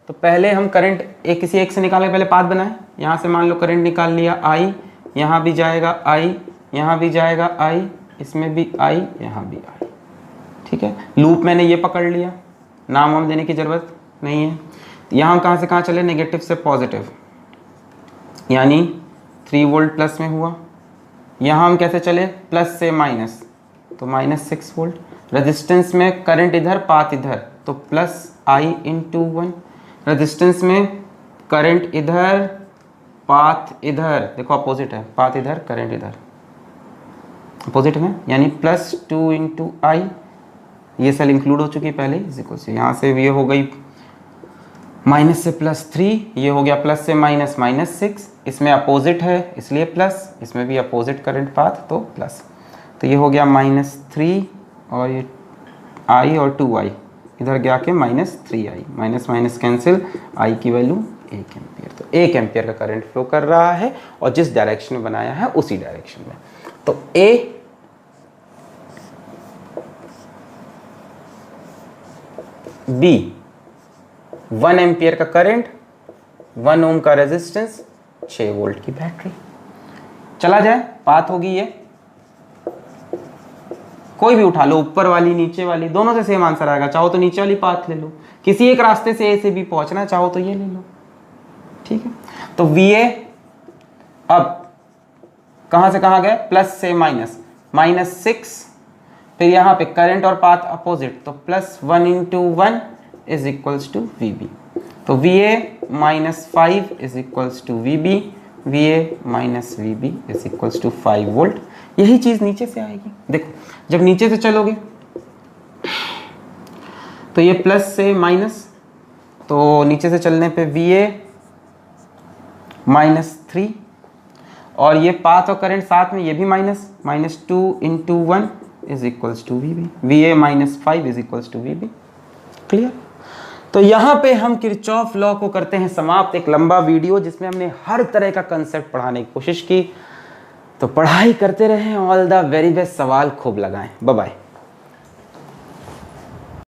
तो पहले हम करंट किसी एक से निकाले, पहले पाथ बनाए। यहां से मान लो करंट निकाल लिया I, यहां भी जाएगा I, यहां भी जाएगा I, इसमें भी I, यहां भी I। ठीक है, लूप मैंने ये पकड़ लिया, नाम हम देने की जरूरत नहीं है। यहां कहां से कहां चले? नेगेटिव से पॉजिटिव, यानी 3 वोल्ट प्लस में हुआ। यहां हम कैसे चले? प्लस से माइनस, तो -6 वोल्ट। रेजिस्टेंस में करंट इधर पाथ इधर, तो +I × 1। रेजिस्टेंस में करंट इधर पाथ इधर, देखो अपोजिट है, पाथ इधर करंट इधर, अपोजिट में, यानी +2 × I। ये सेल इंक्लूड हो चुकी पहले, इज इक्वल से यहाँ से ये हो गई माइनस से +3, ये हो गया प्लस से माइनस -6, इसमें अपोजिट है इसलिए प्लस, इसमें भी अपोजिट करंट पाथ तो प्लस, तो ये हो गया -3 और ये I और 2I इधर गया के -3I, minus minus cancel, I की वैल्यू 1 एम्पियर। तो 1 एम्पियर का करंट फ्लो कर रहा है और जिस डायरेक्शन में बनाया है उसी डायरेक्शन में। तो A B 1 एम्पियर का करंट, 1 ओम का रेजिस्टेंस, 6 वोल्ट की बैटरी। चला जाए, पाथ होगी ये कोई भी उठा लो, ऊपर वाली नीचे वाली, दोनों से सेम आंसर आएगा। चाहो तो नीचे वाली पाथ ले लो, किसी एक रास्ते से ए से बी पहुंचना, चाहो तो ये ले लो, ठीक है। तो VA अब कहां से कहां गए, प्लस से माइनस, -6, फिर यहाँ पे करंट और पाथ अपोजिट, तो +1 × 1 इज इक्वल्स टू VB। तो VA -5 is equals to VB, VA - VB is equals to 5 volt. यही चीज नीचे से आएगी। देखो जब नीचे से चलोगे तो ये प्लस से माइनस, तो नीचे से चलने पे VA -3, और ये पाथ और करंट साथ में, ये भी -2 × 1 is equals to VB, VA -5 is equals to VB। Clear. तो यहाँ पे हम किरचॉफ लॉ को करते हैं समाप्त। एक लंबा वीडियो जिसमें हमने हर तरह का कंसेप्ट पढ़ाने की कोशिश की। तो पढ़ाई करते रहें, ऑल द वेरी बेस्ट, सवाल खूब लगाएं। Bye bye.